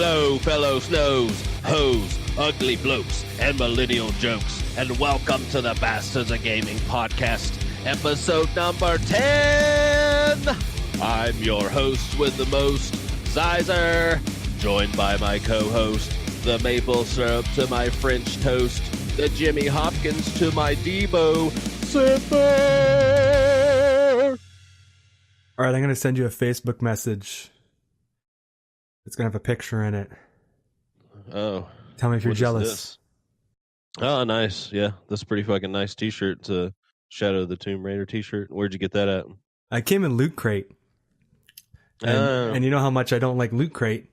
Hello, fellow snows, hoes, ugly blokes, and millennial jokes, and welcome to the Bastards of Gaming podcast, episode number 10. I'm your host with the most, Xizor, joined by my co-host, the maple syrup to my French toast, the Jimmy Hopkins to my Debo, SynthR. All right, I'm going to send you a Facebook message. It's going to have a picture in it. Oh. Tell me if you're jealous. Oh, nice. Yeah, that's a pretty fucking nice t-shirt. It's a Shadow of the Tomb Raider t-shirt. Where'd you get that at? I came in Loot Crate. And you know how much I don't like Loot Crate.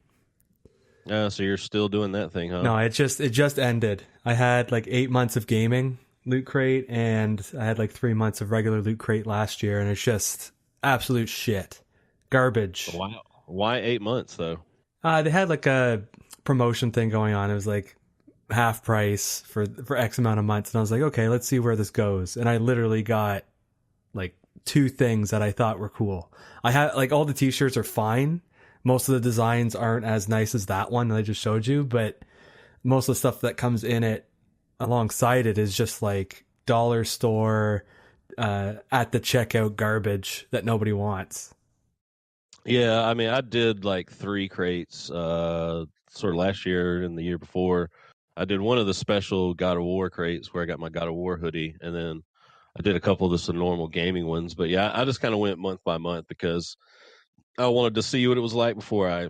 So you're still doing that thing, huh? No, it just ended. I had like 8 months of gaming Loot Crate, and I had like 3 months of regular Loot Crate last year, and it's just absolute shit. Garbage. Wow. Why 8 months, though? They had like a promotion thing going on. It was like half price for X amount of months. And I was like, okay, let's see where this goes. And I literally got like 2 things that I thought were cool. I had like all the t-shirts are fine. Most of the designs aren't as nice as that one that I just showed you, but most of the stuff that comes in it alongside it is just like dollar store, at the checkout garbage that nobody wants. Yeah, I mean, I did like 3 crates, sort of last year and the year before. I did one of the special God of War crates where I got my God of War hoodie, and then I did a couple of just the normal gaming ones. But yeah, I just kind of went month by month because I wanted to see what it was like before I,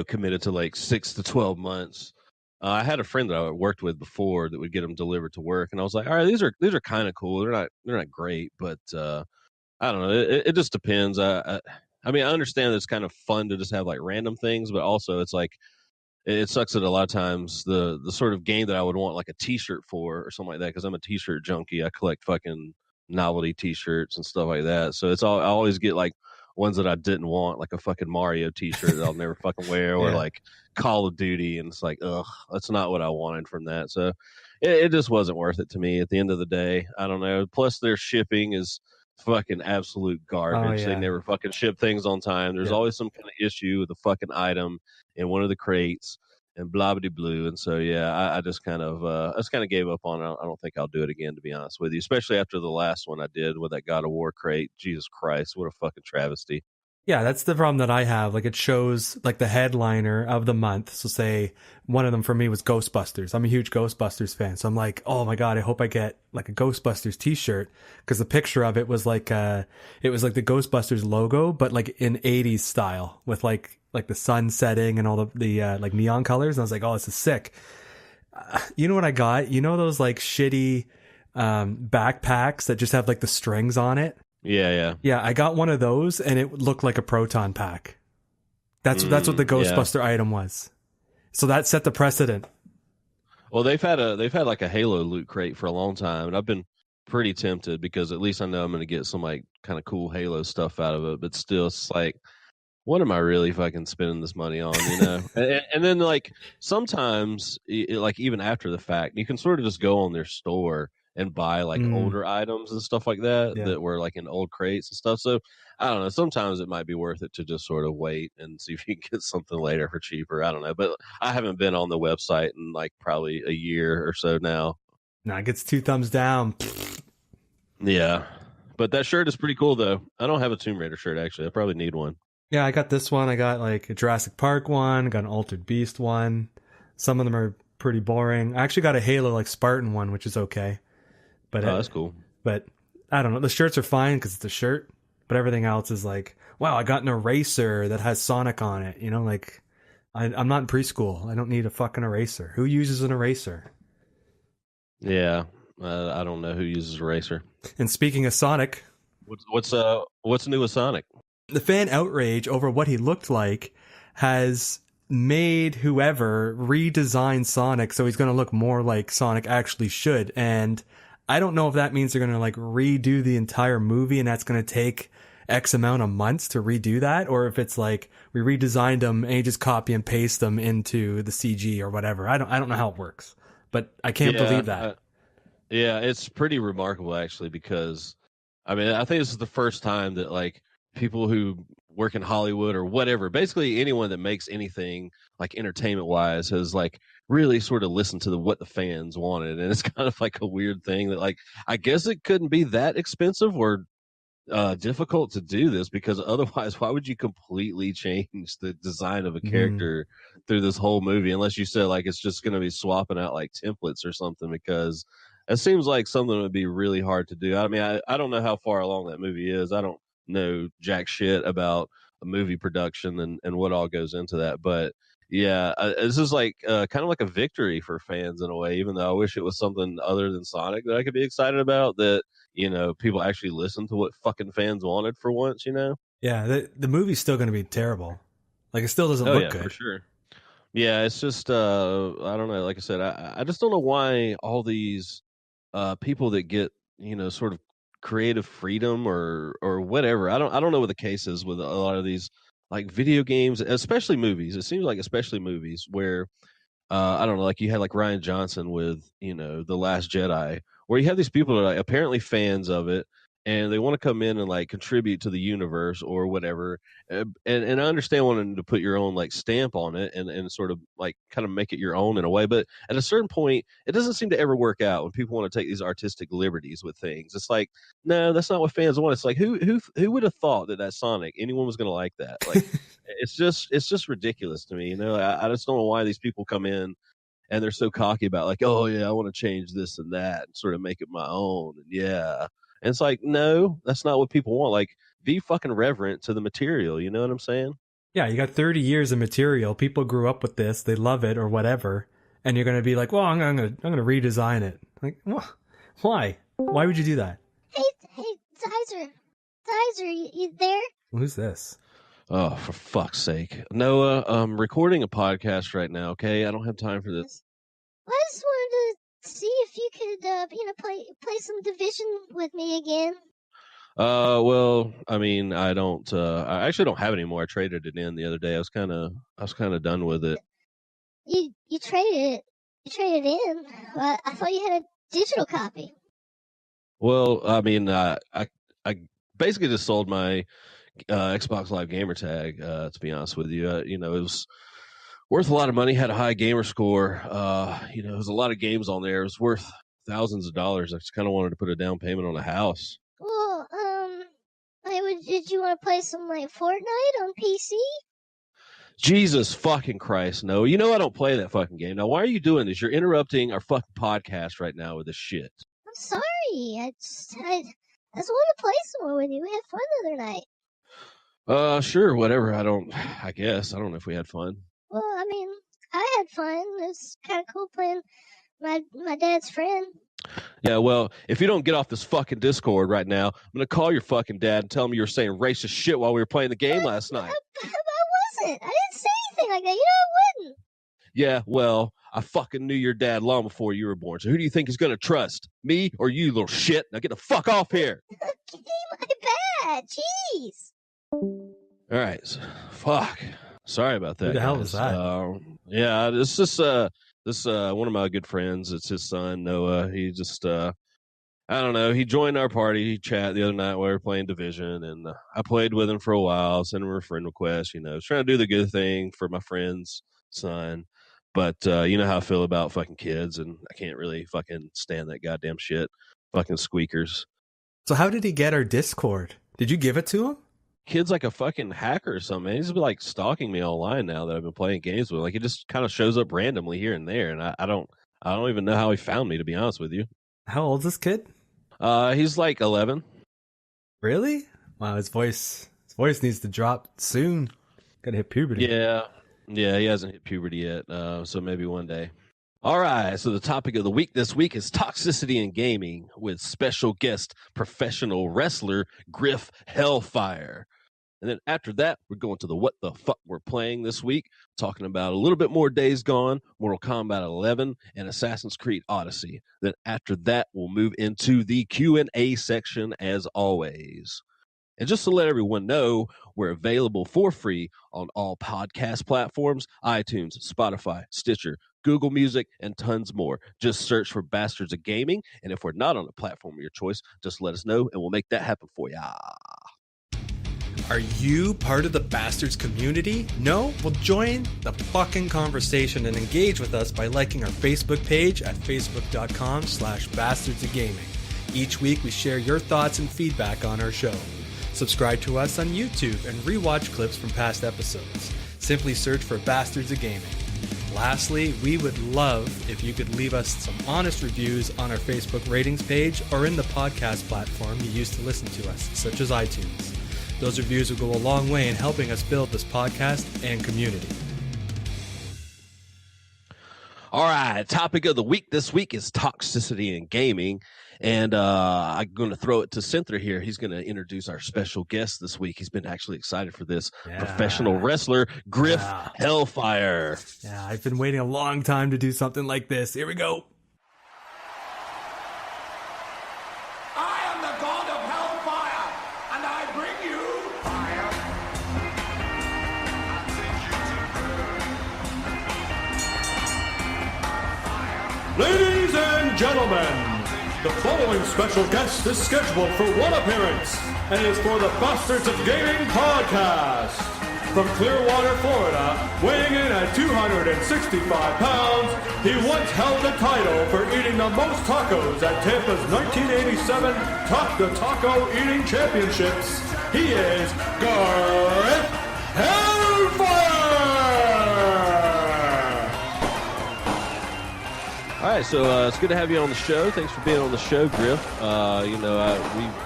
committed to like 6 to 12 months. I had a friend that I worked with before that would get them delivered to work, and I was like, all right, these are kind of cool. They're not great, but I don't know. It just depends. I mean, I understand that it's kind of fun to just have like random things, but also it's like it sucks that a lot of times the sort of game that I would want like a T-shirt for or something like that, because I'm a T-shirt junkie. I collect fucking novelty T-shirts and stuff like that. So I always get like ones that I didn't want, like a fucking Mario T-shirt that I'll never fucking wear, or like Call of Duty, and it's like, ugh, that's not what I wanted from that. So it just wasn't worth it to me at the end of the day. I don't know. Plus, their shipping is fucking absolute garbage. They never fucking ship things on time. There's always some kind of issue with the fucking item in one of the crates and blah blah blue. And so I just kind of gave up on it. I don't think I'll do it again, to be honest with you, especially after the last one I did with that God of War crate. Jesus Christ, what a fucking travesty. Yeah, that's the problem that I have. Like, it shows like the headliner of the month. So say one of them for me was Ghostbusters. I'm a huge Ghostbusters fan. So I'm like, oh my God, I hope I get like a Ghostbusters t-shirt, because the picture of it was like the Ghostbusters logo, but like in 80s style with like the sun setting and all the like neon colors. And I was like, oh, this is sick. You know what I got? You know those like shitty backpacks that just have like the strings on it? Yeah. I got one of those, and it looked like a proton pack. That's what the Ghostbuster item was. So that set the precedent. Well, they've had like a Halo loot crate for a long time, and I've been pretty tempted because at least I know I'm going to get some like kind of cool Halo stuff out of it. But still, it's like, what am I really fucking spending this money on? And then like sometimes, like even after the fact, you can sort of just go on their store and buy like older items and stuff like that that were like in old crates and stuff. So I don't know. Sometimes it might be worth it to just sort of wait and see if you can get something later for cheaper. I don't know. But I haven't been on the website in like probably a year or so now. Nah, it gets 2 thumbs down. Yeah. But that shirt is pretty cool though. I don't have a Tomb Raider shirt actually. I probably need one. Yeah, I got this one. I got like a Jurassic Park one. I got an Altered Beast one. Some of them are pretty boring. I actually got a Halo like Spartan one, which is okay. But that's cool. But I don't know. The shirts are fine because it's a shirt, but everything else is like, wow, I got an eraser that has Sonic on it. You know, like I'm not in preschool. I don't need a fucking eraser. Who uses an eraser? Yeah, I don't know who uses eraser. And speaking of Sonic, what's new with Sonic? The fan outrage over what he looked like has made whoever redesign Sonic so he's going to look more like Sonic actually should. And I don't know if that means they're going to like redo the entire movie and that's going to take X amount of months to redo that, or if it's like we redesigned them and you just copy and paste them into the CG or whatever. I don't know how it works, but I can't believe that. Yeah, it's pretty remarkable actually, because I mean, I think this is the first time that like people who work in Hollywood or whatever. Basically, anyone that makes anything like entertainment wise has like really sort of listened to what the fans wanted, and it's kind of like a weird thing that like I guess it couldn't be that expensive or difficult to do this, because otherwise why would you completely change the design of a character through this whole movie unless you said like it's just going to be swapping out like templates or something, because it seems like something that would be really hard to do. I mean, I don't know how far along that movie is. I don't know jack shit about a movie production and what all goes into that, but yeah, this is like kind of like a victory for fans in a way, even though I wish it was something other than Sonic that I could be excited about, that people actually listen to what fucking fans wanted for once, Yeah, the movie's still going to be terrible. Like, it still doesn't look good. For sure. Yeah, it's just I don't know. Like I said, I just don't know why all these people that get sort of creative freedom or whatever. I don't know what the case is with a lot of these like video games, especially movies. It seems like especially movies where I don't know, like you had like Ryan Johnson with The Last Jedi, where you have these people that are like, apparently fans of it, and they want to come in and like contribute to the universe or whatever. And I understand wanting to put your own like stamp on it and sort of like kind of make it your own in a way, but at a certain point, it doesn't seem to ever work out when people want to take these artistic liberties with things. It's like, no, that's not what fans want. It's like who would have thought that Sonic anyone was going to like that? Like. It's just ridiculous to me. I just don't know why these people come in and they're so cocky about like, oh yeah, I want to change this and that and sort of make it my own. And yeah. And it's like, no, that's not what people want. Like, be fucking reverent to the material. You know what I'm saying? Yeah, you got 30 years of material. People grew up with this. They love it or whatever. And you're going to be like, well, I'm going to redesign it. Like, why? Why would you do that? Hey, Xizor, you there? Who's this? Oh, for fuck's sake. Noah, I'm recording a podcast right now, okay? I don't have time for this. I just wanted to see if you could, play some Division with me again. Well, I mean, I actually don't have it anymore. I traded it in the other day. I was kind of done with it. You traded in? Well, I thought you had a digital copy. Well, I mean, I basically just sold my Xbox Live gamer tag, to be honest with you. It was worth a lot of money, had a high gamer score. There was a lot of games on there. It was worth thousands of dollars. I just kind of wanted to put a down payment on a house. Well, did you want to play some like Fortnite on PC? Jesus fucking Christ, no. I don't play that fucking game. Now, why are you doing this? You're interrupting our fucking podcast right now with this shit. I'm sorry. I just want to play some more with you. We had fun the other night. Sure, whatever. I guess. I don't know if we had fun. Well, I mean, I had fun. It was kind of cool playing my dad's friend. Yeah, well, if you don't get off this fucking Discord right now, I'm going to call your fucking dad and tell him you were saying racist shit while we were playing the game last night. I wasn't. I didn't say anything like that. I wouldn't. Yeah, well, I fucking knew your dad long before you were born. So who do you think is going to trust? Me or you, little shit? Now get the fuck off here. Okay, my bad. Jeez. All right. Fuck. Sorry about that. Who the hell was that? Yeah, this is one of my good friends. It's his son, Noah. He just I don't know. He joined our party chat the other night while we were playing Division, and I played with him for a while, sent him a friend request, trying to do the good thing for my friend's son. But you know how I feel about fucking kids, and I can't really fucking stand that goddamn shit. Fucking squeakers. So how did he get our Discord? Did you give it to him? Kid's like a fucking hacker or something, man. He's been like stalking me online now that I've been playing games with. Like, he just kind of shows up randomly here and there, and I don't even know how he found me, to be honest with you. How old is this kid? He's like 11. Really? Wow, his voice needs to drop soon. Gotta hit puberty. Yeah, he hasn't hit puberty yet, so maybe one day. All right, so the topic of the week this week is toxicity in gaming with special guest professional wrestler Griff Hellfire. And then after that, we're going to the what the fuck we're playing this week, talking about a little bit more Days Gone, Mortal Kombat 11, and Assassin's Creed Odyssey. Then after that, we'll move into the Q&A section as always. And just to let everyone know, we're available for free on all podcast platforms, iTunes, Spotify, Stitcher, Google Music, and tons more. Just search for Bastards of Gaming, and if we're not on the platform of your choice, just let us know, and we'll make that happen for ya. Are you part of the Bastards community? No? Well, join the fucking conversation and engage with us by liking our Facebook page at facebook.com/bastardsofgaming. Each week we share your thoughts and feedback on our show. Subscribe to us on YouTube and rewatch clips from past episodes. Simply search for Bastards of Gaming. Lastly, we would love if you could leave us some honest reviews on our Facebook ratings page or in the podcast platform you use to listen to us, such as iTunes. Those reviews will go a long way in helping us build this podcast and community. All right, topic of the week this week is toxicity in gaming. And I'm going to throw it to SynthR here. He's going to introduce our special guest this week. He's been actually excited for this. Professional wrestler, Griff Hellfire. Yeah, I've been waiting a long time to do something like this. Here we go. I am the god of Hellfire, and I bring you fire. Ladies and gentlemen, the following special guest is scheduled for one appearance and is for the Bastards of Gaming podcast. From Clearwater, Florida, weighing in at 265 pounds, he once held the title for eating the most tacos at Tampa's 1987 Talk the Taco Eating Championships. He is Griff Hellfire! All right, so it's good to have you on the show. Thanks for being on the show, Griff.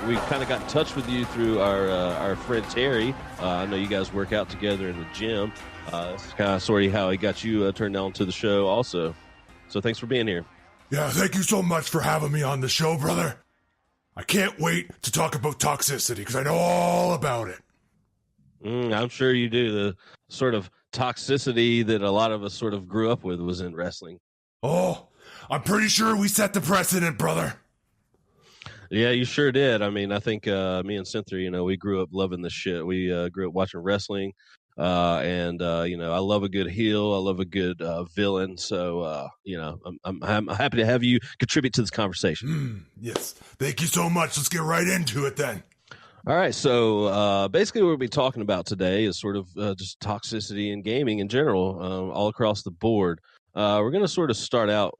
We kind of got in touch with you through our friend Terry. I know you guys work out together in the gym. This is kind of sort of how he got you turned on to the show also. So thanks for being here. Yeah, thank you so much for having me on the show, brother. I can't wait to talk about toxicity because I know all about it. I'm sure you do. The sort of toxicity that a lot of us sort of grew up with was in wrestling. Oh, I'm pretty sure we set the precedent, brother. Yeah, you sure did. I mean, I think me and SynthR, we grew up loving this shit. We grew up watching wrestling, and I love a good heel. I love a good villain. So, I'm happy to have you contribute to this conversation. Yes, thank you so much. Let's get right into it then. All right, so basically what we'll be talking about today is sort of just toxicity in gaming in general, all across the board. We're going to sort of start out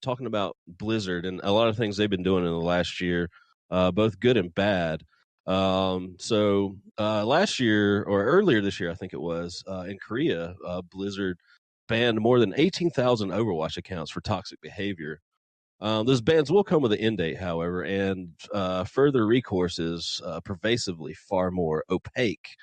talking about Blizzard and a lot of things they've been doing in the last year, both good and bad. So last year, or earlier this year, I think it was, in Korea, Blizzard banned more than 18,000 Overwatch accounts for toxic behavior. Those bans will come with an end date, however, and further recourse is pervasively far more opaque.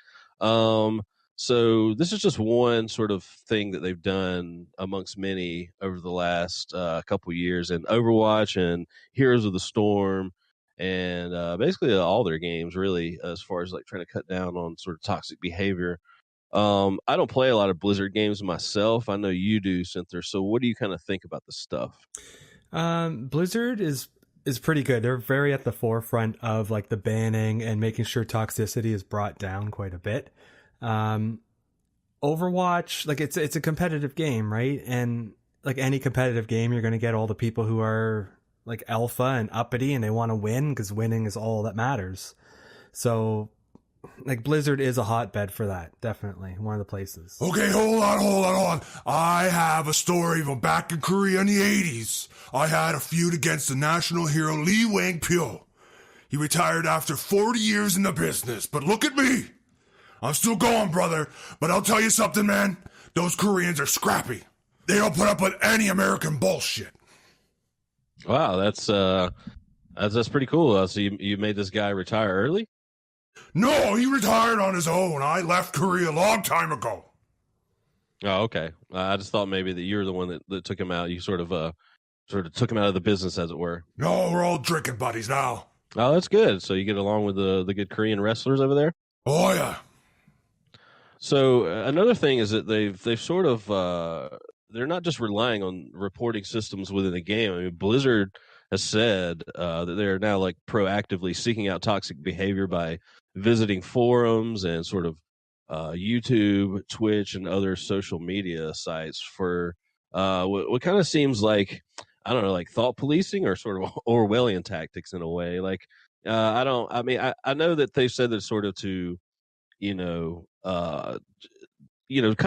So this is just one sort of thing that they've done amongst many over the last couple years in Overwatch and Heroes of the Storm and basically all their games, really, as far as like trying to cut down on sort of toxic behavior. I don't play a lot of Blizzard games myself. I know you do, SynthR. So what do you kind of think about this stuff? Blizzard is pretty good. They're very at the forefront of like the banning and making sure toxicity is brought down quite a bit. Overwatch, like it's a competitive game, right? And like any competitive game, you're going to get all the people who are like alpha and uppity and they want to win because winning is all that matters. So like Blizzard is a hotbed for that. Definitely one of the places. Okay, hold on. I have a story from back in Korea in the 80s. I had a feud against the national hero Lee Wang-pyo. He retired after 40 years in the business, but look at me. I'm still going, brother, but I'll tell you something, man. Those Koreans are scrappy. They don't put up with any American bullshit. Wow, that's pretty cool. So you made this guy retire early? No, he retired on his own. I left Korea a long time ago. Oh, okay. I just thought maybe that you were the one that took him out. You sort of took him out of the business, as it were. No, we're all drinking buddies now. Oh, that's good. So you get along with the good Korean wrestlers over there? Oh, yeah. So another thing is that they've sort of they're not just relying on reporting systems within the game. I mean, Blizzard has said that they are now like proactively seeking out toxic behavior by visiting forums and sort of YouTube, Twitch, and other social media sites for what kind of seems like, I don't know, like thought policing or sort of Orwellian tactics in a way. Like I know that they've said that sort of to you know, kind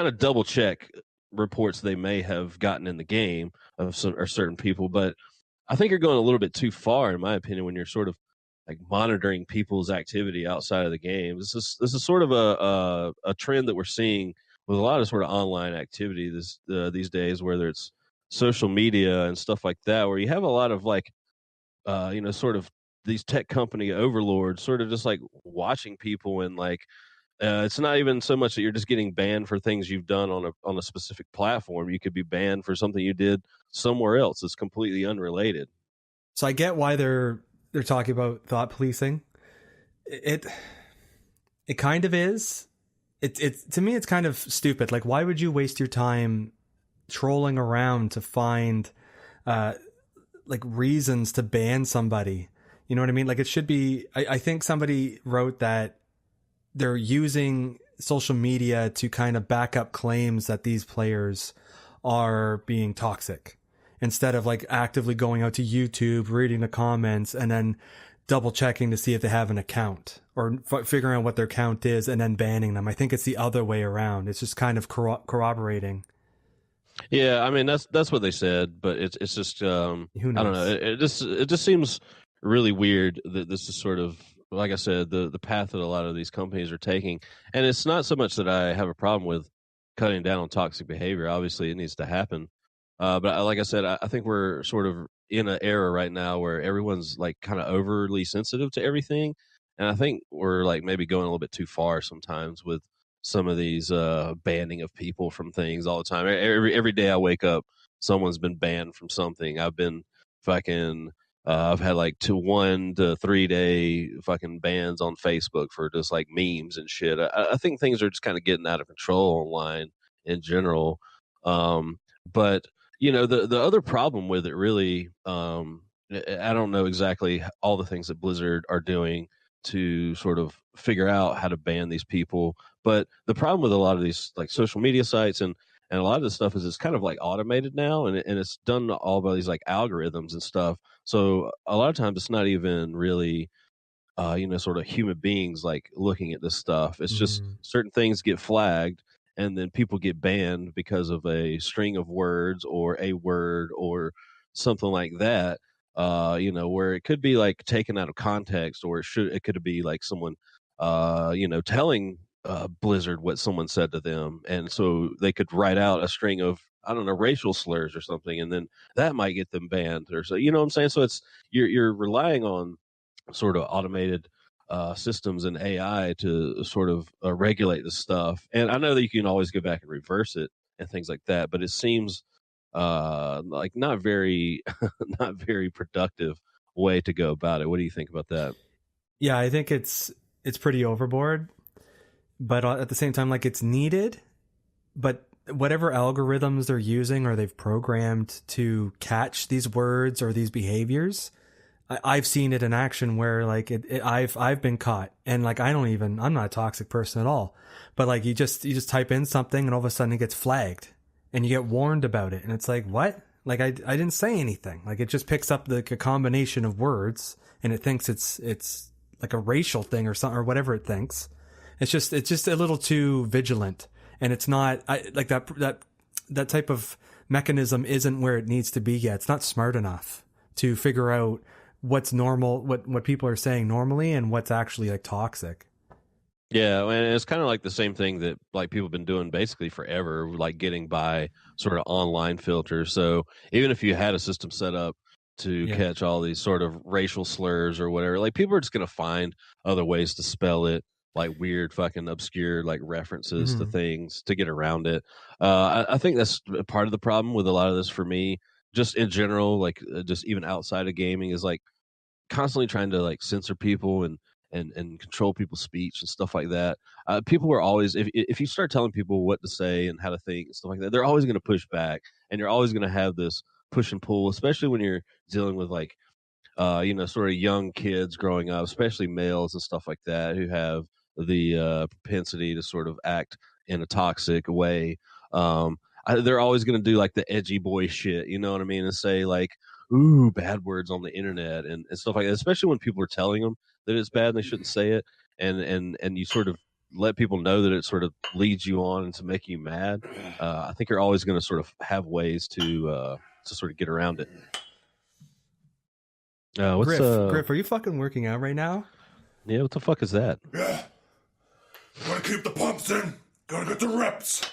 of double check reports they may have gotten in the game of some or certain people. But I think you're going a little bit too far, in my opinion, when you're sort of like monitoring people's activity outside of the game. This is sort of a trend that we're seeing with a lot of sort of online activity these days, whether it's social media and stuff like that, where you have a lot of like sort of these tech company overlords sort of just like watching people, and like it's not even so much that you're just getting banned for things you've done on a specific platform. You could be banned for something you did somewhere else. It's completely unrelated. So I get why they're talking about thought policing. It kind of is. It to me, it's kind of stupid. Like, why would you waste your time trolling around to find like reasons to ban somebody? You know what I mean? Like, it should be. I think somebody wrote that they're using social media to kind of back up claims that these players are being toxic, instead of like actively going out to YouTube, reading the comments, and then double checking to see if they have an account, or figuring out what their account is and then banning them. I think it's the other way around. It's just kind of corroborating. Yeah, I mean that's what they said, but it's just Who knows? I don't know. It just seems really weird that this is sort of, like I said, the path that a lot of these companies are taking. And it's not so much that I have a problem with cutting down on toxic behavior. Obviously, it needs to happen. But like I said, I think we're sort of in an era right now where everyone's like kind of overly sensitive to everything. And I think we're like maybe going a little bit too far sometimes with some of these banning of people from things all the time. Every day I wake up, someone's been banned from something. I've been fucking I've had like 1 to 3 day fucking bans on Facebook for just like memes and shit. I think things are just kind of getting out of control online in general. But the other problem with it really, I don't know exactly all the things that Blizzard are doing to sort of figure out how to ban these people. But the problem with a lot of these like social media sites and a lot of this stuff is it's kind of like automated now, and it's done all by these like algorithms and stuff. So a lot of times it's not even really, sort of human beings like looking at this stuff. It's just certain things get flagged, and then people get banned because of a string of words or a word or something like that. Where it could be like taken out of context, or it could be like someone, telling Blizzard what someone said to them, and so they could write out a string of, I don't know, racial slurs or something, and then that might get them banned, or so. You know what I'm saying? So it's you're relying on sort of automated systems and AI to sort of regulate this stuff. And I know that you can always go back and reverse it and things like that, but it seems like not very not very productive way to go about it. What do you think about that? Yeah, I think it's pretty overboard, but at the same time, like, it's needed. But whatever algorithms they're using or they've programmed to catch these words or these behaviors, I've seen it in action where like I've been caught, and like I'm not a toxic person at all, but like you just type in something and all of a sudden it gets flagged and you get warned about it, and it's like, what? Like I didn't say anything. Like it just picks up a combination of words and it thinks it's like a racial thing or something or whatever it thinks. It's just a little too vigilant, and it's not like that type of mechanism isn't where it needs to be yet. It's not smart enough to figure out what's normal, what people are saying normally, and what's actually like toxic. Yeah, and it's kind of like the same thing that like people have been doing basically forever, like getting by sort of online filters. So even if you had a system set up to catch all these sort of racial slurs or whatever, like people are just going to find other ways to spell it, like weird fucking obscure like references to things to get around it. I think that's part of the problem with a lot of this for me, just in general, like just even outside of gaming, is like constantly trying to like censor people and control people's speech and stuff like that. People are always, if you start telling people what to say and how to think and stuff like that, they're always going to push back, and you're always going to have this push and pull, especially when you're dealing with like sort of young kids growing up, especially males and stuff like that, who have the propensity to sort of act in a toxic way. They're always going to do like the edgy boy shit, you know what I mean, and say like, ooh, bad words on the internet and stuff like that, especially when people are telling them that it's bad and they shouldn't say it, and you sort of let people know that it sort of leads you on and to make you mad, I think you're always going to sort of have ways to sort of get around it. Griff, are you fucking working out right now? Yeah, what the fuck is that? Yeah. Gotta keep the pumps in. Gotta get the reps.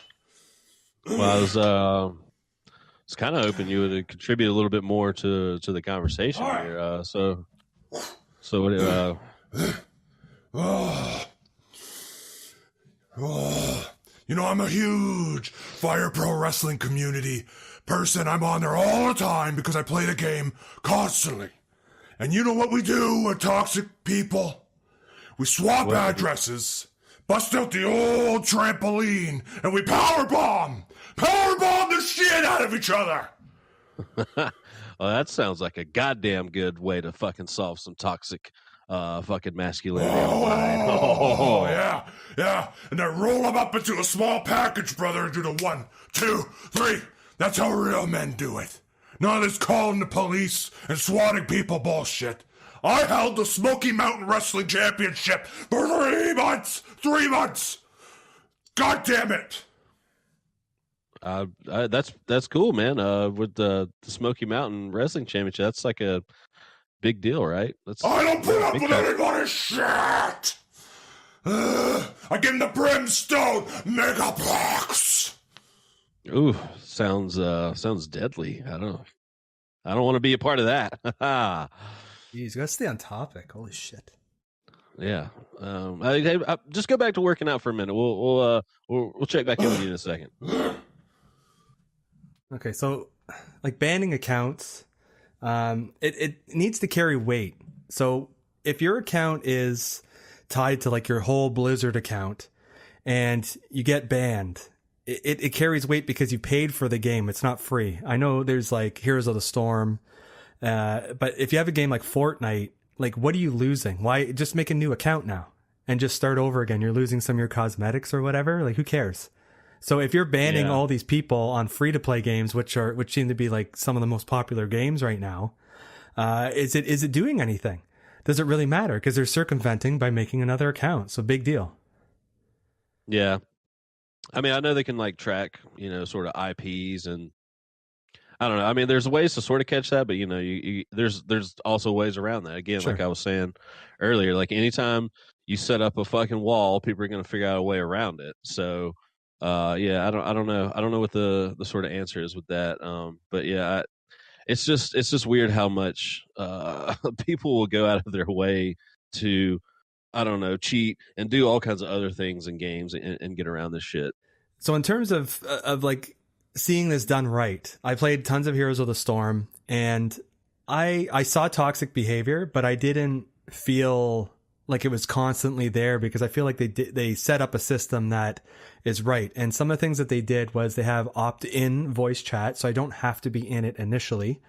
Well, I was kind of hoping you would contribute a little bit more to the conversation here. So You know, I'm a huge Fire Pro Wrestling community person. I'm on there all the time because I play the game constantly. And you know what we do with toxic people? We swap addresses, bust out the old trampoline, and we powerbomb the shit out of each other. Well, that sounds like a goddamn good way to fucking solve some toxic fucking masculinity. Yeah. And then roll them up into a small package, brother, and do the 1, 2, 3. That's how real men do it. None of this calling the police and swatting people bullshit. I held the Smoky Mountain Wrestling Championship for 3 months. 3 months. God damn it. That's cool, man. With the Smoky Mountain Wrestling Championship, that's like a big deal, right? I don't put up with anybody's shit. I give him the Brimstone Megaplex. Ooh, sounds deadly. I don't want to be a part of that. Jeez, you gotta stay on topic. Holy shit. Yeah. I just go back to working out for a minute. We'll check back in with you in a second. Okay, so like banning accounts, it needs to carry weight. So if your account is tied to like your whole Blizzard account and you get banned, it carries weight because you paid for the game. It's not free. I know there's like Heroes of the Storm, but if you have a game like Fortnite, like what are you losing? Why just make a new account now and just start over again? You're losing some of your cosmetics or whatever. Like who cares? So if you're banning all these people on free to play games, which seem to be like some of the most popular games right now, is it doing anything? Does it really matter? Because they're circumventing by making another account. So big deal. Yeah. I mean, I know they can like track, sort of IPs, and I don't know. I mean, there's ways to sort of catch that, but there's also ways around that. Again, Sure. Like I was saying earlier, like anytime you set up a fucking wall, people are going to figure out a way around it. So, I don't know. I don't know what the sort of answer is with that. But yeah, it's just weird how much people will go out of their way to, I don't know, cheat and do all kinds of other things in games and get around this shit. So in terms of like seeing this done right, I played tons of Heroes of the Storm, and I saw toxic behavior, but I didn't feel like it was constantly there because I feel like they set up a system that is right. And some of the things that they did was they have opt-in voice chat, so I don't have to be in it initially.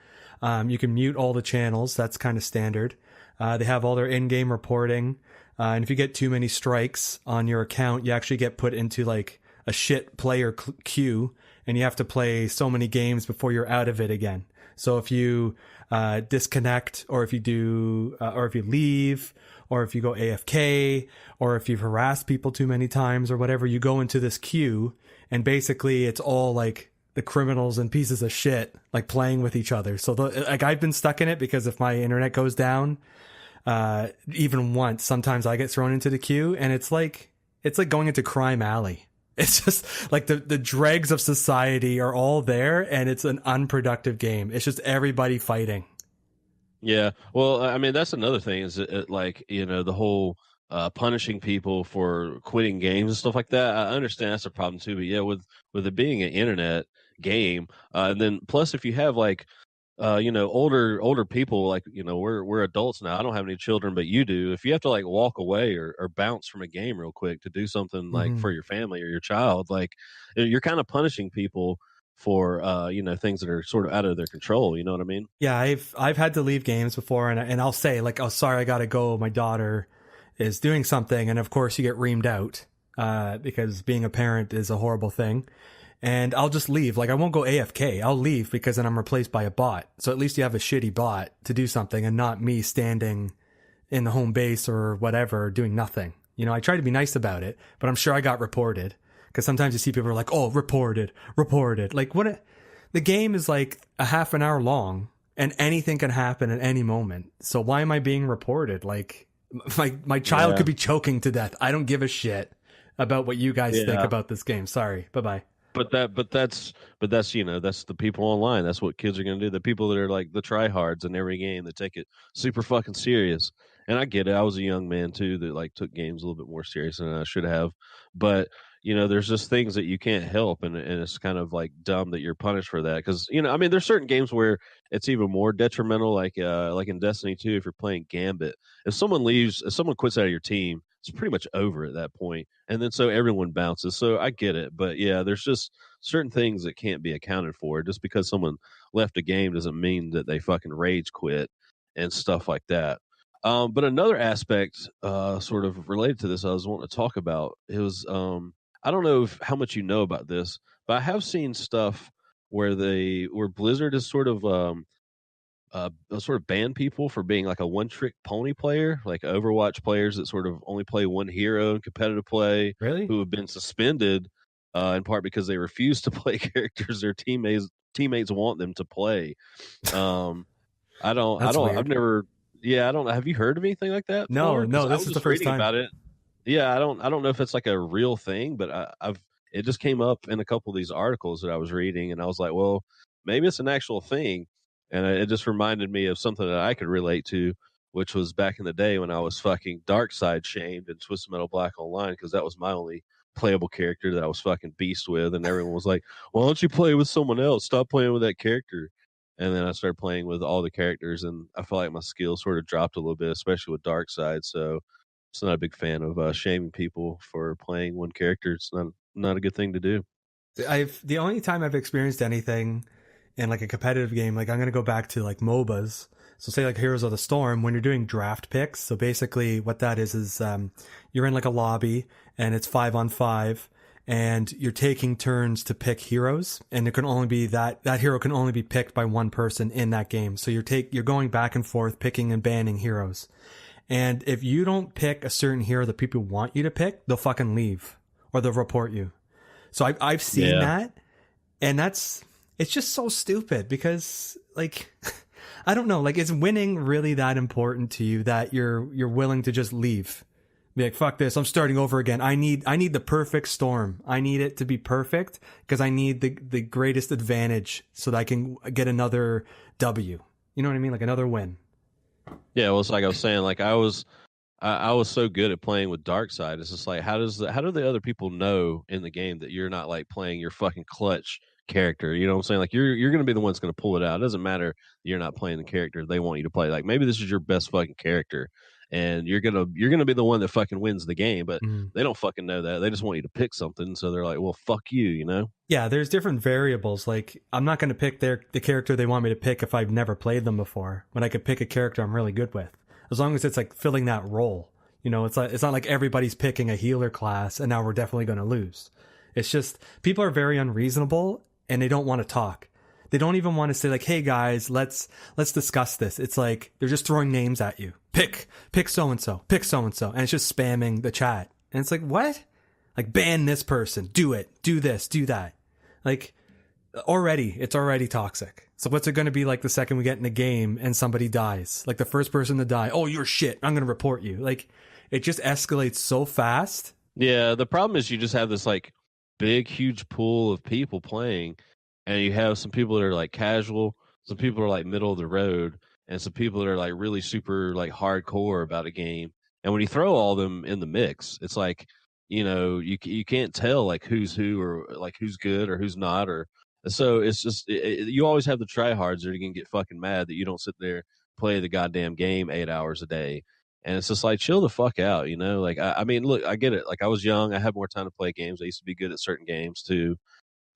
You can mute all the channels. That's kind of standard. They have all their in-game reporting. And if you get too many strikes on your account, you actually get put into like a shit player queue, and you have to play so many games before you're out of it again. So if you disconnect, or if you do, or if you leave, or if you go AFK, or if you've harassed people too many times or whatever, you go into this queue, and basically it's all like the criminals and pieces of shit like playing with each other. So like I've been stuck in it because if my internet goes down, even once, sometimes I get thrown into the queue, and it's like going into Crime Alley. It's just like the dregs of society are all there, and it's an unproductive game. It's just everybody fighting. Yeah. Well, I mean, that's another thing is the whole punishing people for quitting games and stuff like that. I understand that's a problem too, but yeah, with it being an internet game, and then plus if you have like older people, like, we're adults now. I don't have any children, but you do. If you have to like walk away or bounce from a game real quick to do something like for your family or your child, like you're kind of punishing people for, things that are sort of out of their control. You know what I mean? Yeah. I've had to leave games before, and I'll say like, oh, sorry, I got to go. My daughter is doing something. And of course you get reamed out, because being a parent is a horrible thing. And I'll just leave. Like I won't go AFK. I'll leave because then I'm replaced by a bot. So at least you have a shitty bot to do something and not me standing in the home base or whatever doing nothing. You know, I try to be nice about it, but I'm sure I got reported. Because sometimes you see people are like, oh, reported. Like, the game is like a half an hour long, and anything can happen at any moment. So why am I being reported? Like, my child could be choking to death. I don't give a shit about what you guys think about this game. Sorry. Bye-bye. But that's you know, that's the people online. That's what kids are gonna do. The people that are like the tryhards in every game that take it super fucking serious. And I get it. I was a young man too that like took games a little bit more serious than I should have. But you know, there's just things that you can't help, and it's kind of like dumb that you're punished for that. Because you know, I mean, there's certain games where it's even more detrimental, like in Destiny 2, if you're playing Gambit, if someone quits out of your team, it's pretty much over at that point, and then so everyone bounces. So I get it, but yeah, there's just certain things that can't be accounted for. Just because someone left a game doesn't mean that they fucking rage quit and stuff like that. But another aspect, sort of related to this, I was wanting to talk about. It was I don't know how much you know about this, but I have seen stuff where Blizzard is sort of ban people for being like a one-trick pony player, like Overwatch players that sort of only play one hero in competitive play, Really? who have been suspended in part because they refuse to play characters their teammates want them to play. I've never. Yeah, I don't. Have you heard of anything like that? No, this is the first time about it. Yeah, I don't know if it's like a real thing, but it just came up in a couple of these articles that I was reading, and I was like, well, maybe it's an actual thing, and it just reminded me of something that I could relate to, which was back in the day when I was fucking dark side shamed in Twisted Metal Black Online, because that was my only playable character that I was fucking beast with, and everyone was like, why don't you play with someone else? Stop playing with that character. And then I started playing with all the characters, and I felt like my skills sort of dropped a little bit, especially with dark side. So it's not a big fan of shaming people for playing one character. It's not a good thing to do. The only time I've experienced anything in like a competitive game, like I'm going to go back to like MOBAs. So say like Heroes of the Storm, when you're doing draft picks. So basically what that is you're in like a lobby and it's 5-on-5 and you're taking turns to pick heroes, and it can only be that hero can only be picked by one person in that game. So you're going back and forth picking and banning heroes. And if you don't pick a certain hero that people want you to pick, they'll fucking leave or they'll report you. So I've seen that, and it's just so stupid because like, I don't know, like is winning really that important to you that you're willing to just leave? Be like, fuck this, I'm starting over again. I need the perfect storm. I need it to be perfect because I need the greatest advantage so that I can get another W. You know what I mean? Like another win. Yeah, well, it's like I was saying, like I was so good at playing with dark side. It's just like, how do the other people know in the game that you're not like playing your fucking clutch character? You know what I'm saying? Like you're going to be the one that's going to pull it out. It doesn't matter that you're not playing the character they want you to play. Like maybe this is your best fucking character, and you're gonna be the one that fucking wins the game, but they don't fucking know that. They just want you to pick something, so they're like, well, fuck you know? Yeah, there's different variables. Like I'm not going to pick the character they want me to pick if I've never played them before, when I could pick a character I'm really good with, as long as it's like filling that role. You know, it's not like everybody's picking a healer class and now we're definitely going to lose. It's just people are very unreasonable and they don't want to talk. They don't even want to say like, hey guys, let's discuss this. It's like they're just throwing names at you. Pick so-and-so, pick so-and-so. And it's just spamming the chat. And it's like, what? Like ban this person, do it, do this, do that. Like it's already toxic. So what's it going to be like the second we get in the game and somebody dies? Like the first person to die, oh, you're shit, I'm going to report you. Like it just escalates so fast. Yeah, the problem is you just have this like big, huge pool of people playing, and you have some people that are like casual, some people are like middle of the road, and some people that are like really super like hardcore about a game. And when you throw all of them in the mix, it's like, you know, you can't tell like who's who, or like who's good or who's not, or so it's just you always have the tryhards that are gonna get fucking mad that you don't sit there play the goddamn game 8 hours a day. And it's just like, chill the fuck out, you know? Like, I mean, look, I get it. Like, I was young. I had more time to play games. I used to be good at certain games, too.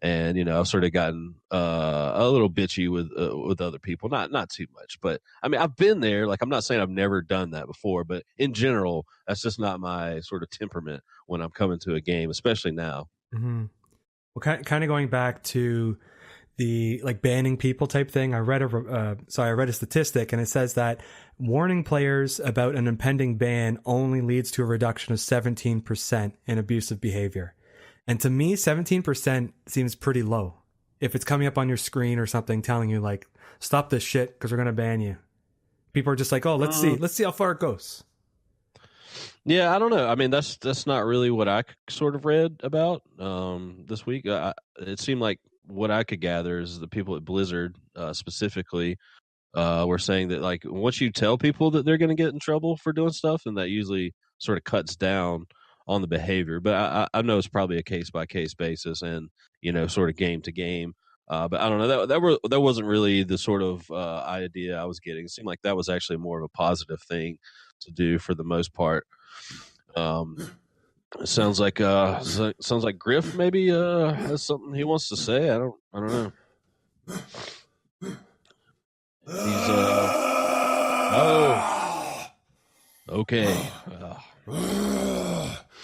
And, you know, I've sort of gotten a little bitchy with other people. Not too much. But, I mean, I've been there. Like, I'm not saying I've never done that before. But in general, that's just not my sort of temperament when I'm coming to a game, especially now. Mm-hmm. Well, kind of going back to the like banning people type thing. I read a statistic, and it says that warning players about an impending ban only leads to a reduction of 17% in abusive behavior. And to me, 17% seems pretty low. If it's coming up on your screen or something telling you like, stop this shit because we're going to ban you. People are just like, oh, let's see how far it goes. Yeah, I don't know. I mean, that's not really what I sort of read about this week. It seemed like what I could gather is the people at Blizzard specifically were saying that like once you tell people that they're going to get in trouble for doing stuff, and that usually sort of cuts down on the behavior. But I know it's probably a case by case basis, and sort of game to game. But I don't know, that wasn't really the sort of idea I was getting. It seemed like that was actually more of a positive thing to do for the most part. It sounds like Griff maybe has something he wants to say. I don't know. He's okay.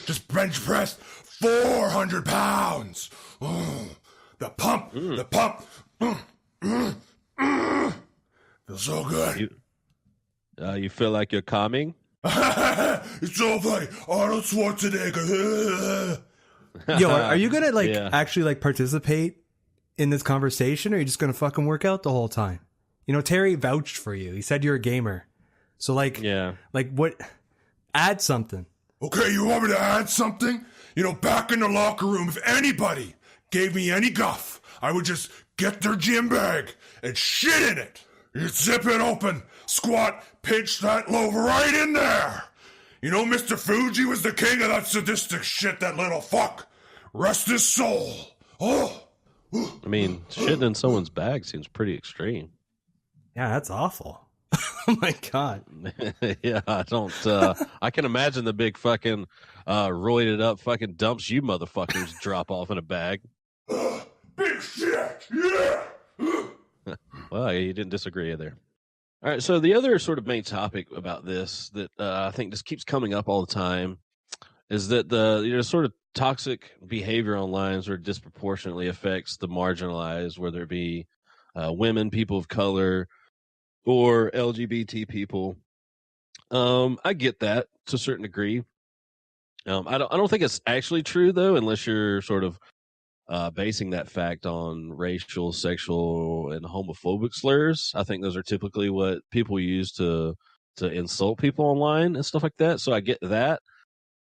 Just bench press 400 pounds. The pump. Feels so good. You feel like you're calming? It's so funny. Arnold Schwarzenegger. Yo, are you gonna actually participate in this conversation, or are you just gonna fucking work out the whole time? Terry vouched for you. He said you're a gamer. So what? Add something. Okay, you want me to add something? Back in the locker room, if anybody gave me any guff, I would just get their gym bag and shit in it. You'd zip it open, squat, pinch that loaf right in there. Mr. Fuji was the king of that sadistic shit, that little fuck. Rest his soul. Oh. I mean, shitting in someone's bag seems pretty extreme. Yeah, that's awful. Oh my God. Yeah, I don't, I can imagine the big fucking roided up fucking dumps you motherfuckers drop off in a bag. Big shit, yeah. Well, you didn't disagree there. All right, so the other sort of main topic about this that I think just keeps coming up all the time is that the sort of toxic behavior online sort of disproportionately affects the marginalized, whether it be women, people of color, or LGBT people. I get that to a certain degree. I don't think it's actually true though, unless you're sort of basing that fact on racial, sexual, and homophobic slurs. I think those are typically what people use to insult people online and stuff like that. So I get that.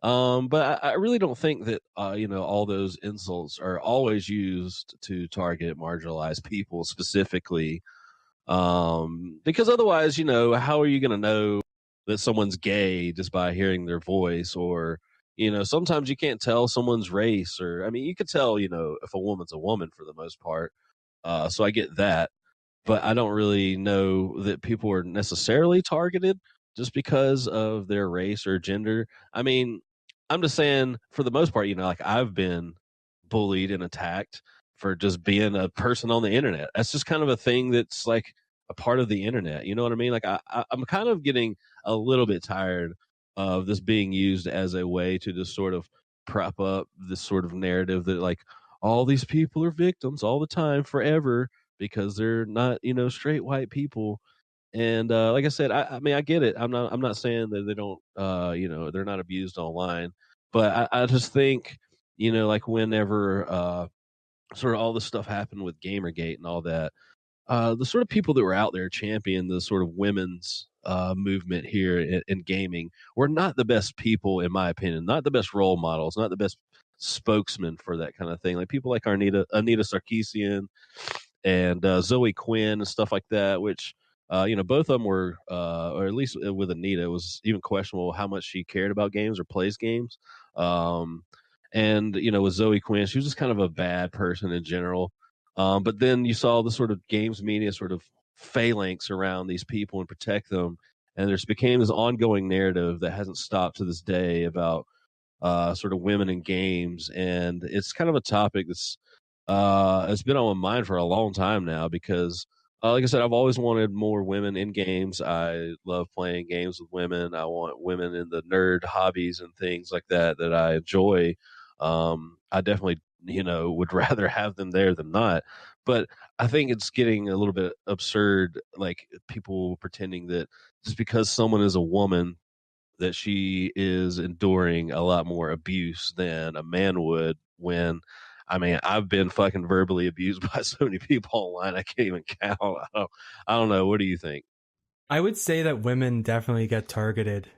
But I really don't think that all those insults are always used to target marginalized people specifically. Because otherwise, how are you going to know that someone's gay just by hearing their voice? Or sometimes you can't tell someone's race, or I mean, you could tell if a woman's a woman for the most part. So I get that, but I don't really know that people are necessarily targeted just because of their race or gender. I mean, I'm just saying, for the most part, I've been bullied and attacked for just being a person on the internet. That's just kind of a thing that's like a part of the internet. You know what I mean? Like I'm kind of getting a little bit tired of this being used as a way to just sort of prop up this sort of narrative that like all these people are victims all the time forever because they're not, straight white people. And like I said, I mean, I get it. I'm not saying that they don't, they're not abused online, but I just think, like whenever sort of all this stuff happened with Gamergate and all that, the sort of people that were out there championing the sort of women's movement here in gaming were not the best people, in my opinion, not the best role models, not the best spokesman for that kind of thing. Like people like Anita Sarkeesian and Zoe Quinn and stuff like that, which both of them were, or at least with Anita, it was even questionable how much she cared about games or plays games. And with Zoe Quinn, she was just kind of a bad person in general. But then you saw the sort of games media sort of phalanx around these people and protect them. And there's became this ongoing narrative that hasn't stopped to this day about sort of women in games. And it's kind of a topic that's it's been on my mind for a long time now because, like I said, I've always wanted more women in games. I love playing games with women. I want women in the nerd hobbies and things like that I enjoy. I definitely would rather have them there than not. but I think it's getting a little bit absurd, like people pretending that just because someone is a woman that she is enduring a lot more abuse than a man would. When I mean, I've been fucking verbally abused by so many people online I can't even count. I don't know. What do you think? I would say that women definitely get targeted,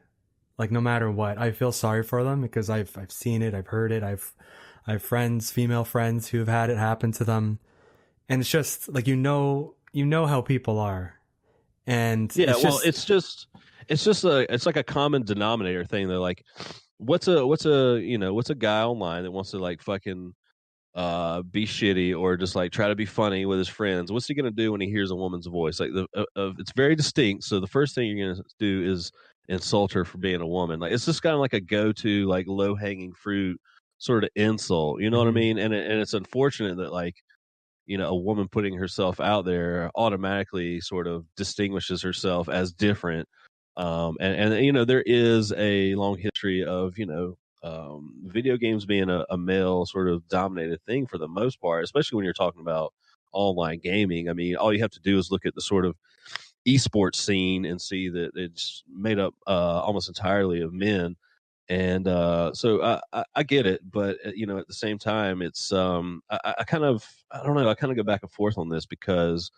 like no matter what. I feel sorry for them because I've seen it, I've heard it, I've friends, female friends who have had it happen to them, and it's just like you know how people are, and yeah, it's like a common denominator thing. They're like, what's a guy online that wants to like fucking be shitty or just like try to be funny with his friends? What's he gonna do when he hears a woman's voice? Like it's very distinct. So the first thing you're gonna do is insult her for being a woman. Like it's just kind of like a go-to, like low-hanging fruit sort of insult. You know what I mean? And it's unfortunate that like, a woman putting herself out there automatically sort of distinguishes herself as different. And there is a long history of, video games being a male sort of dominated thing for the most part, especially when you're talking about online gaming. I mean, all you have to do is look at the sort of esports scene and see that it's made up almost entirely of men. And so I get it, but at the same time, it's I kind of, I don't know, I kind of go back and forth on this because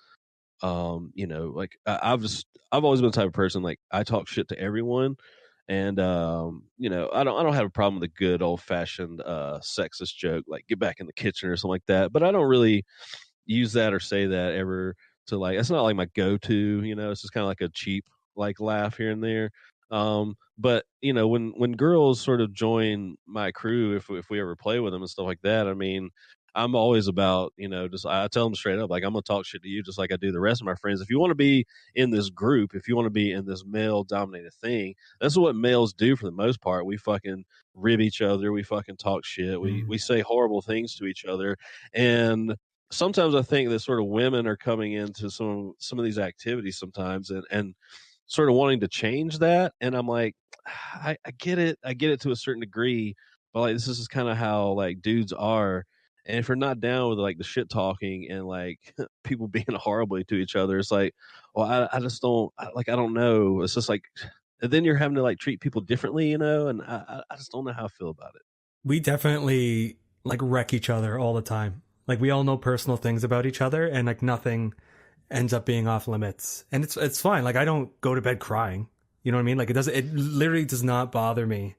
like I've always been the type of person, like I talk shit to everyone, and I don't have a problem with a good old fashioned sexist joke like get back in the kitchen or something like that, but I don't really use that or say that ever to like, it's not like my go-to. It's just kind of like a cheap like laugh here and there. But when girls sort of join my crew, if we ever play with them and stuff like that, I mean, I'm always about, just I tell them straight up, like I'm gonna talk shit to you just like I do the rest of my friends. If you want to be in this group, if you want to be in this male dominated thing, that's what males do for the most part. We fucking rib each other, we fucking talk shit, we say horrible things to each other, and sometimes I think that sort of women are coming into some of these activities sometimes and sort of wanting to change that, and I'm like, I get it to a certain degree, but like this is kind of how like dudes are. And if you're not down with like the shit talking and like people being horribly to each other, it's like, well, I just don't I don't know. It's just like, and then you're having to like treat people differently, and I just don't know how I feel about it. We definitely like wreck each other all the time. Like we all know personal things about each other, and like nothing ends up being off limits, and it's fine. Like I don't go to bed crying. You know what I mean? Like it literally does not bother me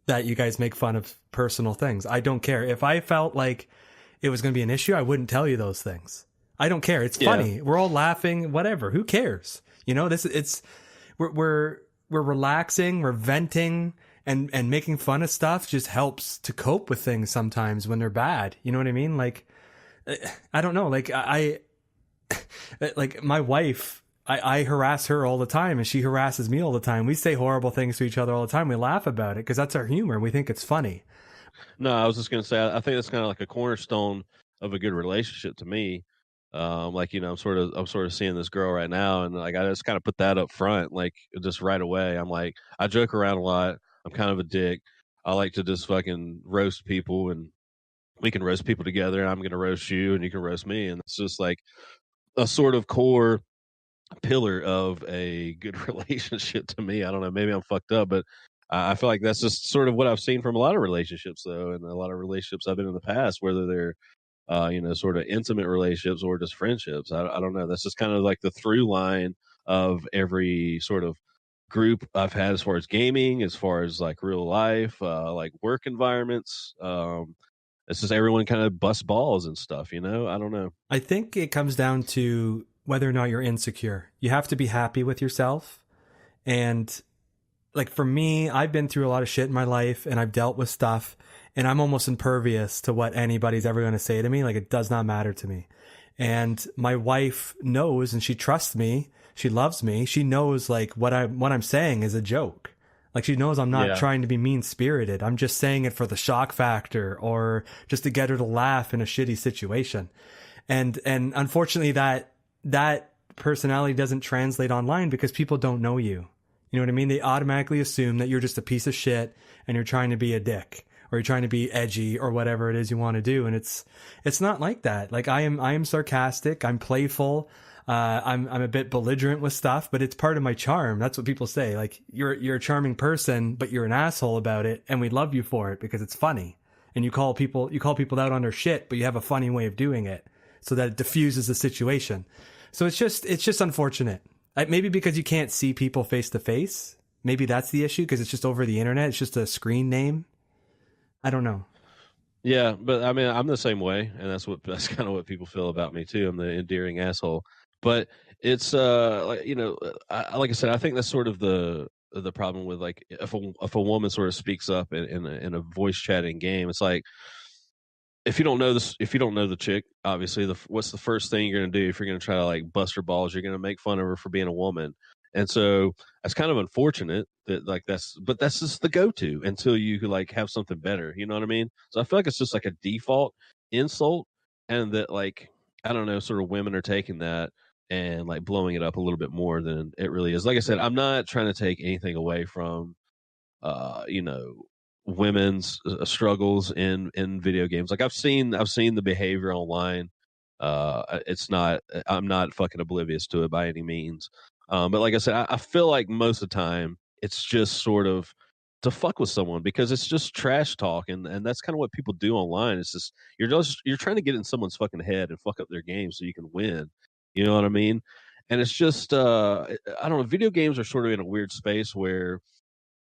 that you guys make fun of personal things. I don't care. If I felt like it was going to be an issue, I wouldn't tell you those things. I don't care. It's funny. We're all laughing, whatever. Who cares? We're relaxing, we're venting, and making fun of stuff just helps to cope with things sometimes when they're bad. You know what I mean? Like, I don't know. Like like my wife, I harass her all the time and she harasses me all the time. We say horrible things to each other all the time. We laugh about it because that's our humor. We think it's funny. No, I was just going to say, I think that's kind of like a cornerstone of a good relationship to me. Like, I'm sort of seeing this girl right now, and like, I just kind of put that up front, like just right away. I'm like, I joke around a lot. I'm kind of a dick. I like to just fucking roast people, and we can roast people together. I'm going to roast you and you can roast me. And it's just like a sort of core pillar of a good relationship to me. I don't know, maybe I'm fucked up, but I feel like that's just sort of what I've seen from a lot of relationships, though, and a lot of relationships I've been in the past, whether they're, sort of intimate relationships or just friendships. I don't know. That's just kind of like the through line of every sort of group I've had, as far as gaming, as far as like real life, like work environments. It's just everyone kind of busts balls and stuff, I don't know. I think it comes down to whether or not you're insecure. You have to be happy with yourself, and like for me, I've been through a lot of shit in my life and I've dealt with stuff, and I'm almost impervious to what anybody's ever going to say to me. Like it does not matter to me. And my wife knows, and she trusts me. She loves me. She knows like what I'm saying is a joke. Like she knows I'm not trying to be mean spirited. I'm just saying it for the shock factor or just to get her to laugh in a shitty situation. And unfortunately that personality doesn't translate online because people don't know you. You know what I mean? They automatically assume that you're just a piece of shit and you're trying to be a dick, or you're trying to be edgy or whatever it is you want to do. And it's not like that. Like I am sarcastic. I'm playful. I'm a bit belligerent with stuff, but it's part of my charm. That's what people say. Like you're a charming person, but you're an asshole about it. And we love you for it because it's funny. And you call people out on their shit, but you have a funny way of doing it so that it diffuses the situation. So it's just unfortunate. Maybe because you can't see people face to face. Maybe that's the issue because it's just over the internet. It's just a screen name. I don't know. Yeah, but I mean, I'm the same way, and that's kind of what people feel about me too. I'm the endearing asshole. But it's like like I said, I think that's sort of the problem with like if a woman sort of speaks up in a voice chatting game, it's like if you don't know the chick, obviously what's the first thing you're gonna do if you're gonna try to like bust her balls? You're gonna make fun of her for being a woman, and so that's kind of unfortunate that like that's just the go-to until you could like have something better. You know what I mean? So I feel like it's just like a default insult, and that like I don't know, sort of women are taking that and like blowing it up a little bit more than it really is. Like I said, I'm not trying to take anything away from, women's struggles in video games. Like I've seen the behavior online. I'm not fucking oblivious to it by any means. But like I said, I feel like most of the time it's just sort of to fuck with someone because it's just trash talk, and that's kind of what people do online. It's just you're trying to get in someone's fucking head and fuck up their game so you can win. You know what I mean? And it's just I don't know. Video games are sort of in a weird space where,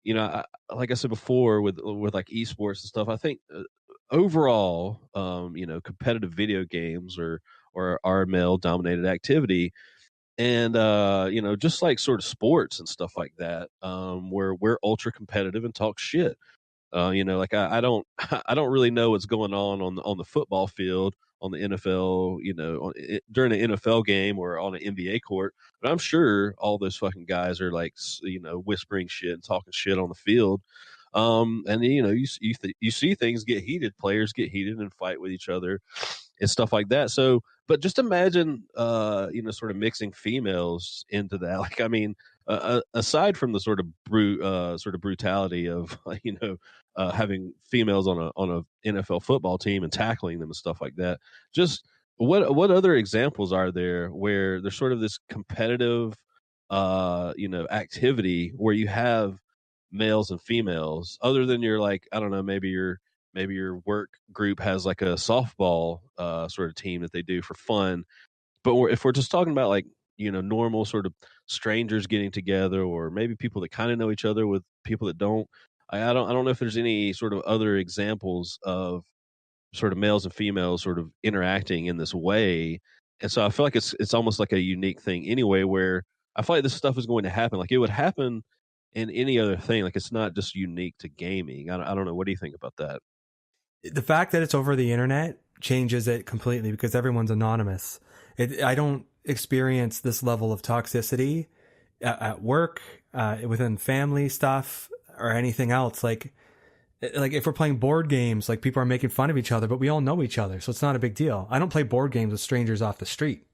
like I said before, with like esports and stuff. I think overall, competitive video games are male dominated activity, and just like sort of sports and stuff like that, where we're ultra competitive and talk shit. Like I don't I don't really know what's going on the football field, on the NFL, during an NFL game or on an NBA court. But I'm sure all those fucking guys are like, whispering shit and talking shit on the field. And you see things get heated, players get heated and fight with each other and stuff like that. So, but just imagine, sort of mixing females into that. Like, I mean, aside from the sort of brutality of, having females on a NFL football team and tackling them and stuff like that, just what other examples are there where there's sort of this competitive, activity where you have males and females, other than your like, I don't know, maybe your work group has like a softball sort of team that they do for fun. But if we're just talking about like, normal sort of strangers getting together, or maybe people that kind of know each other with people that don't, I don't know if there's any sort of other examples of sort of males and females sort of interacting in this way. And so I feel like it's almost like a unique thing anyway, where I feel like this stuff is going to happen. Like it would happen in any other thing. Like it's not just unique to gaming. I don't know. What do you think about that? The fact that it's over the internet changes it completely because everyone's anonymous. I don't experience this level of toxicity at work, within family stuff, or anything else. Like if we're playing board games, like people are making fun of each other, but we all know each other, so it's not a big deal. I don't play board games with strangers off the street.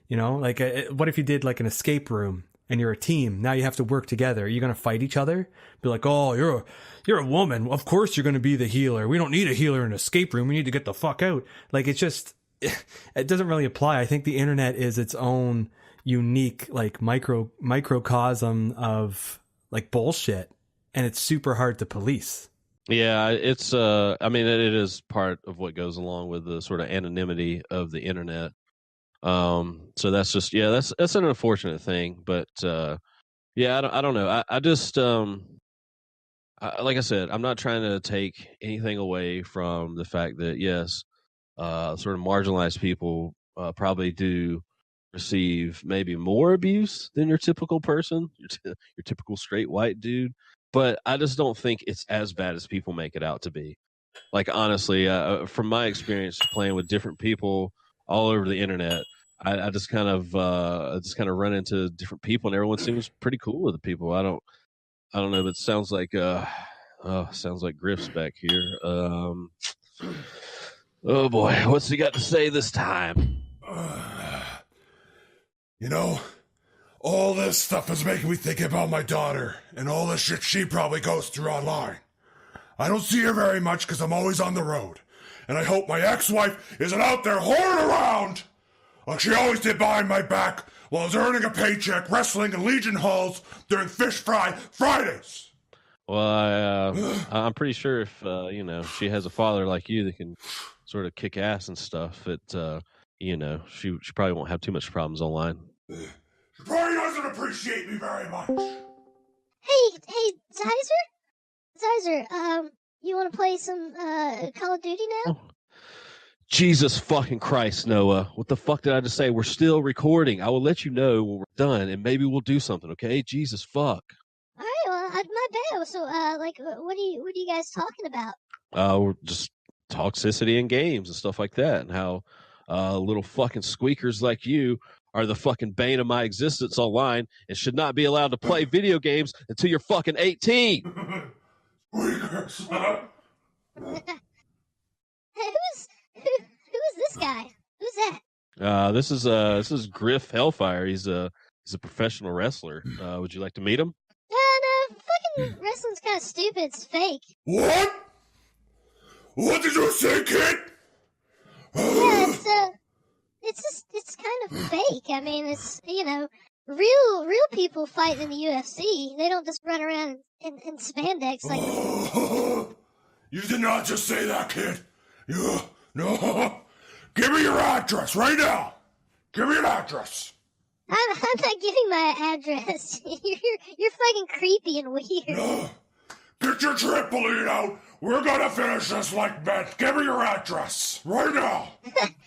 Like what if you did like an escape room and you're a team? Now you have to work together. Are you going to fight each other? Be like, oh, you're a woman. Of course you're going to be the healer. We don't need a healer in an escape room. We need to get the fuck out. Like it doesn't really apply. I think the internet is its own unique, like microcosm of like bullshit, and it's super hard to police. Yeah, it's I mean it is part of what goes along with the sort of anonymity of the internet. So that's just, that's an unfortunate thing, but I don't know. I just like I said, I'm not trying to take anything away from the fact that yes, sort of marginalized people probably do receive maybe more abuse than your typical person, your typical straight white dude. But I just don't think it's as bad as people make it out to be. Like honestly, from my experience playing with different people all over the internet, I just kind of run into different people, and everyone seems pretty cool with the people. I don't know, but it sounds like Griff's back here. Oh boy, what's he got to say this time? All this stuff is making me think about my daughter and all the shit she probably goes through online. I don't see her very much because I'm always on the road. And I hope my ex-wife isn't out there whoring around like she always did behind my back while I was earning a paycheck wrestling in Legion halls during Fish Fry Fridays. Well, I'm pretty sure if, she has a father like you that can sort of kick ass and stuff, she probably won't have too much problems online. She probably doesn't appreciate me very much. Hey, Xizor, you want to play some Call of Duty now? Oh. Jesus fucking Christ, Noah. What the fuck did I just say? We're still recording. I will let you know when we're done, and maybe we'll do something, okay? Jesus fuck. All right, well, my bad. So, what are you guys talking about? We're just toxicity in games and stuff like that, and how little fucking squeakers like you are the fucking bane of my existence online and should not be allowed to play video games until you're fucking 18. Squeakers. Who is this guy? Who's that? This is Griff Hellfire. He's a professional wrestler. Would you like to meet him? No, fucking wrestling's kind of stupid. It's fake. What? What did you say, kid? Yeah, it's kind of fake. I mean, it's, real people fight in the UFC. They don't just run around in spandex like. You did not just say that, kid. No. Give me your address right now. Give me your address. I'm not giving my address. You're fucking creepy and weird. No. Get your trampoline out. We're gonna finish this like men. Give me your address right now.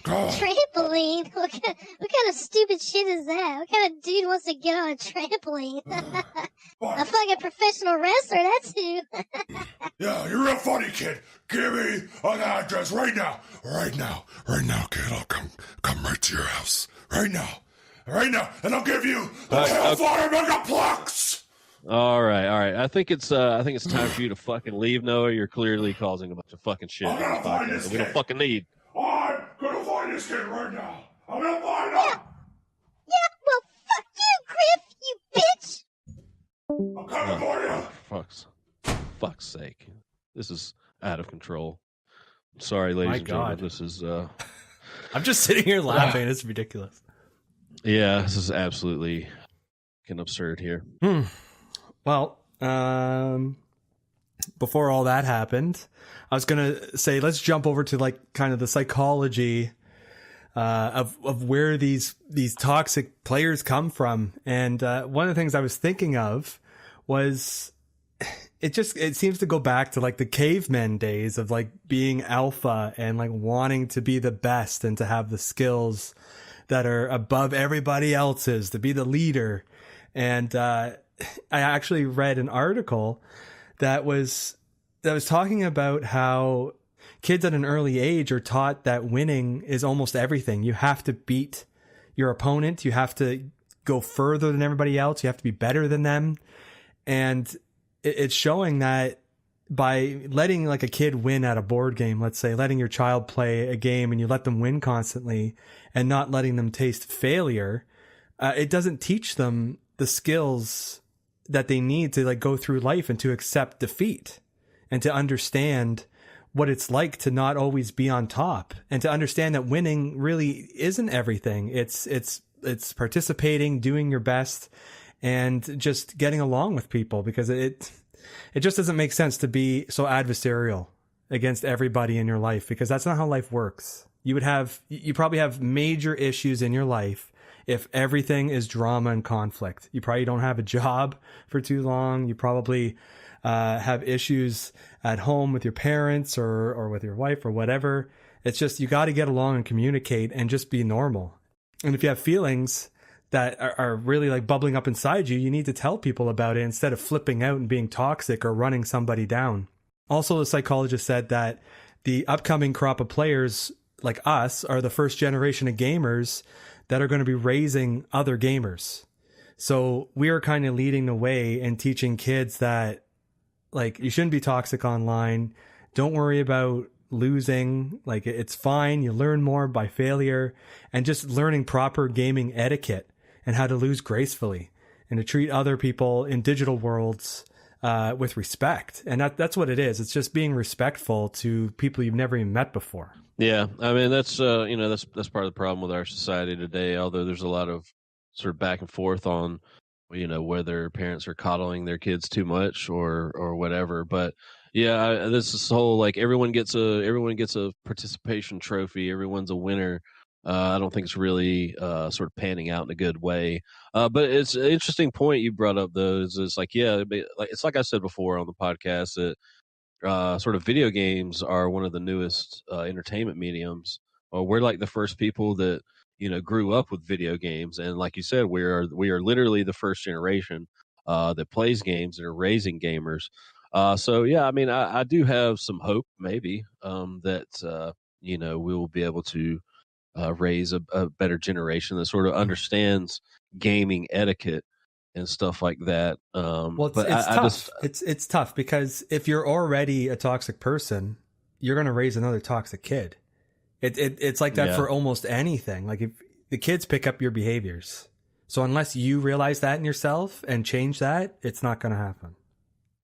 Trampoline? What kind of stupid shit is that? What kind of dude wants to get on a trampoline? A fucking professional wrestler, that's who. Yeah, you're real funny, kid. Give me an address right now. Right now, kid. I'll come right to your house. Right now. And I'll give you the Hellfire Megaplex. All right. I think it's time for you to fucking leave, Noah. You're clearly causing a bunch of fucking shit. I'm gonna find this we kid. don't fucking need. I'm gonna find this kid right now. I'm gonna find him. Yeah, well, fuck you, Griff, you bitch. I'm coming for you. Fuck's sake. This is out of control. I'm sorry, ladies and gentlemen. This is I'm just sitting here laughing. It's ridiculous. Yeah, this is absolutely fucking absurd here. Well, before all that happened, I was gonna say let's jump over to like kind of the psychology of where these toxic players come from. And one of the things I was thinking of was it seems to go back to like the cavemen days of like being alpha and like wanting to be the best and to have the skills that are above everybody else's, to be the leader. And I actually read an article that was talking about how kids at an early age are taught that winning is almost everything. You have to beat your opponent. You have to go further than everybody else. You have to be better than them. And it's showing that by letting like a kid win at a board game, let's say, letting your child play a game and you let them win constantly and not letting them taste failure, it doesn't teach them the skills that they need to like go through life and to accept defeat and to understand what it's like to not always be on top and to understand that winning really isn't everything. It's participating, doing your best, and just getting along with people, because it just doesn't make sense to be so adversarial against everybody in your life, because that's not how life works. You probably have major issues in your life if everything is drama and conflict. You probably don't have a job for too long. You probably have issues at home with your parents or with your wife or whatever. It's just, you got to get along and communicate and just be normal. And if you have feelings that are really like bubbling up inside you, you need to tell people about it instead of flipping out and being toxic or running somebody down. Also, the psychologist said that the upcoming crop of players like us are the first generation of gamers that are going to be raising other gamers. So we are kind of leading the way and teaching kids that like you shouldn't be toxic online. Don't worry about losing. Like, it's fine. You learn more by failure, and just learning proper gaming etiquette and how to lose gracefully and to treat other people in digital worlds with respect. And that's what it is. It's just being respectful to people you've never even met before. Yeah, I mean that's that's part of the problem with our society today. Although there's a lot of sort of back and forth on whether parents are coddling their kids too much or whatever. But yeah, this whole like everyone gets a participation trophy. Everyone's a winner. I don't think it's really sort of panning out in a good way. But it's an interesting point you brought up though. Is like it's like I said before on the podcast that sort of video games are one of the newest entertainment mediums. We're like the first people that grew up with video games, and like you said, we are literally the first generation that plays games and are raising gamers. So yeah, I mean, I do have some hope, maybe that we will be able to raise a better generation that sort of understands gaming etiquette and stuff like that. Well, but it's tough. I It's tough because if you're already a toxic person, you're going to raise another toxic kid. It's like that for almost anything. Like if the kids pick up your behaviors. So unless you realize that in yourself and change that, it's not going to happen.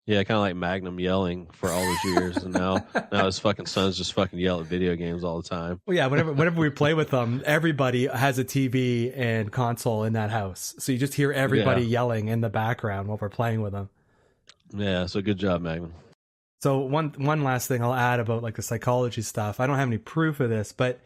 Yeah, kind of like Magnum yelling for all those years, and now his fucking sons just fucking yell at video games all the time. Well, yeah, whenever we play with them, everybody has a TV and console in that house, so you just hear everybody yelling in the background while we're playing with them. Yeah, so good job, Magnum. So one last thing I'll add about like the psychology stuff. I don't have any proof of this, but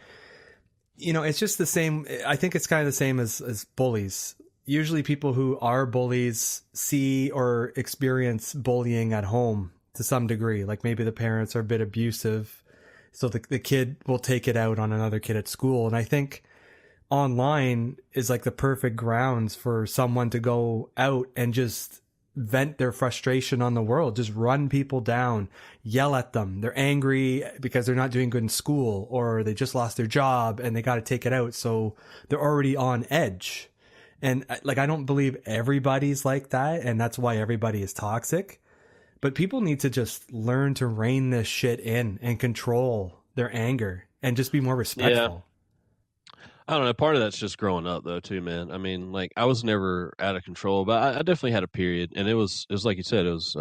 it's just the same. I think it's kind of the same as bullies. Usually people who are bullies see or experience bullying at home to some degree. Like maybe the parents are a bit abusive, so the kid will take it out on another kid at school. And I think online is like the perfect grounds for someone to go out and just vent their frustration on the world, just run people down, yell at them. They're angry because they're not doing good in school, or they just lost their job and they got to take it out. So they're already on edge. And like, I don't believe everybody's like that, and that's why everybody is toxic. But people need to just learn to rein this shit in and control their anger and just be more respectful. Yeah. I don't know. Part of that's just growing up, though, too, man. I mean, like, I was never out of control, but I definitely had a period, and it was like you said, it was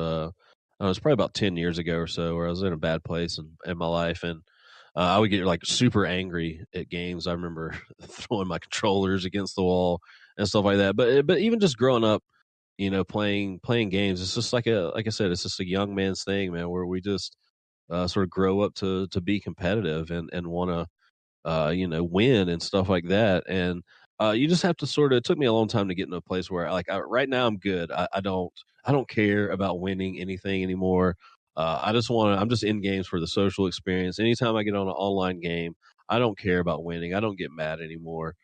probably about 10 years ago or so, where I was in a bad place in my life, and I would get like super angry at games. I remember throwing my controllers against the wall and stuff like that. But even just growing up, playing games, it's just like I said, it's just a young man's thing, man, where we just sort of grow up to be competitive and want to win and stuff like that. And you just have to sort of. It took me a long time to get in a place where right now I'm good. I don't care about winning anything anymore. I'm just in games for the social experience. Anytime I get on an online game, I don't care about winning. I don't get mad anymore.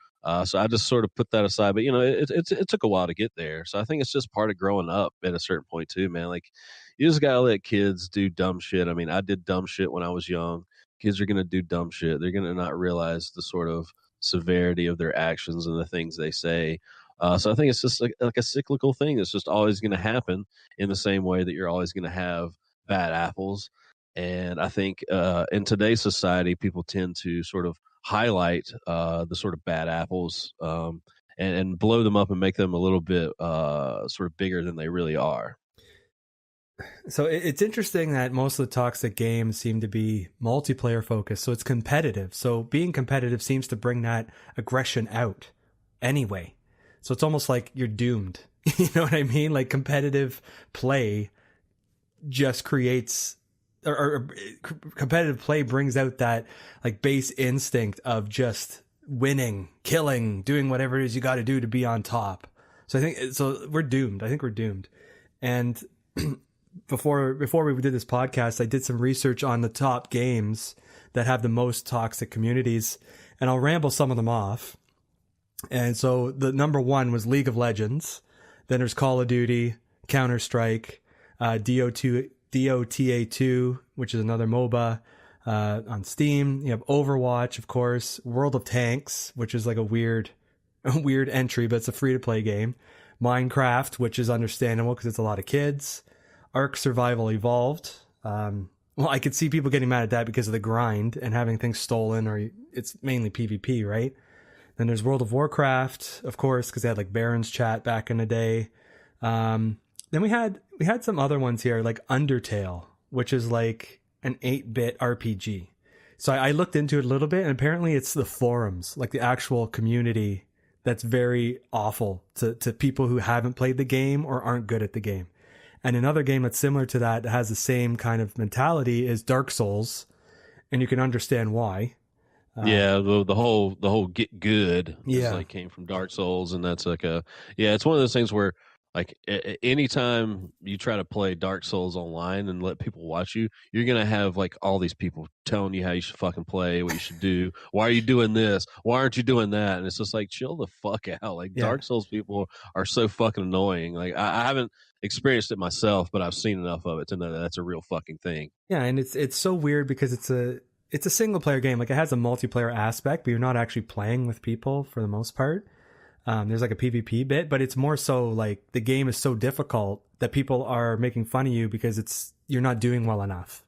So I just sort of put that aside. But it took a while to get there. So I think it's just part of growing up at a certain point too, man. Like you just gotta let kids do dumb shit. I mean, I did dumb shit when I was young. Kids are gonna do dumb shit. They're gonna not realize the sort of severity of their actions and the things they say. So I think it's just like a cyclical thing. It's just always going to happen in the same way that you're always going to have bad apples. And I think in today's society, people tend to sort of highlight the sort of bad apples and blow them up and make them a little bit sort of bigger than they really are. So it's interesting that most of the toxic games seem to be multiplayer focused. So it's competitive. So being competitive seems to bring that aggression out anyway. So it's almost like you're doomed. You know what I mean? Like competitive play just creates, or competitive play brings out that like base instinct of just winning, killing, doing whatever it is you got to do to be on top. So we're doomed. I think we're doomed. And before we did this podcast, I did some research on the top games that have the most toxic communities, and I'll ramble some of them off. And so the number one was League of Legends. Then there's Call of Duty, Counter-Strike, Dota 2, which is another MOBA on Steam. You have Overwatch, of course, World of Tanks, which is like a weird entry, but it's a free-to-play game. Minecraft, which is understandable because it's a lot of kids. Ark Survival Evolved. Well, I could see people getting mad at that because of the grind and having things stolen, or it's mainly PvP, right? Then there's World of Warcraft, of course, because they had like Baron's Chat back in the day. Then we had some other ones here, like Undertale, which is like an 8-bit RPG. So I looked into it a little bit, and apparently it's the forums, like the actual community, that's very awful to people who haven't played the game or aren't good at the game. And another game that's similar to that has the same kind of mentality is Dark Souls, and you can understand why. The whole get good Yeah. is like came from Dark Souls, and that's like it's one of those things where like anytime you try to play Dark Souls online and let people watch you, you're gonna have like all these people telling you how you should fucking play, what you should do, why are you doing this, why aren't you doing that, and it's just like chill the fuck out. Like Dark Souls people are so fucking annoying. Like I haven't experienced it myself, but I've seen enough of it to know that that's a real fucking thing. Yeah, and it's so weird because it's a single player game. Like it has a multiplayer aspect, but you're not actually playing with people for the most part. There's like a PvP bit, but it's more so like the game is so difficult that people are making fun of you because you're not doing well enough.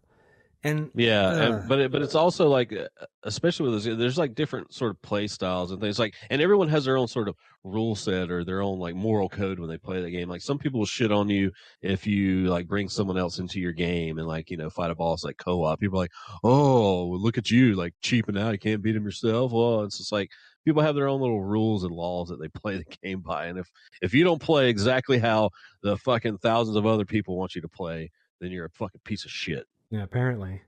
And but it's also like, especially with this, there's like different sort of play styles and things like, and everyone has their own sort of rule set or their own like moral code when they play the game. Like some people will shit on you if you like bring someone else into your game and like, fight a boss like co-op. People are like, oh, look at you, like cheaping out. You can't beat him yourself. Well, it's just like people have their own little rules and laws that they play the game by. And if you don't play exactly how the fucking thousands of other people want you to play, then you're a fucking piece of shit. Yeah, apparently.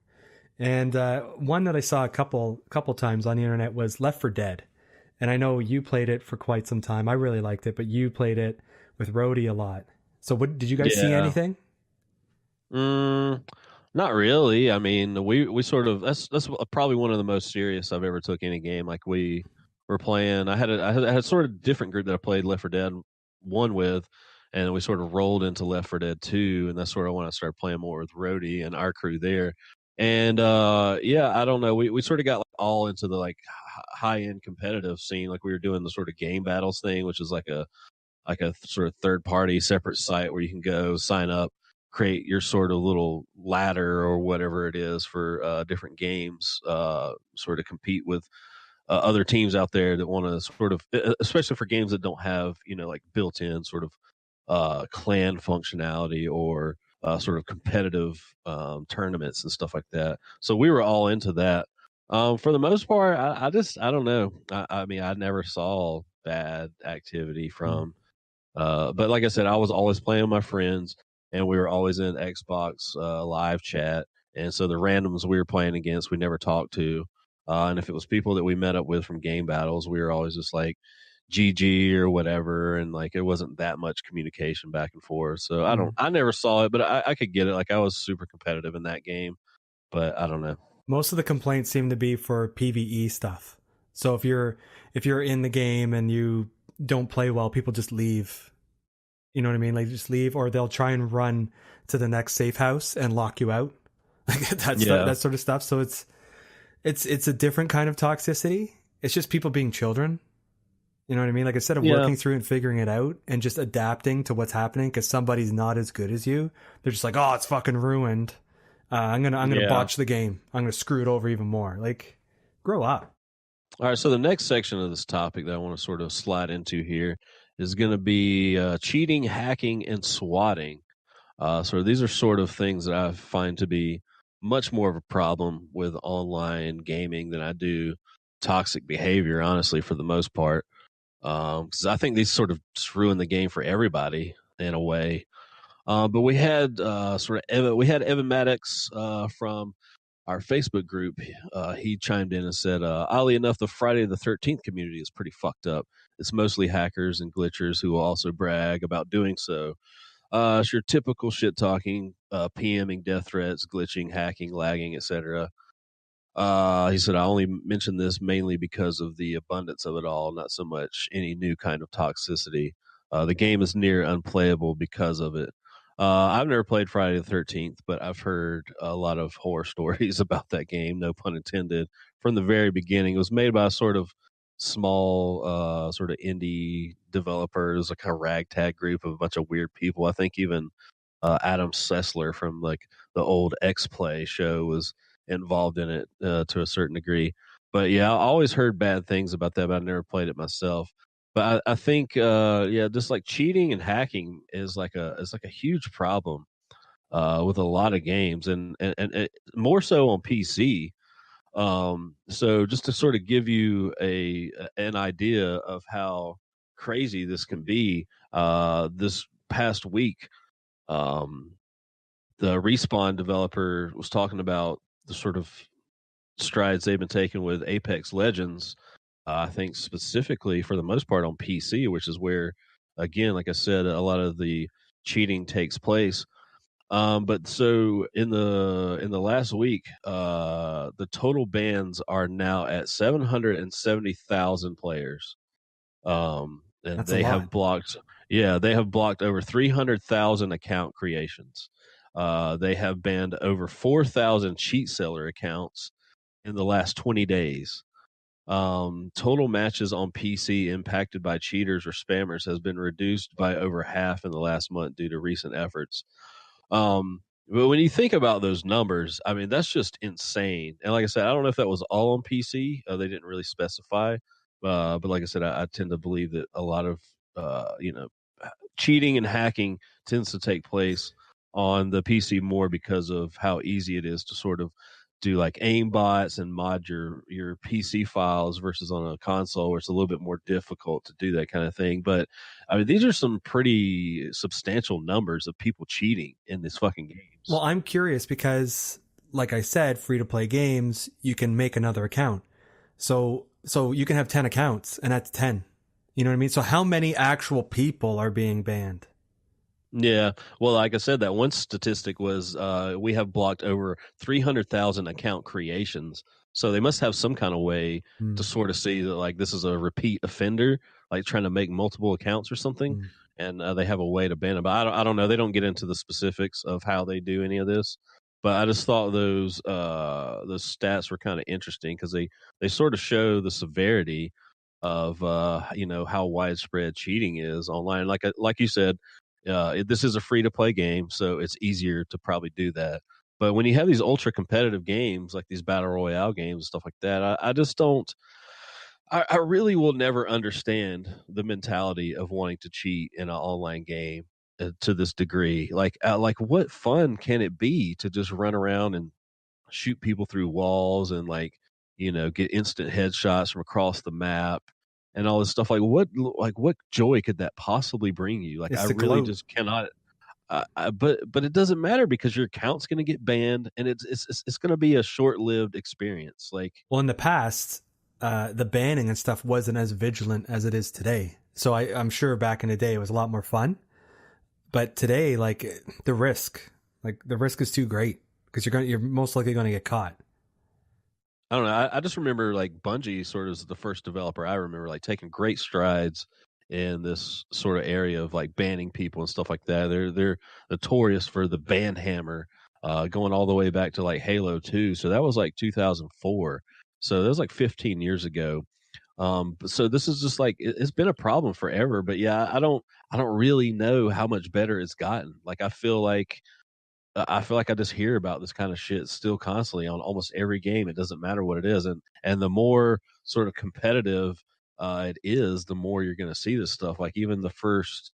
And one that I saw a couple times on the internet was Left 4 Dead. And I know you played it for quite some time. I really liked it, but you played it with Rhodey a lot. So what did you guys see anything? Not really. I mean, we sort of that's probably one of the most serious I've ever took any game. Like we were playing. I had a sort of different group that I played Left 4 Dead 1 with, and we sort of rolled into Left 4 Dead 2, and that's sort of when I started playing more with Rhodey and our crew there. And I don't know. We sort of got like all into the like high end competitive scene. Like we were doing the sort of game battles thing, which is like a sort of third party separate site where you can go sign up, create your sort of little ladder or whatever it is for different games, sort of compete with other teams out there that want to sort of, especially for games that don't have like built in sort of clan functionality or sort of competitive tournaments and stuff like that. So we were all into that. For the most part, I don't know. I mean, I never saw bad activity from, but like I said, I was always playing with my friends, and we were always in Xbox live chat. And so the randoms we were playing against, we never talked to. And if it was people that we met up with from game battles, we were always just like GG or whatever, and like it wasn't that much communication back and forth. So I never saw it, but I could get it. Like I was super competitive in that game, but I don't know. Most of the complaints seem to be for PvE stuff. So if you're in the game and you don't play well, people just leave. You know what I mean? Like just leave, or they'll try and run to the next safe house and lock you out. Like that sort of stuff. So it's a different kind of toxicity. It's just people being children. You know what I mean? Like instead of working through and figuring it out and just adapting to what's happening because somebody's not as good as you, they're just like, oh, it's fucking ruined. I'm gonna botch the game. I'm gonna screw it over even more. Like, grow up. All right. So the next section of this topic that I want to sort of slide into here is going to be cheating, hacking, and swatting. So these are sort of things that I find to be much more of a problem with online gaming than I do toxic behavior, honestly, for the most part. Because I think these sort of just ruin the game for everybody in a way. But we had Evan Maddox from our Facebook group. He chimed in and said, oddly enough, the Friday the 13th community is pretty fucked up. It's mostly hackers and glitchers who will also brag about doing so. It's your typical shit talking, PMing death threats, glitching, hacking, lagging, etc. He said, I only mention this mainly because of the abundance of it all, not so much any new kind of toxicity. The game is near unplayable because of it. I've never played Friday the 13th, but I've heard a lot of horror stories about that game, no pun intended, from the very beginning. It was made by a sort of small, sort of indie developers, a kind of ragtag group of a bunch of weird people. I think even Adam Sessler from like the old X-Play show was involved in it to a certain degree. But yeah, I always heard bad things about that, but I never played it myself. But I think just like cheating and hacking is like a huge problem with a lot of games, and more so on PC. So just to sort of give you an idea of how crazy this can be, this past week, um, the Respawn developer was talking about the sort of strides they've been taking with Apex Legends. I think specifically for the most part on PC, which is where, again, like I said, a lot of the cheating takes place. But so in the last week, the total bans are now at 770,000 players. And That's a they lot. have blocked, yeah, they have blocked over 300,000 account creations. They have banned over 4,000 cheat seller accounts in the last 20 days. Total matches on PC impacted by cheaters or spammers has been reduced by over half in the last month due to recent efforts. But when you think about those numbers, I mean, that's just insane. And like I said, I don't know if that was all on PC. They didn't really specify. But like I said, I tend to believe that a lot of, cheating and hacking tends to take place on the PC more because of how easy it is to sort of do like aim bots and mod your PC files versus on a console where it's a little bit more difficult to do that kind of thing. But I mean, these are some pretty substantial numbers of people cheating in this fucking games. Well, I'm curious because, like I said, free to play games, you can make another account. So you can have 10 accounts, and that's 10. You know what I mean? So how many actual people are being banned? Yeah, well, like I said, that one statistic was we have blocked over 300,000 account creations. So they must have some kind of way to sort of see that, like, this is a repeat offender, like trying to make multiple accounts or something, and they have a way to ban them. But I don't know. They don't get into the specifics of how they do any of this. But I just thought those stats were kind of interesting because they sort of show the severity of how widespread cheating is online. Like you said, this is a free to play game, so it's easier to probably do that. But when you have these ultra competitive games like these battle royale games and stuff like that, I just don't. I really will never understand the mentality of wanting to cheat in an online game to this degree. Like what fun can it be to just run around and shoot people through walls and get instant headshots from across the map and all this stuff? What joy could that possibly bring you? Like, It's I the really gloat. just cannot. But it doesn't matter because your account's going to get banned and it's going to be a short-lived experience. Like, Well, in the past, the banning and stuff wasn't as vigilant as it is today. So I'm sure back in the day it was a lot more fun. But today, like the risk is too great because you're most likely going to get caught. I don't know. I just remember like Bungie sort of is the first developer I remember like taking great strides in this sort of area of like banning people and stuff like that. They're notorious for the ban hammer, going all the way back to like Halo 2. So that was like 2004. So that was like 15 years ago. So this is just like it's been a problem forever. But yeah, I don't really know how much better it's gotten. Like I feel like I just hear about this kind of shit still constantly on almost every game. It doesn't matter what it is, and the more sort of competitive it is, the more you're going to see this stuff. Like even the first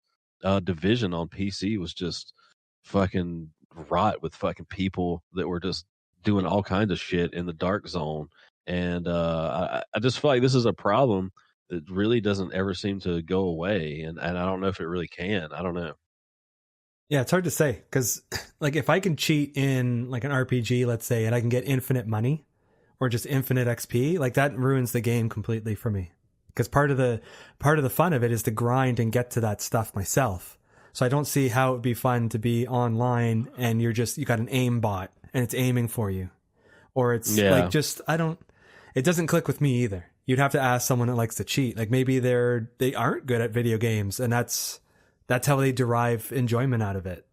division on PC was just fucking rot with fucking people that were just doing all kinds of shit in the dark zone, and I just feel like this is a problem that really doesn't ever seem to go away, and I don't know if it really can. I don't know. Yeah, it's hard to say because, like, if I can cheat in like an RPG, let's say, and I can get infinite money or just infinite XP, like that ruins the game completely for me. Because part of the fun of it is to grind and get to that stuff myself. So I don't see how it'd be fun to be online and you got an aim bot and it's aiming for you, or it's like it doesn't click with me either. You'd have to ask someone that likes to cheat. Like maybe they aren't good at video games and that's how they derive enjoyment out of it.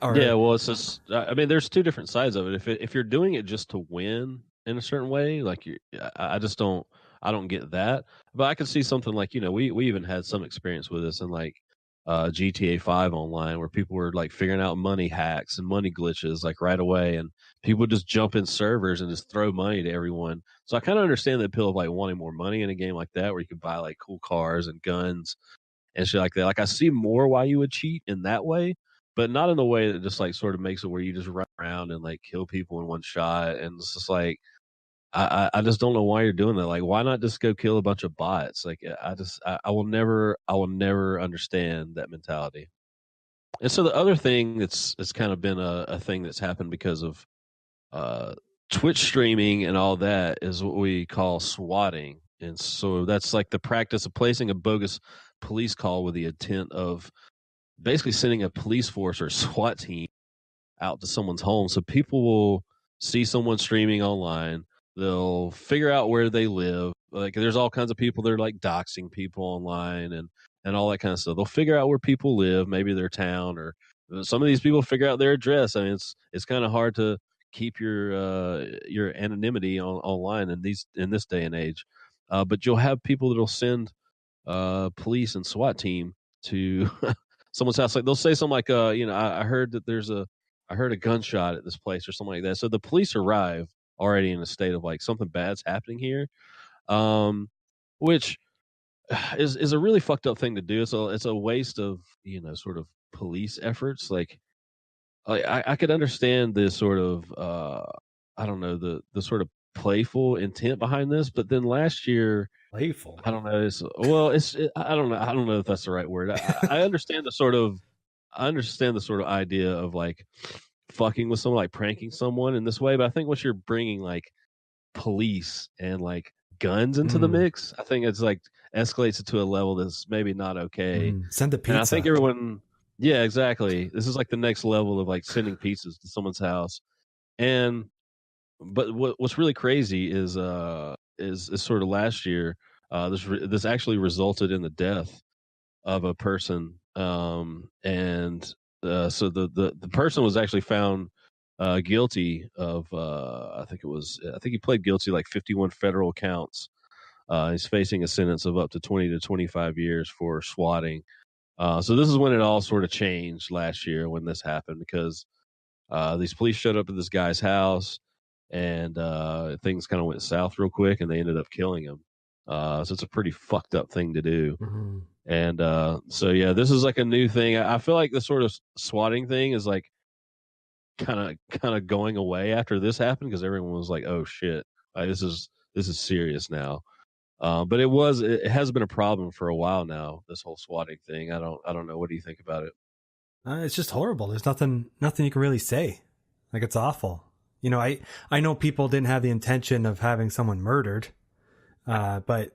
Yeah, well, it's just. I mean, there's two different sides of it. If you're doing it just to win in a certain way, like I just don't. I don't get that. But I could see something like we even had some experience with this, and like GTA 5 online, where people were like figuring out money hacks and money glitches like right away, and people would just jump in servers and just throw money to everyone. So I kind of understand the appeal of like wanting more money in a game like that, where you could buy like cool cars and guns and shit like that. Like I see more why you would cheat in that way, but not in the way that just like sort of makes it where you just run around and like kill people in one shot. And it's just like I just don't know why you're doing that. Like, why not just go kill a bunch of bots? Like, I will never understand that mentality. And so the other thing it's kind of been a thing that's happened because of Twitch streaming and all that is what we call swatting. And so that's like the practice of placing a bogus police call with the intent of basically sending a police force or SWAT team out to someone's home. So people will see someone streaming online. They'll figure out where they live. Like there's all kinds of people that are like doxing people online and all that kind of stuff. They'll figure out where people live, maybe their town, or some of these people figure out their address. I mean, it's kind of hard to keep your anonymity online in this day and age. But you'll have people that'll send police and SWAT team to someone's house. Like they'll say something like, I heard that I heard a gunshot at this place or something like that. So the police arrive already in a state of like something bad's happening here, which is a really fucked up thing to do. So it's a waste of sort of police efforts. Like I could understand this sort of I don't know the sort of playful intent behind this, but then last year Playful. I don't know. I don't know. I don't know if that's the right word. I understand the sort of idea of like fucking with someone, like pranking someone in this way. But I think once you're bringing like police and like guns into the mix, I think it's like escalates it to a level that's maybe not okay. Send a pizza. And I think everyone, yeah, exactly. This is like the next level of like sending pizzas to someone's house. But what's really crazy is sort of last year, this actually resulted in the death of a person, and so the person was actually found guilty of I think he pled guilty like 51 federal counts. He's facing a sentence of up to 20 to 25 years for swatting. So this is when it all sort of changed last year when this happened, because these police showed up at this guy's house. And things kind of went south real quick, and they ended up killing him. So it's a pretty fucked up thing to do. And so yeah, this is like a new thing. I feel like the sort of swatting thing is like kind of going away after this happened, because everyone was like, "Oh shit, this is serious now." But it has been a problem for a while now. This whole swatting thing. I don't know. What do you think about it? It's just horrible. There's nothing you can really say. Like, it's awful. I know people didn't have the intention of having someone murdered, but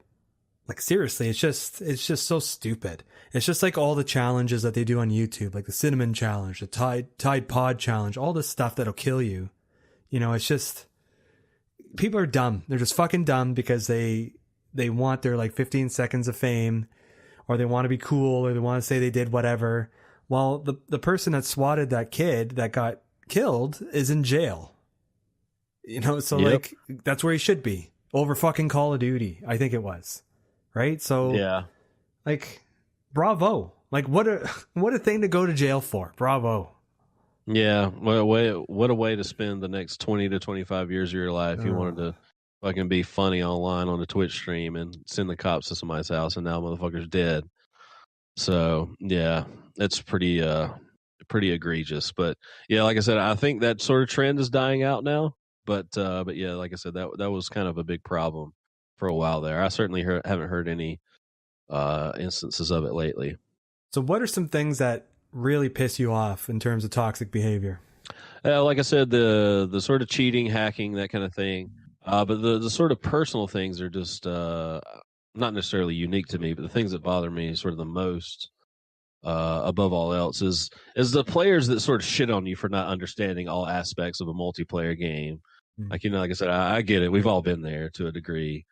like seriously, it's just so stupid. It's just like all the challenges that they do on YouTube, like the cinnamon challenge, the Tide Pod challenge, all this stuff that'll kill you. It's just, people are dumb. They're just fucking dumb because they want their like 15 seconds of fame, or they want to be cool, or they want to say they did whatever. While the person that swatted that kid that got killed is in jail. So Yep. like that's where he should be, over fucking Call of Duty, I think it was, right? So Yeah, like, bravo! Like what a thing to go to jail for. Bravo. yeah. What a way to spend the next 20 to 25 years of your life. You wanted to fucking be funny online on a Twitch stream and send the cops to somebody's house, and now motherfucker's dead. So yeah, it's pretty egregious. But yeah, like I said, I think that sort of trend is dying out now. But yeah, like I said, that was kind of a big problem for a while there. I certainly haven't heard any instances of it lately. So what are some things that really piss you off in terms of toxic behavior? Like I said, the sort of cheating, hacking, that kind of thing. But the sort of personal things are just not necessarily unique to me, but the things that bother me sort of the most, above all else, is the players that sort of shit on you for not understanding all aspects of a multiplayer game. Like, like I said, I get it. We've all been there to a degree.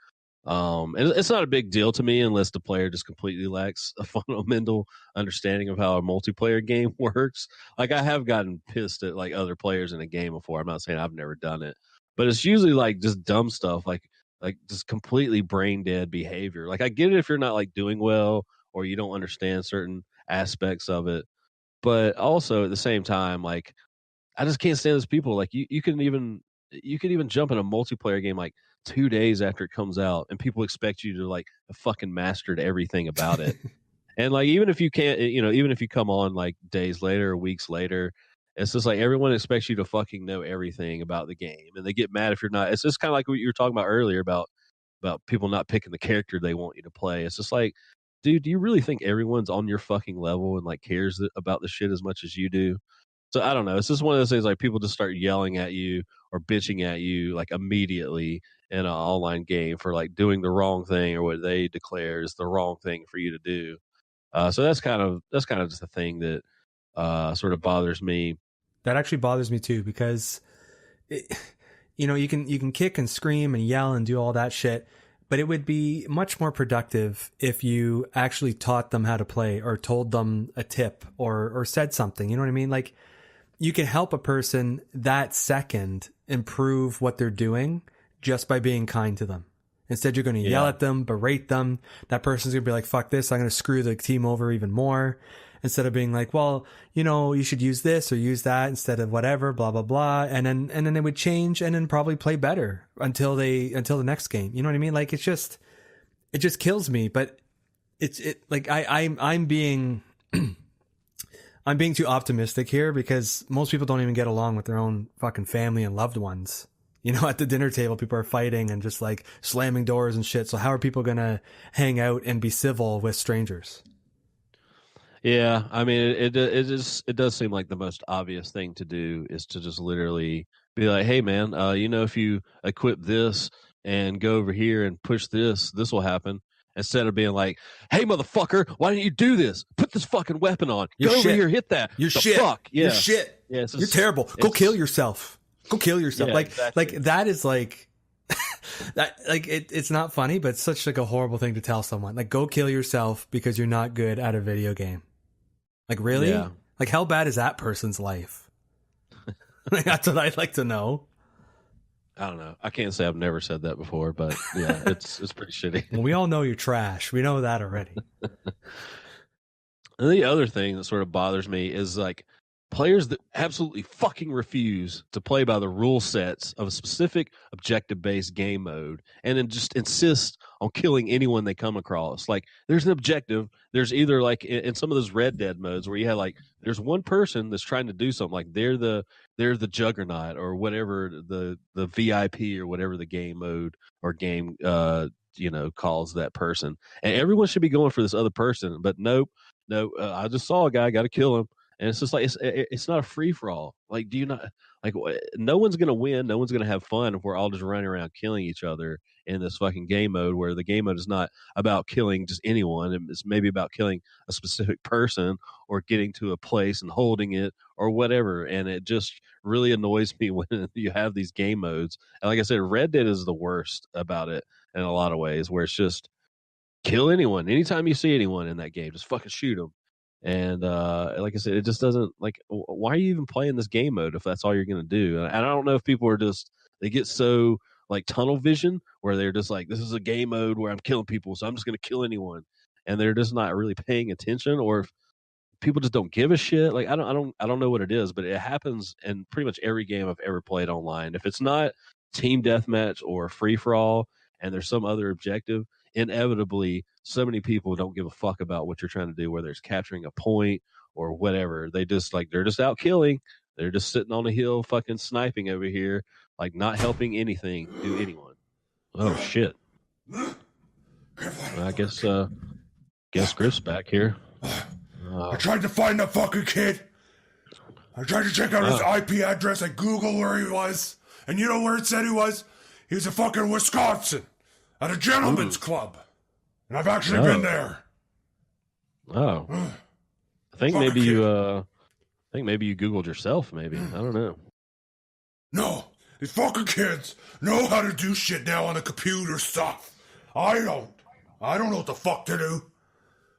And it's not a big deal to me unless the player just completely lacks a fundamental understanding of how a multiplayer game works. Like, I have gotten pissed at like other players in a game before. I'm not saying I've never done it, but it's usually like just dumb stuff, like just completely brain dead behavior. Like, I get it if you're not like doing well, or you don't understand certain aspects of it. But also at the same time, like, I just can't stand those people. Like, you could even jump in a multiplayer game like 2 days after it comes out, and people expect you to like have fucking mastered everything about it. And like, even if you can't, even if you come on like days later or weeks later, it's just like everyone expects you to fucking know everything about the game, and they get mad if you're not. It's just kind of like what you were talking about earlier about people not picking the character they want you to play. It's just like, dude, do you really think everyone's on your fucking level and like cares about the shit as much as you do? So I don't know. It's just one of those things, like, people just start yelling at you or bitching at you like immediately in an online game for like doing the wrong thing or what they declare is the wrong thing for you to do. So that's kind of just a thing that sort of bothers me. That actually bothers me too, because you can kick and scream and yell and do all that shit, but it would be much more productive if you actually taught them how to play or told them a tip or said something. You know what I mean? Like, you can help a person that second improve what they're doing just by being kind to them. Instead, you're going to yell at them, berate them. That person's going to be like, fuck this, I'm going to screw the team over even more. Instead of being like, well, you should use this or use that instead of whatever, blah, blah, blah. And then they would change and then probably play better until the next game. You know what I mean? Like, it just kills me. But I'm being I'm being too optimistic here, because most people don't even get along with their own fucking family and loved ones. At the dinner table, people are fighting and just like slamming doors and shit. So how are people going to hang out and be civil with strangers? Yeah, I mean, it does seem like the most obvious thing to do is to just literally be like, hey, man, if you equip this and go over here and push this will happen. Instead of being like, hey, motherfucker, why didn't you do this? Put this fucking weapon on. Go over here, hit that. You're the shit. Fuck? Yeah. You're shit. Yeah, you're terrible. Go kill yourself. Go kill yourself. Yeah, like, exactly. like that is like, that, like it's not funny, but it's such like a horrible thing to tell someone. Like, go kill yourself because you're not good at a video game. Like, really? Yeah. Like, how bad is that person's life? Like, that's what I'd like to know. I don't know. I can't say I've never said that before, but yeah, it's pretty shitty. Well, we all know you're trash. We know that already. And the other thing that sort of bothers me is like players that absolutely fucking refuse to play by the rule sets of a specific objective-based game mode and then just insist on killing anyone they come across. Like, there's an objective. There's either like in some of those Red Dead modes where you have like, there's one person that's trying to do something, like they're the juggernaut or whatever, the VIP or whatever the game mode or game calls that person, and everyone should be going for this other person. But nope, I just saw a guy, got to kill him. And it's just like, it's not a free for all. Like, do you not like? No one's gonna win. No one's gonna have fun if we're all just running around killing each other in this fucking game mode, where the game mode is not about killing just anyone. It's maybe about killing a specific person or getting to a place and holding it or whatever. And it just really annoys me when you have these game modes. And like I said, Red Dead is the worst about it in a lot of ways, where it's just kill anyone. Anytime you see anyone in that game, just fucking shoot them. And like I said, it just doesn't, like, why are you even playing this game mode if that's all you're going to do? And I don't know if people are just, they get so like tunnel vision where they're just like, this is a game mode where I'm killing people, so I'm just going to kill anyone. And they're just not really paying attention, or if people just don't give a shit. Like, I don't know what it is, but it happens in pretty much every game I've ever played online. If it's not team deathmatch or free for all and there's some other objective, inevitably so many people don't give a fuck about what you're trying to do, whether it's capturing a point or whatever. They're just out killing. They're just sitting on a hill fucking sniping over here, like not helping anything do anyone. Oh shit. I guess Griff's back here. I tried to find the fucking kid. I tried to check out his IP address at Google where he was. And you know where it said he was? He was in fucking Wisconsin at a gentleman's club. And I've actually been there. Oh. I think maybe you Googled yourself, maybe. I don't know. No. These fucking kids know how to do shit now on the computer stuff. I don't know what the fuck to do.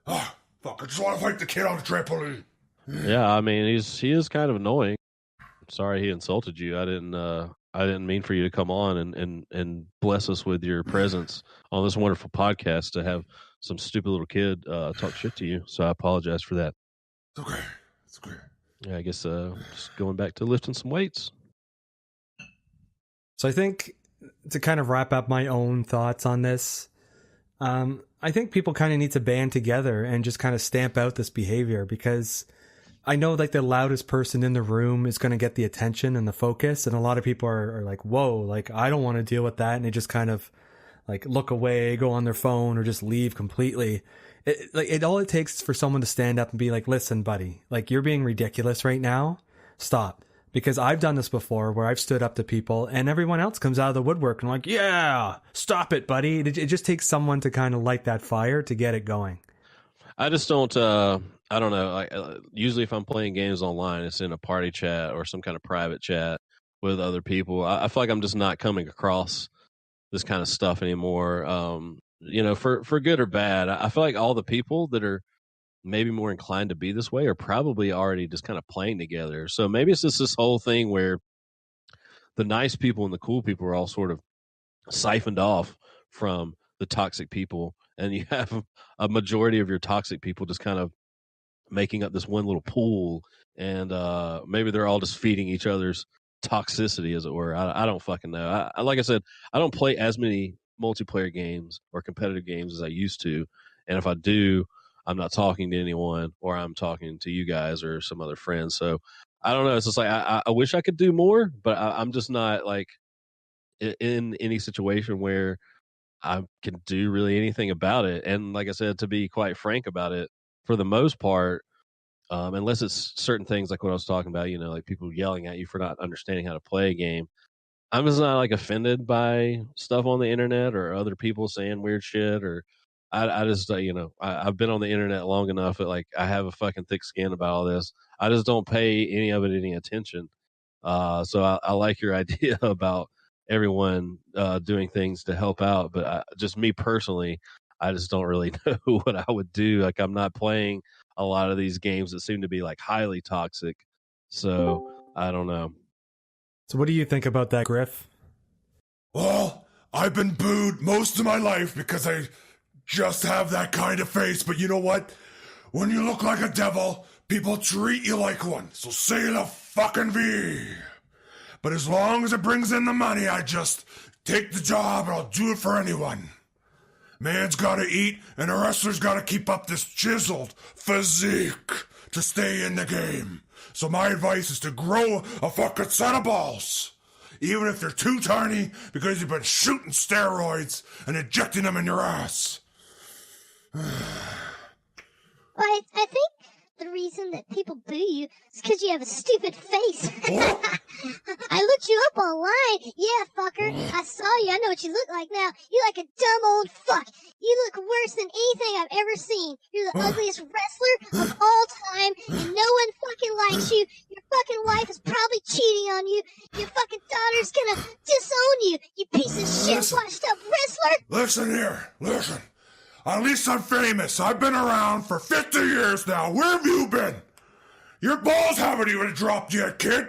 Fuck, I just want to fight the kid on the trampoline. Yeah, I mean, he is kind of annoying. I'm sorry he insulted you. I didn't mean for you to come on and bless us with your presence on this wonderful podcast to have some stupid little kid talk shit to you. So I apologize for that. It's okay. It's okay. Yeah, I guess just going back to lifting some weights. So I think to kind of wrap up my own thoughts on this, I think people kind of need to band together and just kind of stamp out this behavior, because I know like the loudest person in the room is going to get the attention and the focus. And a lot of people are like, whoa, like I don't want to deal with that. And they just kind of like look away, go on their phone, or just leave completely. All it takes is for someone to stand up and be like, listen, buddy, like you're being ridiculous right now. Stop. Because I've done this before where I've stood up to people and everyone else comes out of the woodwork and like, yeah, stop it, buddy. It just takes someone to kind of light that fire to get it going. I just don't, I don't know. Usually if I'm playing games online, it's in a party chat or some kind of private chat with other people. I feel like I'm just not coming across this kind of stuff anymore. For good or bad, I feel like all the people that are maybe more inclined to be this way are probably already just kind of playing together. So maybe it's just this whole thing where the nice people and the cool people are all sort of siphoned off from the toxic people, and you have a majority of your toxic people just kind of making up this one little pool, and maybe they're all just feeding each other's toxicity, as it were. I don't fucking know. Like I said, I don't play as many multiplayer games or competitive games as I used to, and if I do, I'm not talking to anyone, or I'm talking to you guys or some other friends. So I don't know. It's just like I wish I could do more, but I'm just not like in any situation where I can do really anything about it. And like I said, to be quite frank about it, for the most part, unless it's certain things like what I was talking about, like people yelling at you for not understanding how to play a game, I'm just not like offended by stuff on the internet or other people saying weird shit, or I just, I've been on the internet long enough that like I have a fucking thick skin about all this. I just don't pay any of it any attention. So I like your idea about everyone doing things to help out, but just me personally, I just don't really know what I would do. Like I'm not playing a lot of these games that seem to be like highly toxic. So I don't know. So what do you think about that, Griff? Well, I've been booed most of my life because I just have that kind of face, but you know what? When you look like a devil, people treat you like one, so say the fucking V. But as long as it brings in the money, I just take the job and I'll do it for anyone. Man's gotta eat, and a wrestler's gotta keep up this chiseled physique to stay in the game. So my advice is to grow a fucking set of balls. Even if they're too tiny, because you've been shooting steroids and injecting them in your ass. I think the reason that people boo you is because you have a stupid face. I looked you up online. Yeah, fucker. I saw you. I know what you look like now. You're like a dumb old fuck. You look worse than anything I've ever seen. You're the ugliest wrestler of all time, and no one fucking likes you. Your fucking wife is probably cheating on you. Your fucking daughter's gonna disown you. You piece of shit, washed up wrestler. Listen here. Listen. At least I'm famous. I've been around for 50 years now. Where have you been? Your balls haven't even dropped yet, kid.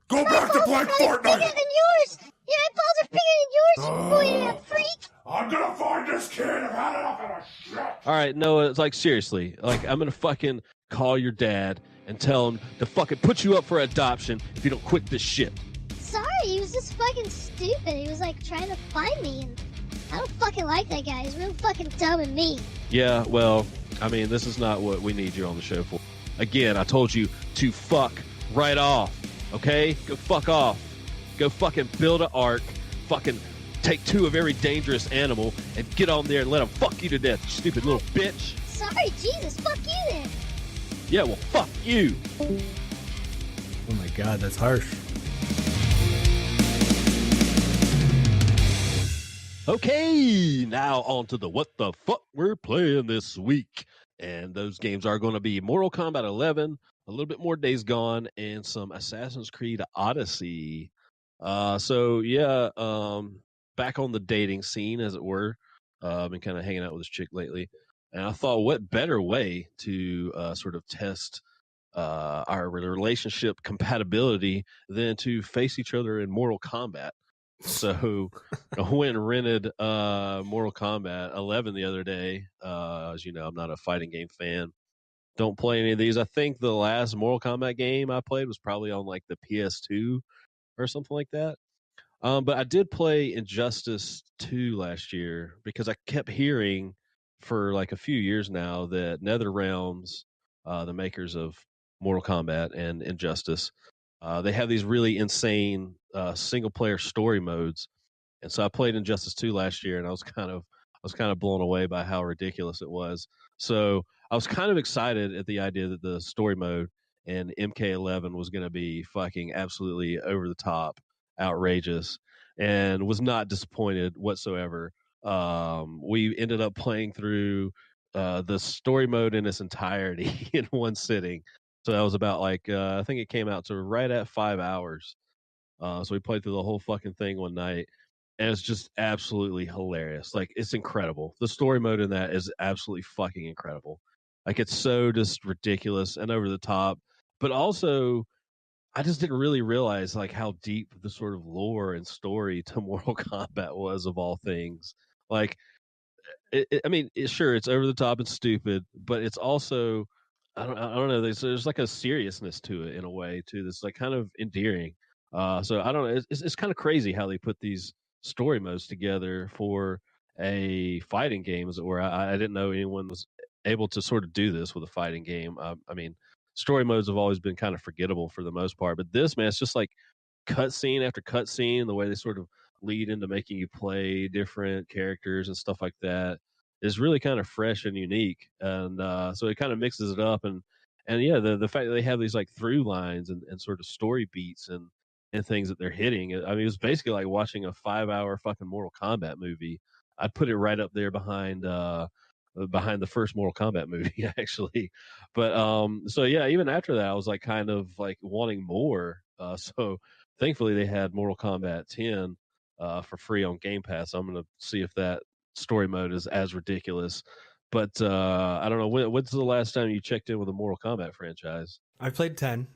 Go back to playing Fortnite. Bigger than yours. Yeah, my balls are bigger than yours. You freak. I'm gonna find this kid. I've had enough of this shit. All right, Noah, it's like seriously, like I'm gonna fucking call your dad and tell him to fucking put you up for adoption if you don't quit this shit. Sorry, he was just fucking stupid. He was like trying to find me, and I don't fucking like that guy. He's real fucking dumb and mean. Yeah, well, I mean, this is not what we need you on the show for. Again, I told you to fuck right off, okay? Go fuck off. Go fucking build an ark, fucking take two of every dangerous animal, and get on there and let them fuck you to death, you stupid little bitch. Sorry, Jesus, fuck you then. Yeah, well, fuck you. Oh my god, that's harsh. Okay, now on to the what the fuck we're playing this week. And those games are going to be Mortal Kombat 11, a little bit more Days Gone, and some Assassin's Creed Odyssey. Back on the dating scene, as it were. Been kind of hanging out with this chick lately. And I thought, what better way to sort of test our relationship compatibility than to face each other in Mortal Kombat. So I went and rented Mortal Kombat 11 the other day. As you know, I'm not a fighting game fan. Don't play any of these. I think the last Mortal Kombat game I played was probably on like the PS2 or something like that. But I did play Injustice 2 last year because I kept hearing for like a few years now that NetherRealms, the makers of Mortal Kombat and Injustice, they have these really insane single player story modes. And so I played Injustice 2 last year, and I was kind of blown away by how ridiculous it was. So I was kind of excited at the idea that the story mode in MK11 was going to be fucking absolutely over the top, outrageous, and was not disappointed whatsoever. We ended up playing through the story mode in its entirety in one sitting. So that was about like I think it came out to right at 5 hours. So we played through the whole fucking thing one night, and it's just absolutely hilarious. Like, it's incredible. The story mode in that is absolutely fucking incredible. Like, it's so just ridiculous and over the top, but also I just didn't really realize like how deep the sort of lore and story to Mortal Kombat was, of all things. Like, I mean, sure, it's over the top and stupid, but it's also I don't know. There's like a seriousness to it in a way too. That's like kind of endearing. So I don't know. It's kind of crazy how they put these story modes together for a fighting game, as it were. I didn't know anyone was able to sort of do this with a fighting game. I mean, story modes have always been kind of forgettable for the most part, but this, man, it's just like cutscene after cutscene. The way they sort of lead into making you play different characters and stuff like that is really kind of fresh and unique. And so it kind of mixes it up. And yeah, the fact that they have these like through lines and sort of story beats and things that they're hitting. I mean, it was basically like watching a 5 hour fucking Mortal Kombat movie. I'd put it right up there behind the first Mortal Kombat movie, actually. But so yeah, even after that, I was like kind of like wanting more. So thankfully they had Mortal Kombat 10 for free on Game Pass. I'm gonna see if that story mode is as ridiculous. But I don't know. When's the last time you checked in with a Mortal Kombat franchise? I've played 10.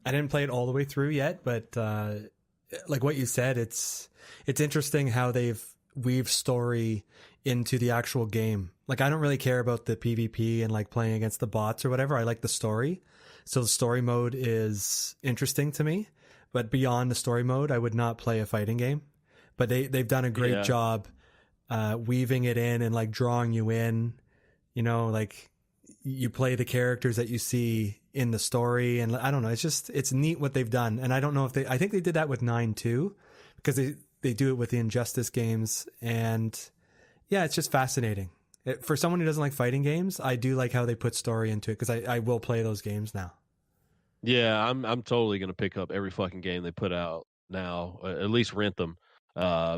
I didn't play it all the way through yet, but like what you said, it's interesting how they've weaved story into the actual game. Like, I don't really care about the PvP and like playing against the bots or whatever. I like the story. So the story mode is interesting to me. But beyond the story mode, I would not play a fighting game. But they've done a great job weaving it in and like drawing you in. You know, like you play the characters that you see in the story, and I don't know, it's neat what they've done. And I don't know if I think they did that with 9 too, because they do it with the Injustice games, and yeah, it's just fascinating. For someone who doesn't like fighting games, I do like how they put story into it, because I will play those games now. Yeah, I'm totally gonna pick up every fucking game they put out now, at least rent them.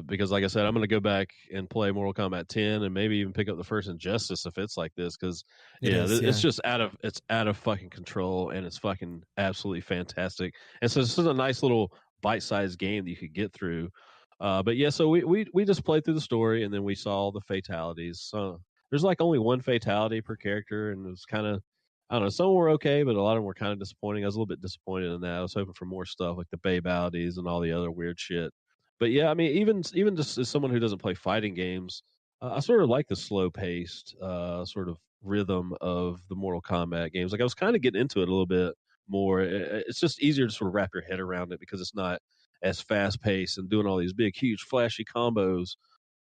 Because like I said, I'm going to go back and play Mortal Kombat 10 and maybe even pick up the first Injustice if it's like this. Cause it's just out of fucking control, and it's fucking absolutely fantastic. And so this is a nice little bite-sized game that you could get through. But yeah, so we just played through the story, and then we saw all the fatalities. So there's like only one fatality per character, and it was kind of, I don't know, some were okay, but a lot of them were kind of disappointing. I was a little bit disappointed in that. I was hoping for more stuff like the babalities and all the other weird shit. But yeah, I mean, even just as someone who doesn't play fighting games, I sort of like the slow paced sort of rhythm of the Mortal Kombat games. Like, I was kind of getting into it a little bit more. It's just easier to sort of wrap your head around it because it's not as fast paced and doing all these big, huge, flashy combos.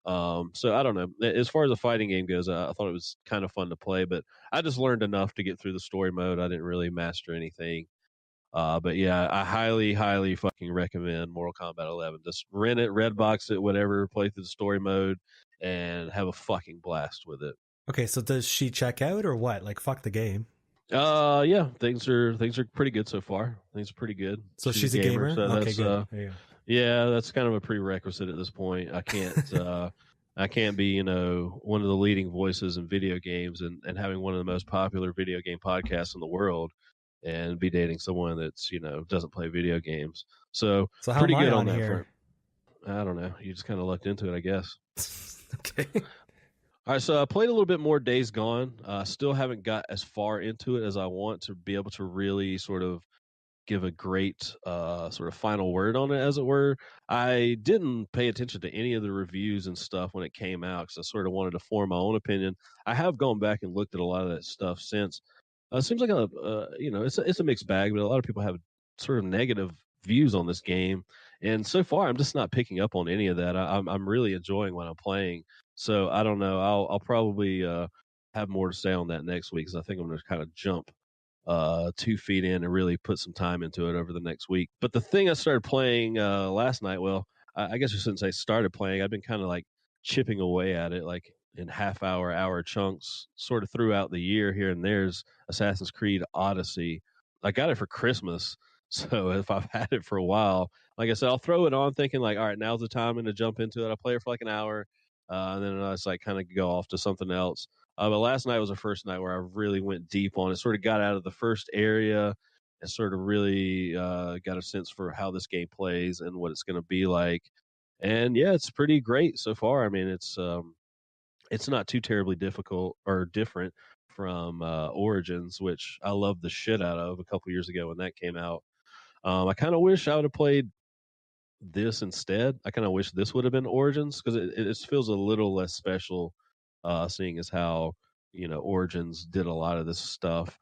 So I don't know. As far as the fighting game goes, I thought it was kind of fun to play, but I just learned enough to get through the story mode. I didn't really master anything. But yeah, I highly, highly fucking recommend Mortal Kombat 11. Just rent it, Redbox it, whatever, play through the story mode, and have a fucking blast with it. Okay, so does she check out or what? Like, fuck the game. Yeah, things are pretty good so far. Things are pretty good. So she's a gamer. So okay, that's, good. yeah, that's kind of a prerequisite at this point. I can't I can't be, one of the leading voices in video games and having one of the most popular video game podcasts in the world, and be dating someone that's, doesn't play video games. So how pretty am good I on that here? front. I don't know. You just kind of lucked into it, I guess. Okay. All right, so I played a little bit more Days Gone. Still haven't got as far into it as I want to be able to really sort of give a great sort of final word on it, as it were. I didn't pay attention to any of the reviews and stuff when it came out because I sort of wanted to form my own opinion. I have gone back and looked at a lot of that stuff since. It seems like it's a mixed bag, but a lot of people have sort of negative views on this game, and so far I'm just not picking up on any of that. I'm really enjoying what I'm playing, so I don't know. I'll probably have more to say on that next week because I think I'm going to kind of jump 2 feet in and really put some time into it over the next week. But the thing I started playing last night, well, I guess since I started playing, I've been kind of like chipping away at it, like in hour chunks, sort of throughout the year here and there's Assassin's Creed Odyssey. I got it for Christmas, so if I've had it for a while, like I said, I'll throw it on thinking like, all right, now's the time I'm going to jump into it. I'll play it for like an hour, and then I just like kind of go off to something else. But last night was the first night where I really went deep on it, sort of got out of the first area and sort of really got a sense for how this game plays and what it's going to be like. And yeah, it's pretty great so far. I mean, it's not too terribly difficult or different from Origins, which I loved the shit out of a couple years ago when that came out. I kind of wish I would have played this instead. I kind of wish this would have been Origins because it feels a little less special, seeing as how Origins did a lot of this stuff.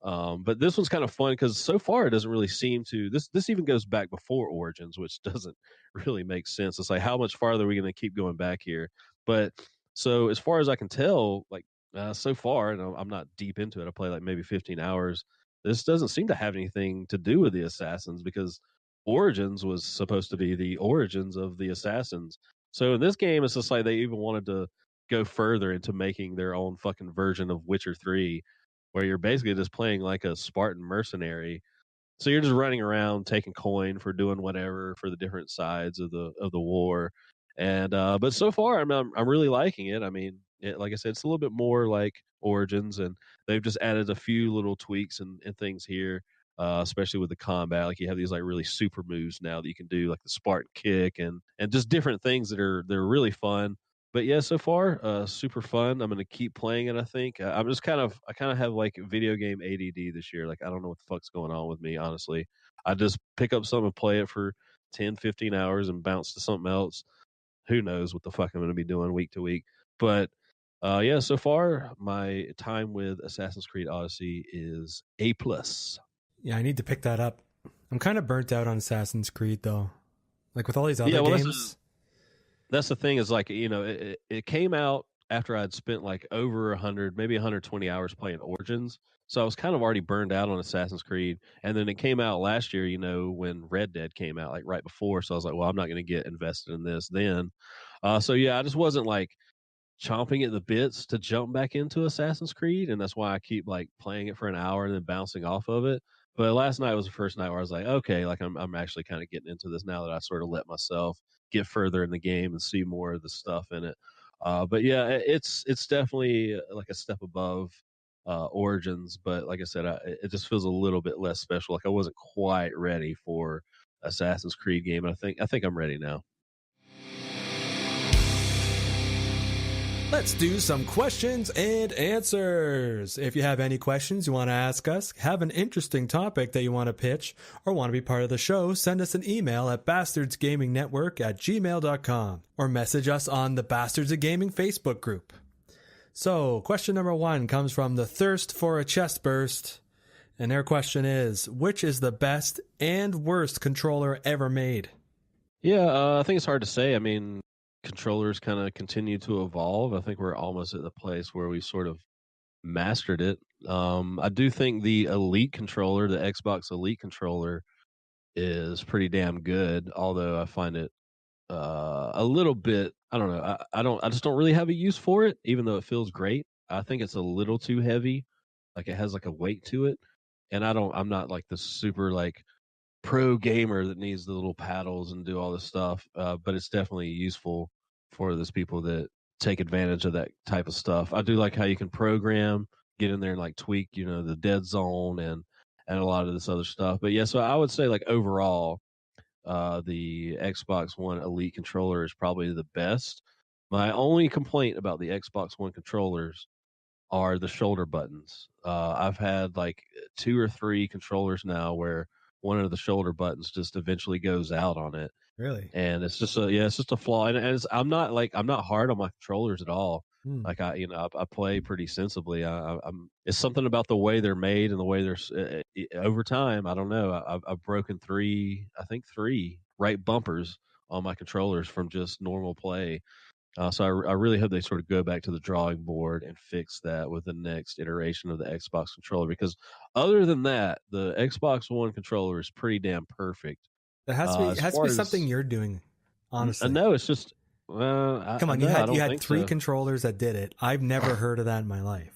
But this one's kind of fun because so far it doesn't really seem to. This even goes back before Origins, which doesn't really make sense. It's like how much farther are we going to keep going back here? But so as far as I can tell, like so far, and I'm not deep into it. I play like maybe 15 hours. This doesn't seem to have anything to do with the Assassins because Origins was supposed to be the origins of the Assassins. So in this game, it's just like they even wanted to go further into making their own fucking version of Witcher 3, where you're basically just playing like a Spartan mercenary. So you're just running around taking coin for doing whatever for the different sides of the war. And but so far I'm really liking it. I mean, like I said, it's a little bit more like Origins, and they've just added a few little tweaks and things here. Especially with the combat, like you have these like really super moves now that you can do, like the Spartan kick and just different things they're really fun. But yeah, so far, super fun. I'm gonna keep playing it. I think I kind of have like video game ADD this year. Like I don't know what the fuck's going on with me. Honestly, I just pick up something and play it for 10, 15 hours and bounce to something else. Who knows what the fuck I'm gonna be doing week to week? But yeah, so far my time with Assassin's Creed Odyssey is A+. Yeah, I need to pick that up. I'm kind of burnt out on Assassin's Creed though. Like with all these other games. That's the thing is like, it came out after I'd spent like over 100, maybe 120 hours playing Origins. So I was kind of already burned out on Assassin's Creed. And then it came out last year, when Red Dead came out, like right before. So I was like, well, I'm not going to get invested in this then. So yeah, I just wasn't like chomping at the bits to jump back into Assassin's Creed. And that's why I keep like playing it for an hour and then bouncing off of it. But last night was the first night where I was like, okay, like I'm actually kind of getting into this now that I sort of let myself get further in the game and see more of the stuff in it. But yeah, it's definitely like a step above Origins. But like I said, it just feels a little bit less special. Like I wasn't quite ready for Assassin's Creed game. And I think I'm ready now. Let's do some questions and answers. If you have any questions you want to ask us, have an interesting topic that you want to pitch, or want to be part of the show, send us an email at bastardsgamingnetwork@gmail.com or message us on the Bastards of Gaming Facebook group. So, question number 1 comes from the Thirst for a Chest Burst. And their question is, which is the best and worst controller ever made? Yeah, I think it's hard to say. I mean, controllers kind of continue to evolve. I think we're almost at the place where we sort of mastered it. I do think the Elite controller, the Xbox Elite controller, is pretty damn good. Although I find it a little bit, I don't know. I just don't really have a use for it, even though it feels great. I think it's a little too heavy. Like it has like a weight to it, and I'm not like the super like pro gamer that needs the little paddles and do all this stuff. But it's definitely useful for those people that take advantage of that type of stuff. I do like how you can program, get in there and like tweak, the dead zone and a lot of this other stuff. But yeah, so I would say like overall, the Xbox One Elite controller is probably the best. My only complaint about the Xbox One controllers are the shoulder buttons. I've had like 2 or 3 controllers now where one of the shoulder buttons just eventually goes out on it. Really? And it's just a flaw. And I'm not hard on my controllers at all. Like I play pretty sensibly. It's something about the way they're made and the way they're over time. I don't know. I've broken three right bumpers on my controllers from just normal play. So I really hope they sort of go back to the drawing board and fix that with the next iteration of the Xbox controller. Because other than that, the Xbox One controller is pretty damn perfect. It has to be something you're doing, honestly. No, it's just come on. You had three controllers that did it. I've never heard of that in my life.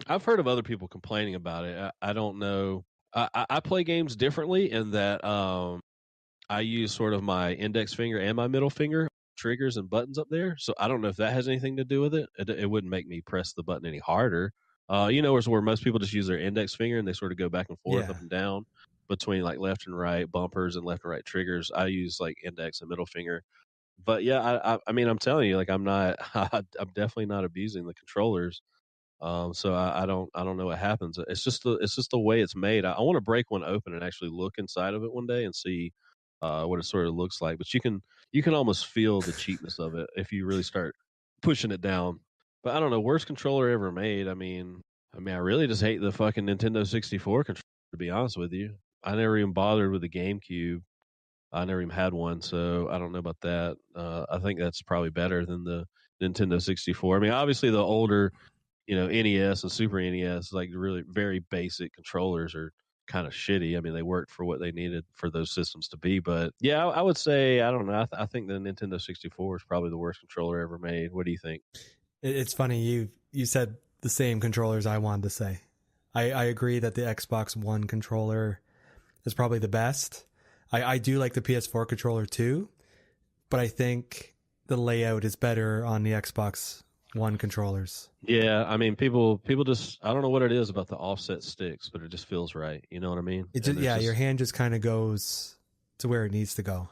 I've heard of other people complaining about it. I don't know. I play games differently in that I use sort of my index finger and my middle finger triggers and buttons up there. So I don't know if that has anything to do with it. It wouldn't make me press the button any harder. Where most people just use their index finger and they sort of go back and forth up and down between like left and right bumpers and left and right triggers. I use like index and middle finger. But yeah, I mean, I'm telling you, like I'm definitely not abusing the controllers. So I don't know what happens. It's just the way it's made. I want to break one open and actually look inside of it one day and see what it sort of looks like. But you can almost feel the cheapness of it if you really start pushing it down. But I don't know, worst controller ever made. I mean, I really just hate the fucking Nintendo 64 controller, to be honest with you. I never even bothered with the GameCube. I never even had one, so I don't know about that. I think that's probably better than the Nintendo 64. I mean, obviously the older, NES and Super NES, like really very basic controllers are kind of shitty. I mean, they worked for what they needed for those systems to be. But yeah, I would say, I don't know. I think the Nintendo 64 is probably the worst controller ever made. What do you think? It's funny. You said the same controllers I wanted to say. I agree that the Xbox One controller is probably the best. I do like the PS4 controller too, but I think the layout is better on the Xbox One controllers. Yeah, I mean, people just, I don't know what it is about the offset sticks, but it just feels right. You know what I mean? Your hand just kind of goes to where it needs to go.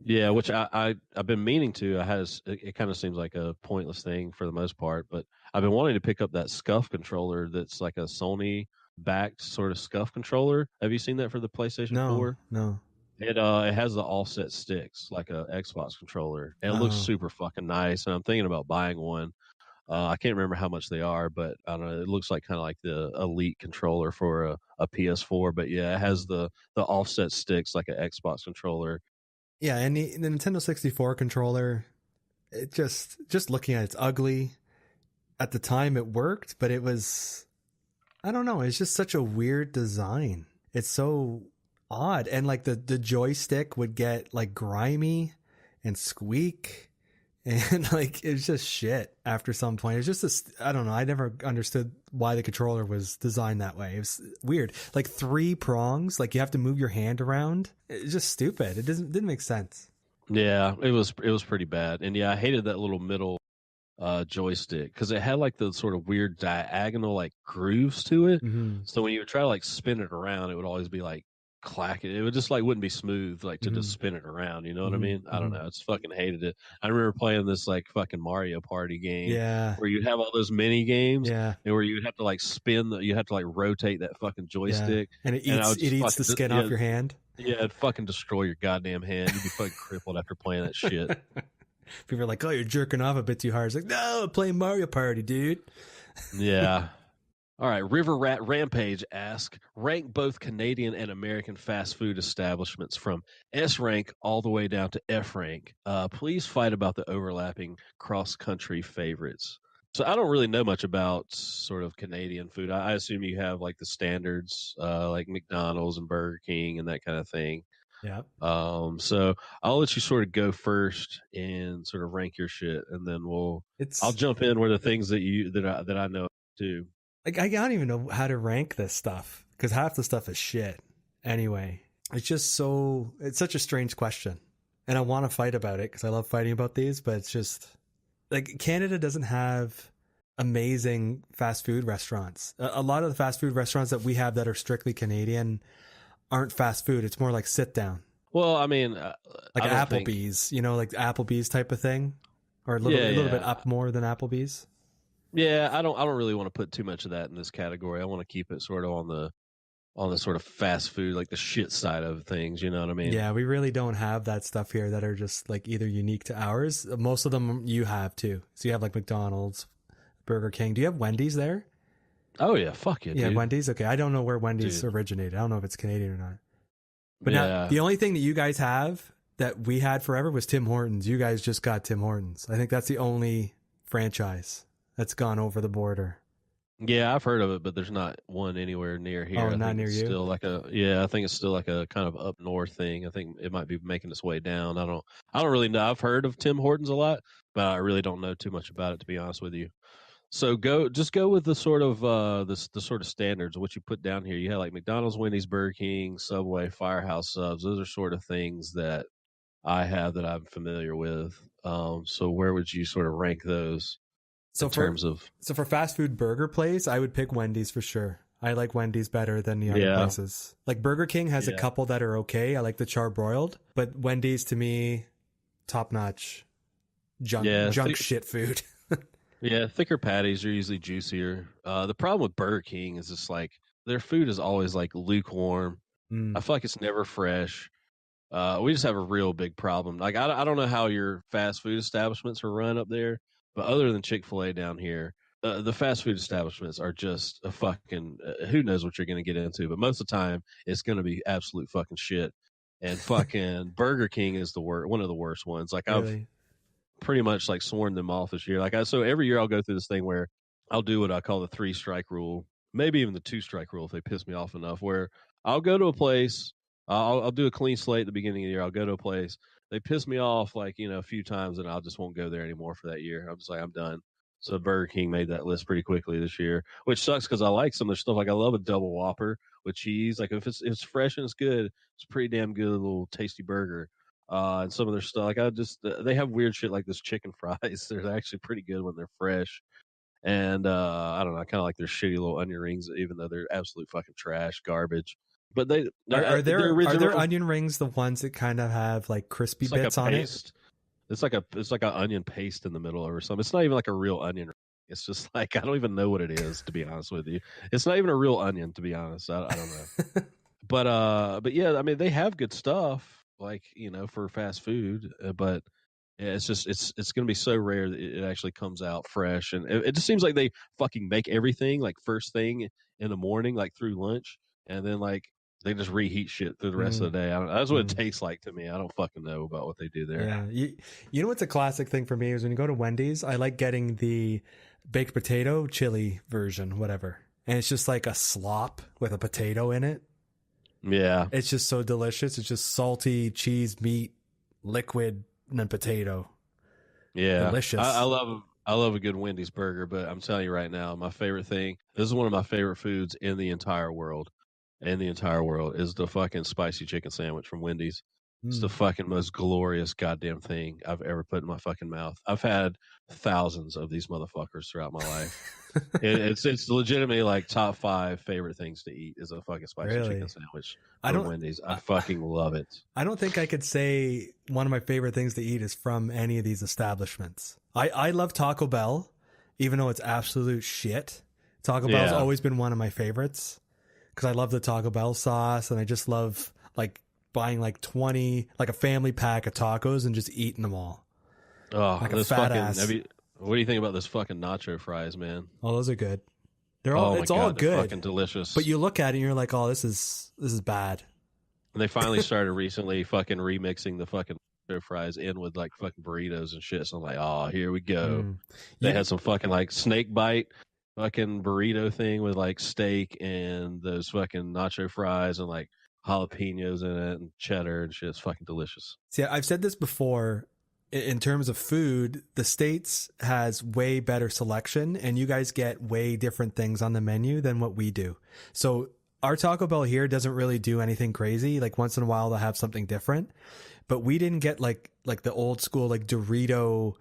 Yeah, which I've been meaning to. It kind of seems like a pointless thing for the most part, but I've been wanting to pick up that SCUF controller that's like a Sony backed sort of SCUF controller. Have you seen that for the PlayStation 4? No. It has the offset sticks like a Xbox controller, and it looks super fucking nice. And I'm thinking about buying one. I can't remember how much they are, but I don't know. It looks like kind of like the Elite controller for a PS4. But yeah, it has the offset sticks like an Xbox controller. Yeah, and the Nintendo 64 controller, it just looking at it's ugly. At the time, it worked, but it was, I don't know. It's just such a weird design. It's so odd, and like the joystick would get like grimy and squeak, and like it's just shit after some point. It's just I don't know. I never understood why the controller was designed that way. It was weird. Like 3 prongs, like you have to move your hand around. It's just stupid. It didn't make sense. Yeah, it was pretty bad, and yeah, I hated that little middle joystick because it had like the sort of weird diagonal like grooves to it. Mm-hmm. So when you would try to like spin it around, it would always be like clacking. It would just like wouldn't be smooth like to just spin it around. You know what I mean? I don't know. It's fucking hated it. I remember playing this like fucking Mario Party game. Yeah. Where you'd have all those mini games. Yeah. And where you'd have to like you have to like rotate that fucking joystick. Yeah. And it eats the skin off your hand. Yeah, it'd fucking destroy your goddamn hand. You'd be fucking crippled after playing that shit. People are like, "Oh, you're jerking off a bit too hard." It's like, "No, I'm playing Mario Party, dude." Yeah. All right. River Rat Rampage asks, rank both Canadian and American fast food establishments from S rank all the way down to F rank. Please fight about the overlapping cross-country favorites. So I don't really know much about sort of Canadian food. I assume you have like the standards, like McDonald's and Burger King and that kind of thing. Yeah. So I'll let you sort of go first and sort of rank your shit, and then I'll jump in where the things that I know too. Like I don't even know how to rank this stuff because half the stuff is shit. Anyway, it's such a strange question, and I want to fight about it because I love fighting about these. But it's just like Canada doesn't have amazing fast food restaurants. A lot of the fast food restaurants that we have that are strictly Canadian aren't fast food. It's more like sit down. Well, I mean, like Applebee's, like Applebee's type of thing, or a little bit up more than Applebee's. Yeah, I don't really want to put too much of that in this category. I want to keep it sort of on on the sort of fast food, like the shit side of things. You know what I mean? Yeah, we really don't have that stuff here that are just like either unique to ours. Most of them you have too. So you have like McDonald's, Burger King. Do you have Wendy's there? Oh yeah, fuck it. Yeah, dude. Wendy's. Okay, I don't know where Wendy's originated. I don't know if it's Canadian or not. But now the only thing that you guys have that we had forever was Tim Hortons. You guys just got Tim Hortons. I think that's the only franchise that's gone over the border. Yeah, I've heard of it, but there's not one anywhere near here. Oh, I not think near it's you? Still like I think it's still like a kind of up north thing. I think it might be making its way down. I don't really know. I've heard of Tim Hortons a lot, but I really don't know too much about it, to be honest with you. So go with the sort of the sort of standards of what you put down here. You have like McDonald's, Wendy's, Burger King, Subway, Firehouse Subs. Those are sort of things that I have that I'm familiar with. So where would you sort of rank those? So for fast food burger place, I would pick Wendy's for sure. I like Wendy's better than the other places. Like Burger King has a couple that are okay. I like the charbroiled, but Wendy's to me, top notch. Junk shit food. Yeah, thicker patties are usually juicier. The problem with Burger King is just like their food is always like lukewarm. I feel like it's never fresh. We just have a real big problem. Like I don't know how your fast food establishments are run up there. But other than Chick-fil-A down here, the fast food establishments are just a fucking who knows what you're going to get into. But most of the time, it's going to be absolute fucking shit. And fucking Burger King is one of the worst ones. Like really? I've pretty much like sworn them off this year. So every year I'll go through this thing where I'll do what I call the 3-strike rule, maybe even the 2-strike rule if they piss me off enough. Where I'll go to a place, I'll do a clean slate at the beginning of the year. I'll go to a place. They piss me off like, a few times and I just won't go there anymore for that year. I'm just like, I'm done. So Burger King made that list pretty quickly this year, which sucks because I like some of their stuff. Like I love a double Whopper with cheese. Like if it's fresh and it's good, it's a pretty damn good little tasty burger. And some of their stuff, like they have weird shit like this chicken fries. They're actually pretty good when they're fresh. And I don't know, I kind of like their shitty little onion rings, even though they're absolute fucking trash, garbage. But are their onion rings the ones that kind of have like crispy bits on it? It's like an onion paste in the middle or something. It's not even like a real onion. It's just like I don't even know what it is, to be honest with you. It's not even a real onion, to be honest. I don't know. but yeah, I mean they have good stuff, like for fast food. But yeah, it's just it's going to be so rare that it actually comes out fresh, and it just seems like they fucking make everything like first thing in the morning, like through lunch, and then like. They just reheat shit through the rest of the day. That's what it tastes like to me. I don't fucking know about what they do there. Yeah, you know what's a classic thing for me is when you go to Wendy's, I like getting the baked potato chili version, whatever, and it's just like a slop with a potato in it. Yeah, it's just so delicious. It's just salty cheese, meat, liquid, and then potato. Yeah, delicious. I love a good Wendy's burger, but I'm telling you right now, my favorite thing. This is one of my favorite foods in the entire world. Is the fucking spicy chicken sandwich from Wendy's. It's the fucking most glorious goddamn thing I've ever put in my fucking mouth. I've had thousands of these motherfuckers throughout my life. It's legitimately like top 5 favorite things to eat is a fucking spicy chicken sandwich from Wendy's. I fucking love it. I don't think I could say one of my favorite things to eat is from any of these establishments. I love Taco Bell, even though it's absolute shit. Taco Bell's always been one of my favorites. Because I love the Taco Bell sauce, and I just love like buying like 20, like a family pack of tacos and just eating them all. Oh, like a fat ass. What do you think about this fucking nacho fries, man? Oh, those are good. It's all good. Fucking delicious. But you look at it and you're like, oh, this is bad. And they finally started recently fucking remixing the fucking nacho fries in with like fucking burritos and shit. So I'm like, oh, here we go. They had some fucking like snake bite. Fucking burrito thing with like steak and those fucking nacho fries and like jalapenos in it and cheddar and shit. It's fucking delicious. See, I've said this before. In terms of food, the States has way better selection, and you guys get way different things on the menu than what we do. So our Taco Bell here doesn't really do anything crazy. Like once in a while they'll have something different, but we didn't get like the old school like Dorito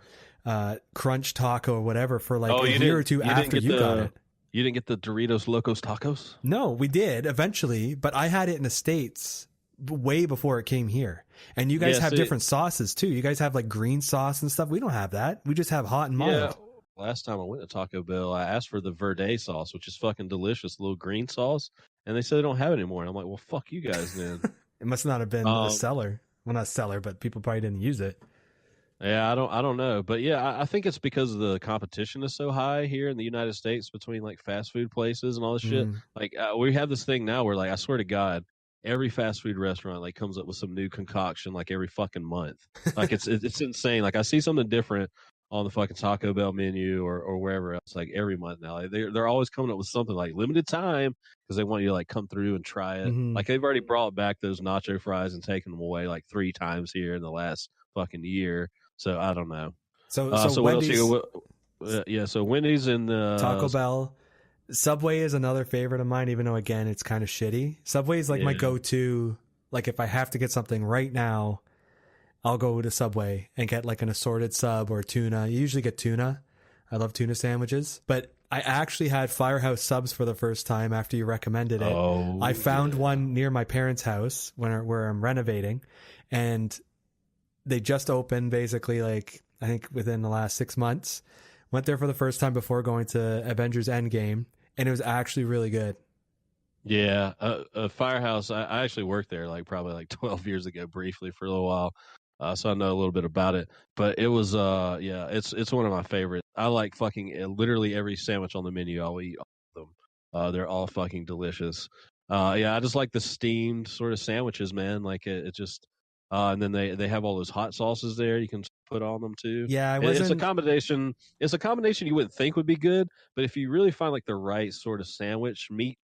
crunch taco or whatever for like a year or two after you got it. You didn't get the Doritos Locos Tacos? No, we did eventually, but I had it in the States way before it came here. And you guys have different sauces too. You guys have like green sauce and stuff. We don't have that. We just have hot and mild. Yeah. Last time I went to Taco Bell, I asked for the Verde sauce, which is fucking delicious, little green sauce. and they said they don't have it anymore. And I'm like, well, fuck you guys then. It must not have been the seller. Well, not seller, but people probably didn't use it. Yeah, I don't know, but yeah, I think it's because the competition is so high here in the United States between like fast food places and all this shit. Like we have this thing now where like I swear to God, every fast food restaurant like comes up with some new concoction like every fucking month. Like it's insane. Like I see something different on the fucking Taco Bell menu or wherever else like every month now. Like, they're always coming up with something like limited time because they want you to like come through and try it. Like they've already brought back those nacho fries and taken them away like 3 times here in the last fucking year. So I don't know. So what Wendy's, else you so Wendy's and Taco Bell. Subway is another favorite of mine, even though again it's kind of shitty. Subway is like my go-to. Like if I have to get something right now, I'll go to Subway and get like an assorted sub or tuna. You usually get tuna. I love tuna sandwiches. But I actually had Firehouse subs for the first time after you recommended it. I found one near my parents' house where I'm renovating, and they just opened basically like I think within the last 6 months. Went there for the first time before going to Avengers Endgame, and it was actually really good. Yeah, Firehouse. I actually worked there like probably like 12 years ago briefly for a little while. So I know a little bit about it, but it was it's one of my favorites. I like fucking literally every sandwich on the menu. I'll eat all of them. They're all fucking delicious. I just like the steamed sort of sandwiches, man. Like it just and then they have all those hot sauces there you can put on them too. Yeah, it's a combination. It's a combination you wouldn't think would be good, but if you really find like the right sort of sandwich meat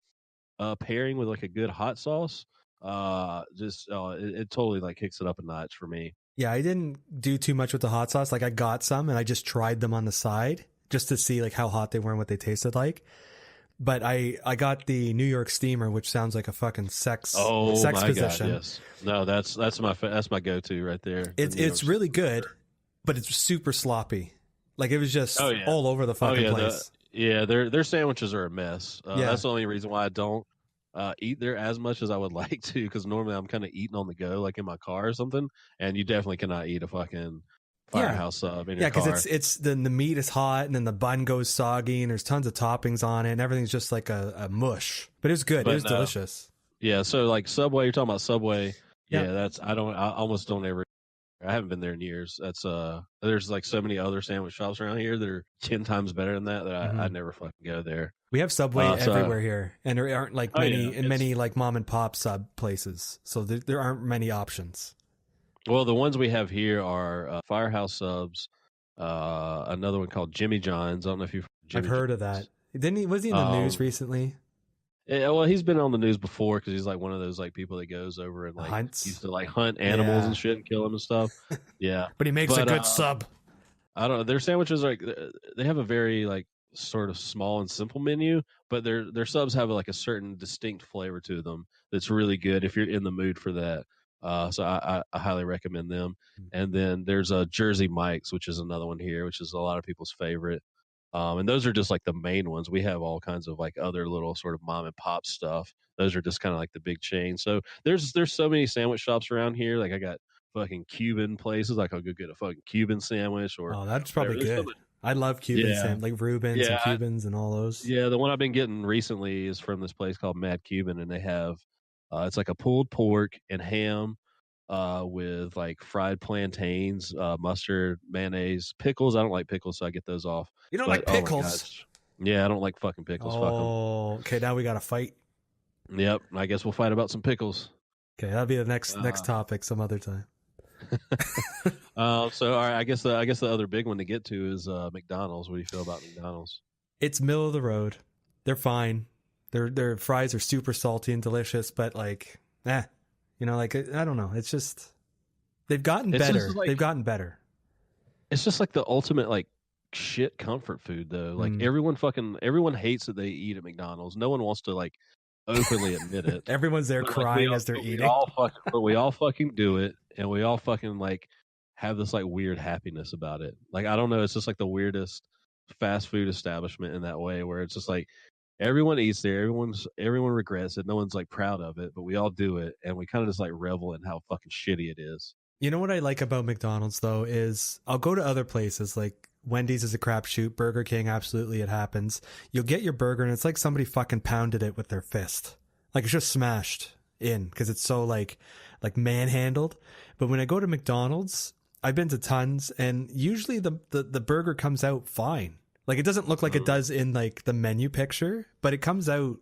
pairing with like a good hot sauce, it totally like kicks it up a notch for me. Yeah, I didn't do too much with the hot sauce. Like I got some and I just tried them on the side just to see like how hot they were and what they tasted like. But I got the New York steamer, which sounds like a fucking sex position. God, yes. No, that's my go-to right there. It's really good, but it's super sloppy. Like it was just all over the fucking place. Their sandwiches are a mess. That's the only reason why I don't eat there as much as I would like to, because normally I'm kind of eating on the go, like in my car or something, and you definitely cannot eat a fucking Firehouse sub in your car. Yeah, because it's the meat is hot, and then the bun goes soggy, and there's tons of toppings on it, and everything's just like a mush. But it was good. It was delicious. Yeah, so like Subway, you're talking about Subway. Yeah, I almost don't ever. I haven't been there in years. That's there's like so many other sandwich shops around here that are 10 times better than that I never fucking go there. We have Subway everywhere here, and there aren't like many like mom and pop sub places, so there aren't many options. Well, the ones we have here are Firehouse subs, another one called Jimmy John's. I don't know if I've heard of that. Was he in the news recently? Yeah, well, he's been on the news before because he's like one of those like people that goes over and like used to like hunt animals and shit and kill them and stuff. Yeah, but he makes a good sub. I don't know. Their sandwiches are like they have a very like sort of small and simple menu, but their subs have like a certain distinct flavor to them that's really good if you're in the mood for that. So I highly recommend them. And then there's Jersey Mike's, which is another one here, which is a lot of people's favorite. And those are just like the main ones. We have all kinds of like other little sort of mom and pop stuff. Those are just kind of like the big chain. So there's so many sandwich shops around here. Like I got fucking Cuban places. Like I'll go get a fucking Cuban sandwich or that's probably good. I love Cuban like Reuben's and Cubans and all those. Yeah, the one I've been getting recently is from this place called Mad Cuban, and they have it's like a pulled pork and ham with like fried plantains, mustard, mayonnaise, pickles. I don't like pickles, so I get those off. You don't like pickles? Yeah, I don't like fucking pickles. Oh, okay. Now we got to fight. Yep. I guess we'll fight about some pickles. Okay, that'll be the next topic some other time. So all right, I guess the other big one to get to is McDonald's. What do you feel about McDonald's? It's middle of the road. They're fine. Their fries are super salty and delicious, but like, like I don't know. It's just they've gotten better. They've gotten better. It's just like the ultimate like shit comfort food though. Like everyone hates that they eat at McDonald's. No one wants to like openly admit it. Everyone's there crying as they're eating. We all fucking do it, and we all fucking like have this like weird happiness about it. Like I don't know. It's just like the weirdest fast food establishment in that way, where it's just like. Everyone eats there. Everyone regrets it. No one's like proud of it, but we all do it, and we kind of just like revel in how fucking shitty it is. You know what I like about McDonald's though is I'll go to other places like Wendy's is a crapshoot. Burger King, absolutely, it happens. You'll get your burger and it's like somebody fucking pounded it with their fist. Like it's just smashed in because it's so like manhandled. But when I go to McDonald's, I've been to tons, and usually the burger comes out fine. Like it doesn't look like it does in like the menu picture, but it comes out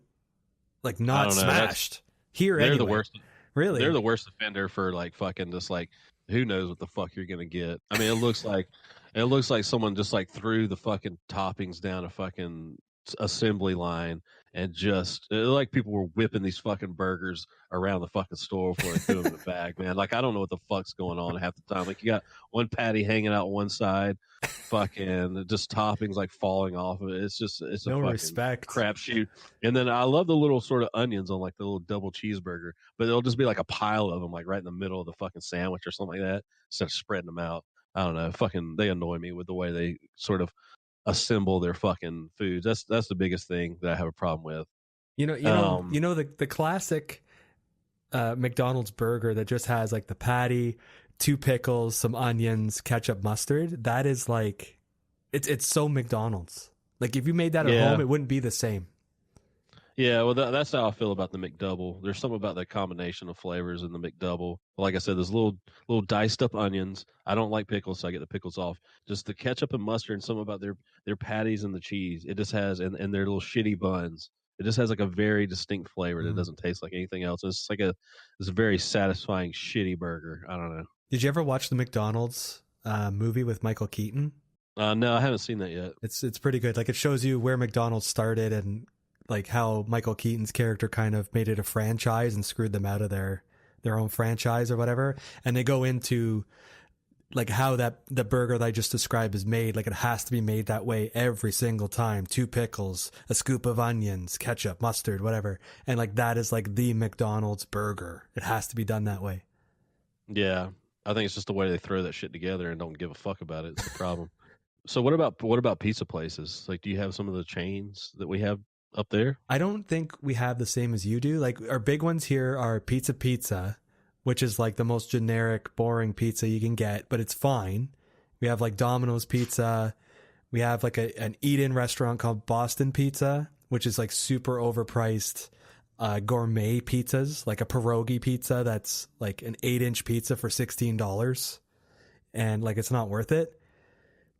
like not smashed. Here they're anyway. the worst. Really, they're the worst offender for like fucking just like who knows what the fuck you're gonna get. I mean, it looks like someone just like threw the fucking toppings down a fucking assembly line and just like people were whipping these fucking burgers around the fucking store before they threw them in the bag, man. Like I don't know what the fuck's going on half the time. Like you got one patty hanging out one side, fucking just toppings like falling off of it. It's a no fucking respect crapshoot. And then I love the little sort of onions on like the little double cheeseburger, but it'll just be like a pile of them like right in the middle of the fucking sandwich or something like that instead of spreading them out. I don't know. Fucking, they annoy me with the way they sort of assemble their fucking foods. That's the biggest thing that I have a problem with. You know the classic McDonald's burger that just has like the patty, 2 pickles, some onions, ketchup, mustard. That is like, it's so McDonald's. Like if you made that at home, it wouldn't be the same. Yeah, well, that's how I feel about the McDouble. There's something about the combination of flavors in the McDouble. Like I said, there's little diced up onions. I don't like pickles, so I get the pickles off. Just the ketchup and mustard, and something about their patties and the cheese. It just has, and their little shitty buns. It just has like a very distinct flavor that doesn't taste like anything else. It's like it's a very satisfying shitty burger. I don't know. Did you ever watch the McDonald's movie with Michael Keaton? No, I haven't seen that yet. It's pretty good. Like it shows you where McDonald's started and like how Michael Keaton's character kind of made it a franchise and screwed them out of their own franchise or whatever. And they go into like how the burger that I just described is made. Like it has to be made that way every single time. 2 pickles, a scoop of onions, ketchup, mustard, whatever. And like that is like the McDonald's burger. It has to be done that way. Yeah, I think it's just the way they throw that shit together and don't give a fuck about it. It's the problem. So what about pizza places? Like, do you have some of the chains that we have up there? I don't think we have the same as you do. Like our big ones here are Pizza, which is like the most generic, boring pizza you can get, but it's fine. We have like Domino's Pizza. We have like an eat-in restaurant called Boston Pizza, which is like super overpriced gourmet pizzas, like a pierogi pizza that's like an 8-inch pizza for $16. And like, it's not worth it.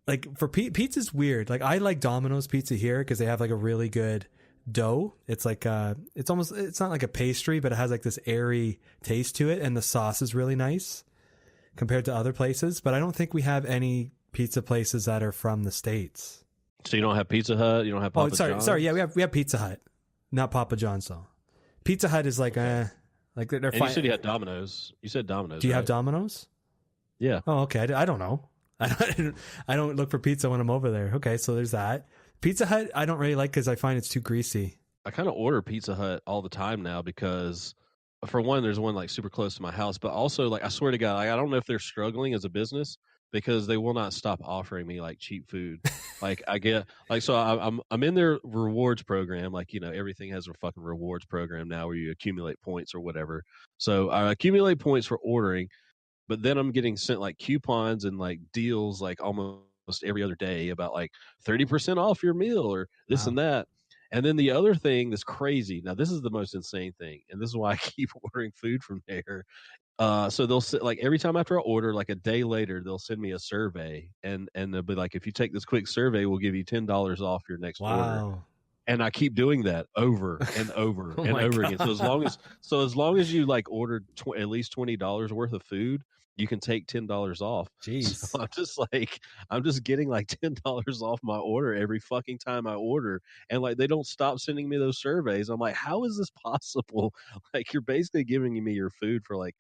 Like for pizza's weird. Like I like Domino's Pizza here because they have like a really good dough. It's like it's not like a pastry, but it has like this airy taste to it, and the sauce is really nice compared to other places. But I don't think we have any pizza places that are from the States. So you don't have Pizza Hut? You don't have Papa John's? Sorry. Yeah, we have Pizza Hut, not Papa John's though. Pizza Hut is like they're and fine. You said you had Domino's. You said Domino's. Do you have Domino's? Yeah. Oh, okay. I don't know. I don't look for pizza when I'm over there. Okay, so there's that. Pizza Hut, I don't really like because I find it's too greasy. I kind of order Pizza Hut all the time now because, for one, there's one like super close to my house, but also like I swear to God, like, I don't know if they're struggling as a business because they will not stop offering me like cheap food. Like I get like so I'm in their rewards program. Like, you know, everything has a fucking rewards program now where you accumulate points or whatever. So I accumulate points for ordering. But then I'm getting sent like coupons and like deals like almost every other day about like 30% off your meal or this and that. And then the other thing that's crazy. Now, this is the most insane thing. And this is why I keep ordering food from there. So they'll like every time after I order, like a day later, they'll send me a survey and they'll be like, if you take this quick survey, we'll give you $10 off your next order. And I keep doing that over and over and over again. So as long as you like ordered at least $20 worth of food, you can take $10 off. Jeez. So I'm just getting like $10 off my order every fucking time I order. And like, they don't stop sending me those surveys. I'm like, how is this possible? Like, you're basically giving me your food for like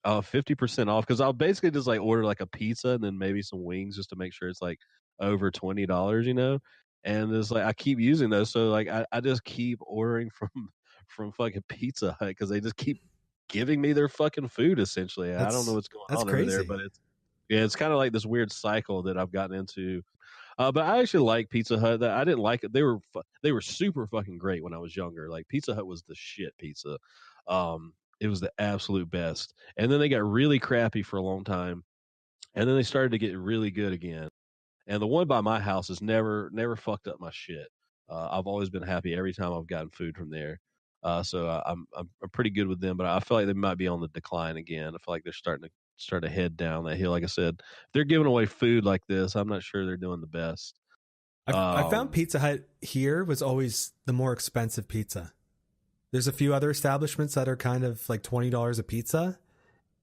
50% off. Cause I'll basically just like order like a pizza and then maybe some wings just to make sure it's like over $20, you know? And it's like, I keep using those. So like, I just keep ordering from fucking Pizza Hut because they just keep giving me their fucking food essentially. I don't know what's going on over there, but it's kind of like this weird cycle that I've gotten into. But I actually like Pizza Hut. I didn't like it. They were super fucking great when I was younger. Like Pizza Hut was the shit pizza. It was the absolute best. And then they got really crappy for a long time. And then they started to get really good again. And the one by my house has never fucked up my shit. I've always been happy every time I've gotten food from there. So I'm pretty good with them, but I feel like they might be on the decline again. I feel like they're starting to head down that hill. Like I said, if they're giving away food like this, I'm not sure they're doing the best. I found Pizza Hut here was always the more expensive pizza. There's a few other establishments that are kind of like $20 a pizza,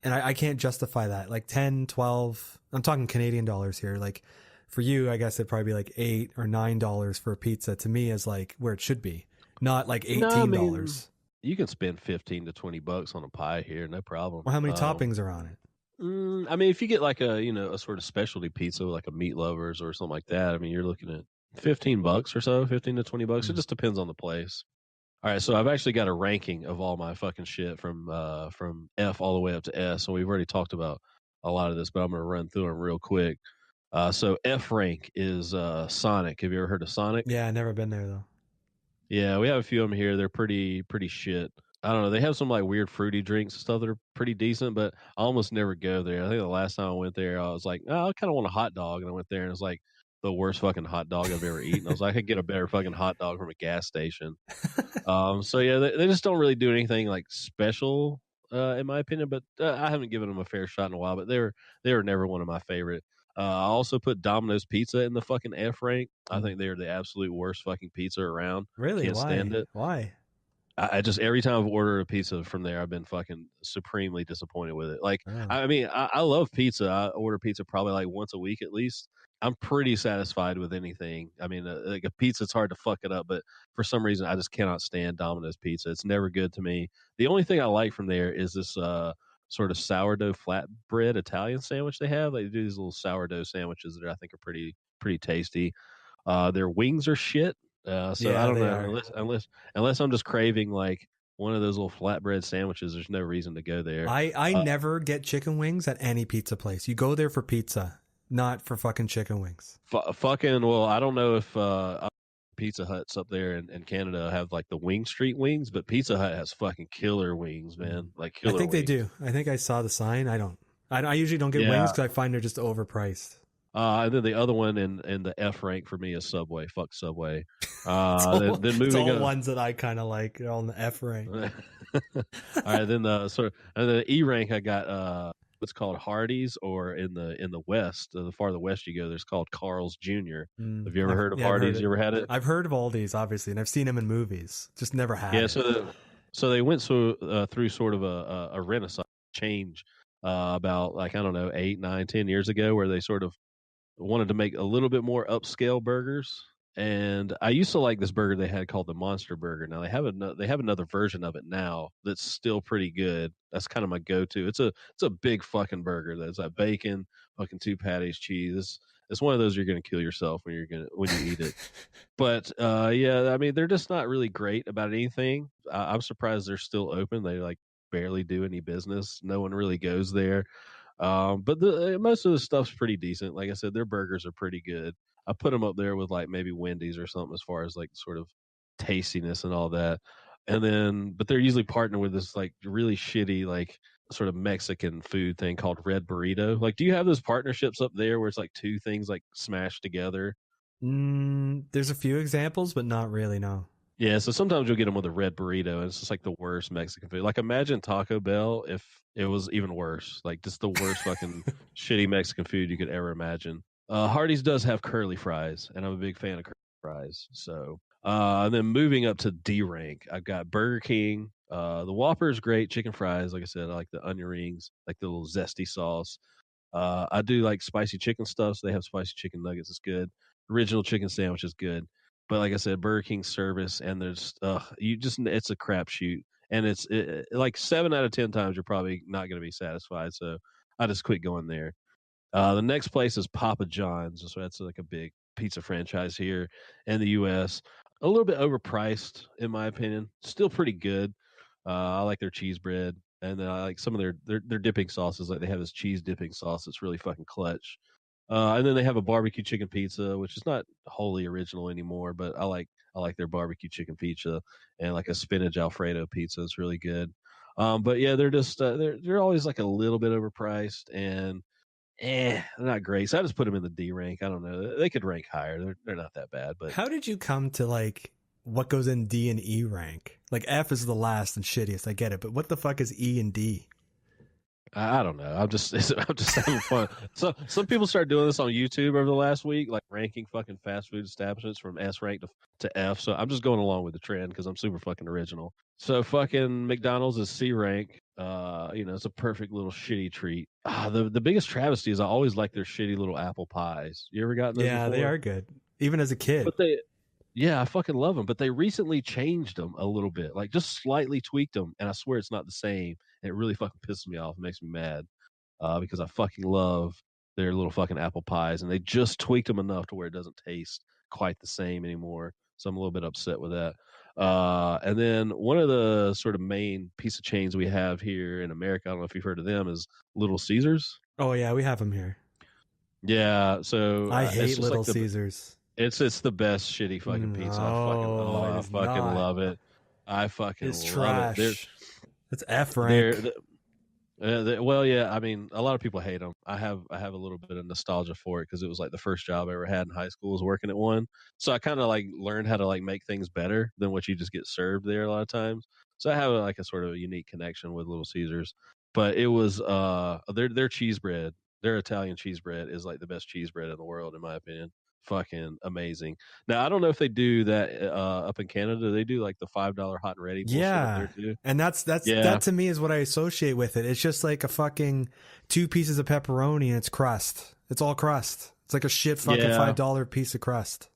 and I can't justify that. Like 10, 12, I'm talking Canadian dollars here. Like for you, I guess it'd probably be like $8 or $9 for a pizza. To me, is like where it should be, not like $18. No, I mean, you can spend $15 to $20 on a pie here, no problem. Well, how many toppings are on it? I mean, if you get like a sort of specialty pizza, like a Meat Lovers or something like that, I mean, you're looking at $15 or so, $15 to $20. It just depends on the place. All right, so I've actually got a ranking of all my fucking shit from F all the way up to S. So we've already talked about a lot of this, but I'm going to run through them real quick. So F rank is Sonic. Have you ever heard of Sonic? Yeah, never been there though. Yeah, we have a few of them here. They're pretty shit. I don't know. They have some like weird fruity drinks and stuff that are pretty decent, but I almost never go there. I think the last time I went there, I was like, oh, I kind of want a hot dog, and I went there, and it was like the worst fucking hot dog I've ever eaten. I was like, I could get a better fucking hot dog from a gas station. So yeah, they just don't really do anything like special, in my opinion. But I haven't given them a fair shot in a while. But they were never one of my favorite. I also put Domino's Pizza in the fucking F rank. I think they're the absolute worst fucking pizza around. Really? Can't stand it. Why? I just every time I've ordered a pizza from there, I've been fucking supremely disappointed with it. Like, I mean, I love pizza. I order pizza probably like once a week at least. I'm pretty satisfied with anything. I mean, like a pizza, it's hard to fuck it up, but for some reason, I just cannot stand Domino's Pizza. It's never good to me. The only thing I like from there is this sort of sourdough flatbread Italian sandwich they have. They do these little sourdough sandwiches that I think are pretty tasty. Their wings are shit. So yeah, I don't know unless I'm just craving like one of those little flatbread sandwiches. There's no reason to go there. I never get chicken wings at any pizza place. You go there for pizza, not for fucking chicken wings. Well, I don't know if Pizza Hut's up there in Canada have like the Wing Street wings, but Pizza Hut has fucking killer wings, man. Like killer. I think wings. They do. I think I saw the sign. I usually don't get wings because I find they're just overpriced. And then the other one in the F rank for me is Subway. Fuck Subway. Then moving it's all on. ones that I kind of like. They're all in the F rank. All right, then and the E rank I got what's called Hardee's, or in the West, the farther west you go, there's called Carl's Jr. Have you ever heard of Hardee's? You ever had it? I've heard of all these, obviously, and I've seen them in movies. Just never had it. So they went through sort of a renaissance change about like, I don't know, 8, 9, 10 years ago, where they sort of wanted to make a little bit more upscale burgers. And I used to like this burger they had called the Monster Burger. Now they have another version of it now that's still pretty good. That's kind of my go-to. It's a big fucking burger. That's like bacon, fucking 2 patties, cheese. It's one of those you're gonna kill yourself when you eat it. But yeah, I mean, they're just not really great about anything. I'm surprised they're still open. They like barely do any business. No one really goes there. But most of the stuff's pretty decent. Like I said, their burgers are pretty good. I put them up there with like maybe Wendy's or something as far as like sort of tastiness and all that. But they're usually partnered with this like really shitty like sort of Mexican food thing called Red Burrito. Like, do you have those partnerships up there where it's like two things like smashed together? There's a few examples, but not really. No. Yeah, so sometimes you'll get them with a Red Burrito, and it's just like the worst Mexican food. Like, imagine Taco Bell if it was even worse. Like, just the worst fucking shitty Mexican food you could ever imagine. Hardee's does have curly fries, and I'm a big fan of curly fries. So, and then moving up to D rank, I've got Burger King. The Whopper is great. Chicken fries, like I said, I like the onion rings, like the little zesty sauce. I do like spicy chicken stuff, so they have spicy chicken nuggets. It's good. Original chicken sandwich is good. But like I said, Burger King service, and there's it's a crapshoot, and it's like 7 out of 10 times you're probably not going to be satisfied. So I just quit going there. The next place is Papa John's, so that's like a big pizza franchise here in the U.S. A little bit overpriced, in my opinion. Still pretty good. I like their cheese bread, and then I like some of their dipping sauces. Like they have this cheese dipping sauce that's really fucking clutch. And then they have a barbecue chicken pizza, which is not wholly original anymore, but I like their barbecue chicken pizza, and like a spinach Alfredo pizza is really good. But yeah, they're just they're always like a little bit overpriced, and they're not great. So I just put them in the D rank. I don't know. They could rank higher. They're not that bad. But how did you come to like what goes in D and E rank. Like F is the last and shittiest. I get it, but what the fuck is E and D? I don't know. I'm just having fun. So some people started doing this on YouTube over the last week, like ranking fucking fast food establishments from S rank to F. So I'm just going along with the trend because I'm super fucking original. So fucking McDonald's is C rank. It's a perfect little shitty treat. The biggest travesty is I always like their shitty little apple pies. You ever gotten those? Yeah, before? they are good. Even as a kid. But yeah, I fucking love them. But they recently changed them a little bit, like just slightly tweaked them, and I swear it's not the same. And it really fucking pisses me off. It makes me mad because I fucking love their little fucking apple pies, and they just tweaked them enough to where it doesn't taste quite the same anymore. So I'm a little bit upset with that. And then one of the sort of main piece of chains we have here in America, I don't know if you've heard of them, is Little Caesars. Oh yeah, we have them here. Yeah, so I hate Little like Caesars. It's the best shitty fucking pizza. I fucking love it. I fucking it's love trash. it. It's F rank. Well, yeah. I mean, a lot of people hate them. I have a little bit of nostalgia for it because it was like the first job I ever had in high school was working at one. So I kind of like learned how to like make things better than what you just get served there a lot of times. So I have like a sort of unique connection with Little Caesars. But it was their cheese bread, their Italian cheese bread is like the best cheese bread in the world in my opinion. Fucking amazing. Now I don't know if they do that up in Canada. They do like the $5 hot and ready bullshit up there too. And that to me is what I associate with it. It's just like a fucking 2 pieces of pepperoni and it's crust. It's all crust. It's like a shit fucking $5 piece of crust.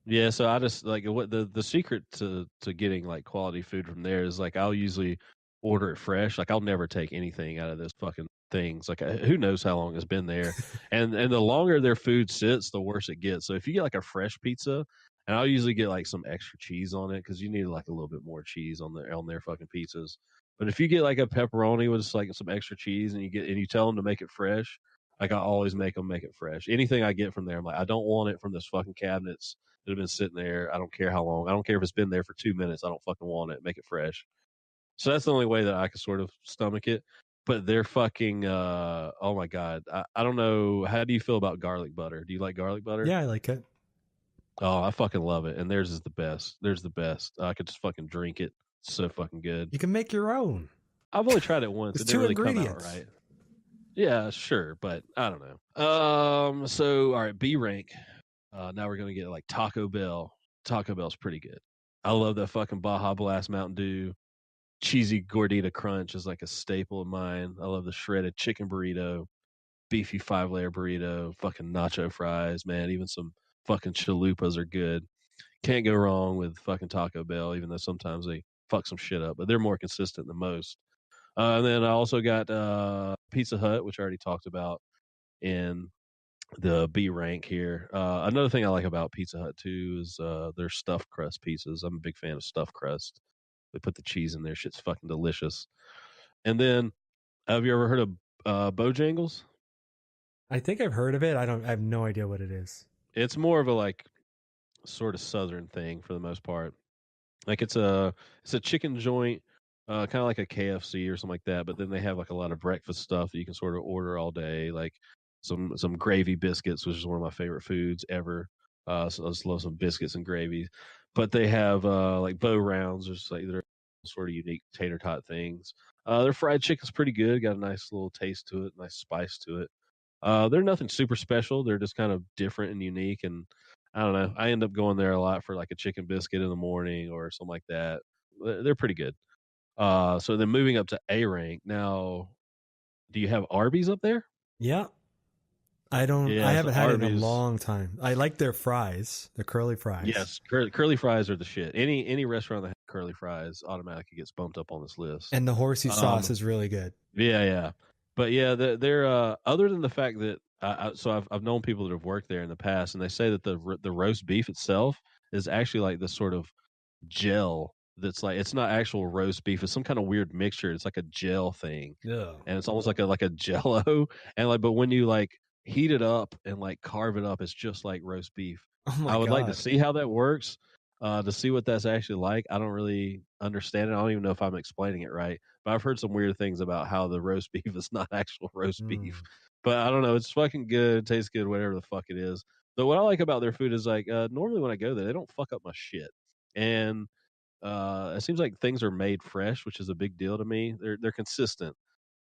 Yeah, so I just like what the secret to getting like quality food from there is like I'll usually order it fresh. Like I'll never take anything out of this fucking things. Like who knows how long it's been there, and the longer their food sits, the worse it gets. So if you get like a fresh pizza, and I'll usually get like some extra cheese on it because you need like a little bit more cheese on their fucking pizzas. But if you get like a pepperoni with just like some extra cheese, and you tell them to make it fresh, like I always make them make it fresh. Anything I get from there, I'm like I don't want it from this fucking cabinets that have been sitting there. I don't care how long. I don't care if it's been there for 2 minutes. I don't fucking want it. Make it fresh. So that's the only way that I can sort of stomach it. But they're fucking, oh my God. I don't know. How do you feel about garlic butter? Do you like garlic butter? Yeah, I like it. Oh, I fucking love it. And theirs is the best. Theirs the best. I could just fucking drink it. It's so fucking good. You can make your own. I've only tried it once. It's it 2 didn't really ingredients. come out right. Yeah, sure. But I don't know. So, all right, B rank. Now we're going to get like Taco Bell. Taco Bell's pretty good. I love that fucking Baja Blast Mountain Dew. Cheesy gordita crunch is like a staple of mine. I love the shredded chicken burrito, beefy 5-layer burrito, fucking nacho fries, man. Even some fucking chalupas are good. Can't go wrong with fucking Taco Bell, even though sometimes they fuck some shit up, but they're more consistent than most. And then I also got Pizza Hut, which I already talked about in the B rank here. Another thing I like about Pizza Hut too is their stuffed crust pizzas. I'm a big fan of stuffed crust. They put the cheese in there. Shit's fucking delicious. And then, have you ever heard of Bojangles? I think I've heard of it. I have no idea what it is. It's more of a like sort of southern thing for the most part. Like it's a chicken joint, kind of like a KFC or something like that. But then they have like a lot of breakfast stuff that you can sort of order all day, like some gravy biscuits, which is one of my favorite foods ever. So I just love some biscuits and gravy. But they have like bow rounds, or just like they're sort of unique tater tot things. Their fried chicken's pretty good, got a nice little taste to it, nice spice to it. They're nothing super special. They're just kind of different and unique. And I don't know. I end up going there a lot for like a chicken biscuit in the morning or something like that. They're pretty good. So then moving up to A rank. Now, do you have Arby's up there? Yeah. I don't. Yeah, I haven't had it in a Arby's. long time. I like their fries, the curly fries. Yes, curly fries are the shit. Any restaurant that has curly fries automatically gets bumped up on this list. And the horsey sauce is really good. Yeah. But yeah, they're other than the fact that I've known people that have worked there in the past, and they say that the roast beef itself is actually like this sort of gel that's like it's not actual roast beef. It's some kind of weird mixture. It's like a gel thing, Yeah. and it's almost like a Jello. And like, but when you like heat it up and like carve it up, it's just like roast beef. Oh my I would like to God. see how that works, to see what that's actually like. I don't really understand it. I don't even know if I'm explaining it right, but I've heard some weird things about how the roast beef is not actual roast beef. But I don't know. It's fucking good. It tastes good, whatever the fuck it is. But what I like about their food is like normally when I go there, they don't fuck up my shit. and it seems like things are made fresh, which is a big deal to me. They're consistent,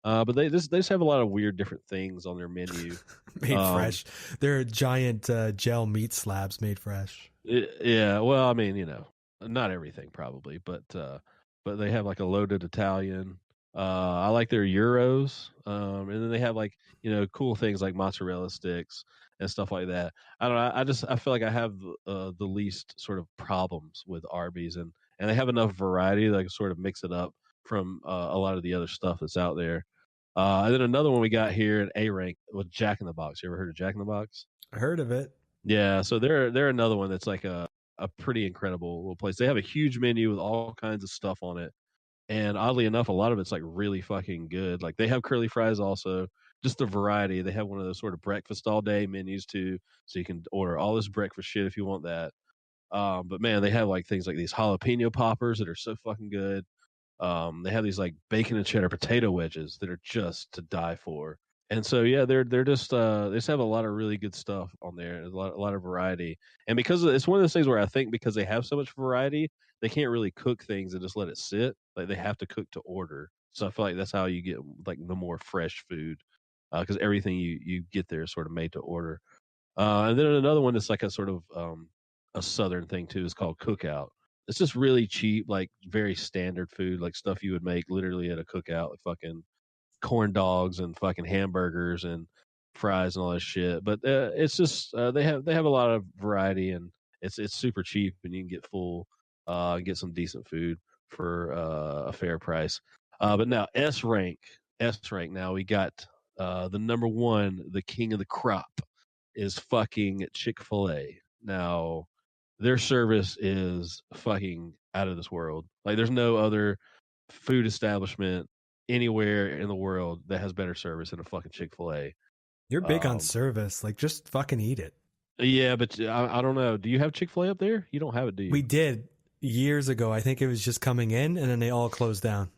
but they just have a lot of weird different things on their menu. Made fresh. They're giant gel meat slabs made fresh. Yeah, well, I mean, not everything probably, but they have like a loaded Italian. I like their Euros, and then they have like cool things like mozzarella sticks and stuff like that. I don't know. I feel like I have the least sort of problems with Arby's, and they have enough variety that I can sort of mix it up from a lot of the other stuff that's out there. And then another one we got here at A Rank with Jack in the Box. You ever heard of Jack in the Box? I heard of it. Yeah, so they're another one that's like a pretty incredible little place. They have a huge menu with all kinds of stuff on it. And oddly enough, a lot of it's like really fucking good. Like they have curly fries also, just a variety. They have one of those sort of breakfast all day menus too. So you can order all this breakfast shit if you want that. But man, they have like things like these jalapeno poppers that are so fucking good. They have these like bacon and cheddar potato wedges that are just to die for. And so yeah, they're just they just have a lot of really good stuff on there, a lot of variety. And because it's one of those things where I think because they have so much variety, they can't really cook things and just let it sit. Like they have to cook to order. So I feel like that's how you get like the more fresh food, because everything you get there is sort of made to order. And then another one that's like a sort of a southern thing too is called Cookout. It's just really cheap, like very standard food, like stuff you would make literally at a cookout, like fucking corn dogs and fucking hamburgers and fries and all that shit. But it's just they have a lot of variety, and it's super cheap, and you can get full and get some decent food for a fair price. But now S rank. Now we got the number one, the king of the crop is fucking Chick-fil-A. Now their service is fucking out of this world. Like there's no other food establishment anywhere in the world that has better service than a fucking Chick-fil-A. You're big on service. Like just fucking eat it. Yeah, but I don't know. Do you have Chick-fil-A up there? You don't have it, do you? We did years ago. I think it was just coming in and then they all closed down.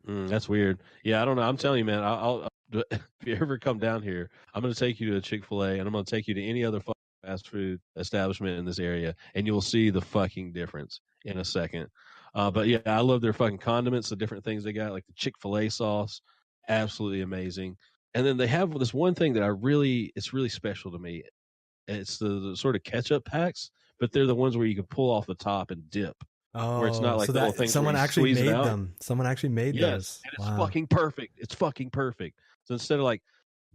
That's weird. Yeah, I don't know. I'm telling you, man, I'll if you ever come down here, I'm going to take you to a Chick-fil-A, and I'm going to take you to any other fucking fast food establishment in this area, and you'll see the fucking difference in a second. But yeah, I love their fucking condiments, the different things they got, like the Chick-fil-A sauce, absolutely amazing. And then they have this one thing that it's really special to me. It's the sort of ketchup packs, but they're the ones where you can pull off the top and dip. Oh, where it's not like so the little thing someone where you actually squeeze made it out. them. Someone actually made those. And it's fucking perfect. It's fucking perfect. So instead of like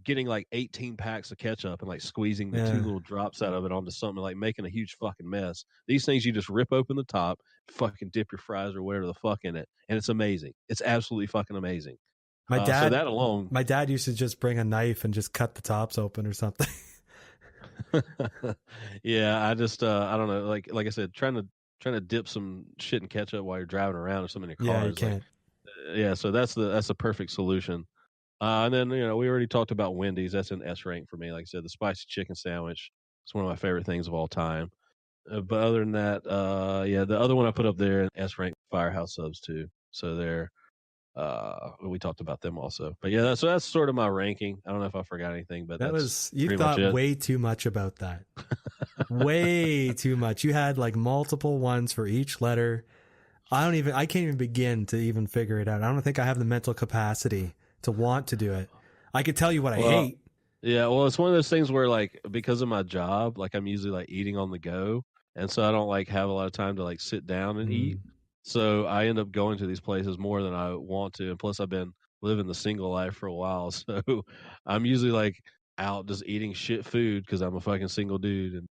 getting like 18 packs of ketchup and like squeezing the two little drops out of it onto something, like making a huge fucking mess, these things you just rip open the top, fucking dip your fries or whatever the fuck in it, and it's amazing. It's absolutely fucking amazing. My dad, so that alone, my dad used to just bring a knife and just cut the tops open or something. yeah, I just I don't know, like I said, trying to dip some shit in ketchup while you're driving around or something in your car. Yeah, you can't. Like, so that's the perfect solution. And then we already talked about Wendy's. That's an S rank for me. Like I said, the spicy chicken sandwich is one of my favorite things of all time. But other than that, the other one I put up there, S rank, Firehouse Subs too. So they're we talked about them also. But yeah, that's sort of my ranking. I don't know if I forgot anything, but you thought way too much about that. Way too much. You had like multiple ones for each letter. I can't even begin to even figure it out. I don't think I have the mental capacity to want to do it. I could tell you what I hate. Yeah, well, it's one of those things where like because of my job, like I'm usually like eating on the go, and so I don't like have a lot of time to like sit down and eat. So I end up going to these places more than I want to, and plus I've been living the single life for a while, so I'm usually like out just eating shit food because I'm a fucking single dude. And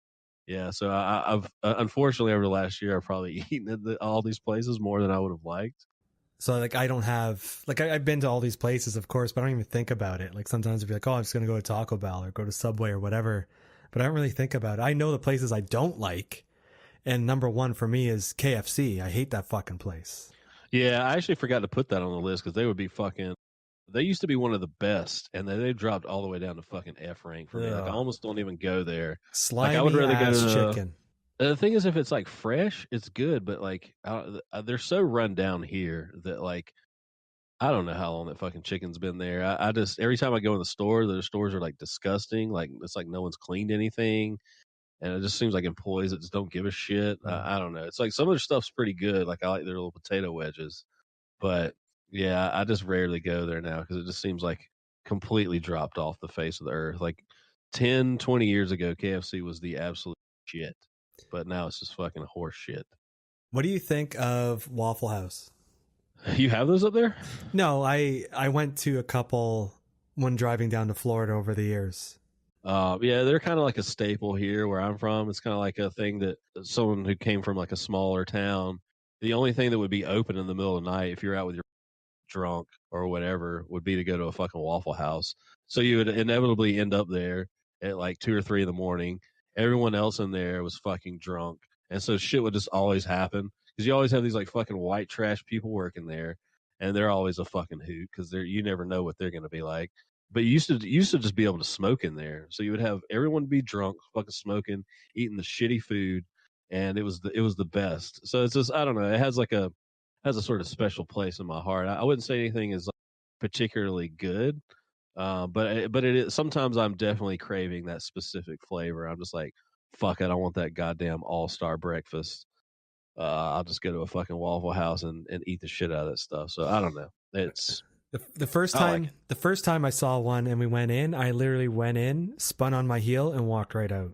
yeah, so I've unfortunately over the last year I've probably eaten at all these places more than I would have liked. So like I don't have like I've been to all these places, of course, but I don't even think about it. Like sometimes I'd be like, oh, I'm just gonna go to Taco Bell or go to Subway or whatever, but I don't really think about it. I know the places I don't like, and number one for me is KFC. I hate that fucking place. Yeah, I actually forgot to put that on the list because they would be fucking. They used to be one of the best, and then they dropped all the way down to fucking F rank for me. Like I almost don't even go there. Slimy I would rather ass go to chicken. The thing is, if it's like fresh, it's good, but like they're so run down here that like I don't know how long that fucking chicken's been there. I just every time I go in the stores are like disgusting. Like it's like no one's cleaned anything. and it just seems like employees that just don't give a shit. I don't know. It's like some of their stuff's pretty good. Like I like their little potato wedges, but yeah, I just rarely go there now because it just seems like completely dropped off the face of the earth. Like 10, 20 years ago, KFC was the absolute shit, but now it's just fucking horse shit. What do you think of Waffle House? You have those up there? No, I went to a couple when driving down to Florida over the years. Yeah, they're kind of like a staple here where I'm from. It's kind of like a thing that someone who came from like a smaller town, the only thing that would be open in the middle of the night if you're out with your drunk or whatever would be to go to a fucking Waffle House. So you would inevitably end up there at like 2 or 3 in the morning. Everyone else in there was fucking drunk. And so shit would just always happen because you always have these like fucking white trash people working there, and they're always a fucking hoot because you never know what they're going to be like. But you used to just be able to smoke in there. So you would have everyone be drunk, fucking smoking, eating the shitty food, and it was the best. So it's just, I don't know, it has a sort of special place in my heart. I wouldn't say anything is particularly good, but it is, sometimes I'm definitely craving that specific flavor. I'm just like, fuck it, I want that goddamn all-star breakfast. I'll just go to a fucking Waffle House and eat the shit out of that stuff. So I don't know. It's the first time I saw one and we went in, I literally went in, spun on my heel, and walked right out.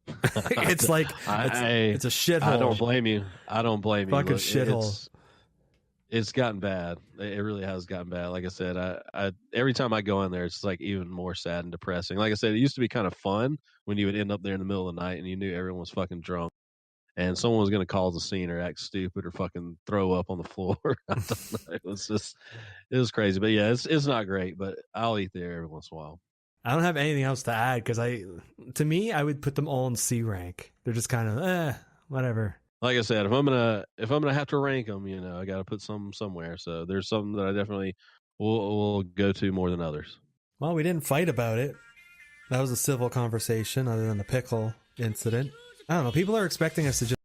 It's like it's a shithole. I don't blame you. Fucking shithole. It's gotten bad. It really has gotten bad. Like I said, I every time I go in there, it's like even more sad and depressing. Like I said, it used to be kind of fun when you would end up there in the middle of the night and you knew everyone was fucking drunk and someone was going to cause a scene or act stupid or fucking throw up on the floor. I don't know. It was crazy. But yeah, it's not great, but I'll eat there every once in a while. I don't have anything else to add because to me, I would put them all in C rank. They're just kind of whatever. Like I said, if I'm gonna have to rank them, I got to put some somewhere. So there's some that I definitely will go to more than others. Well, we didn't fight about it. That was a civil conversation, other than the pickle incident. I don't know. People are expecting us to just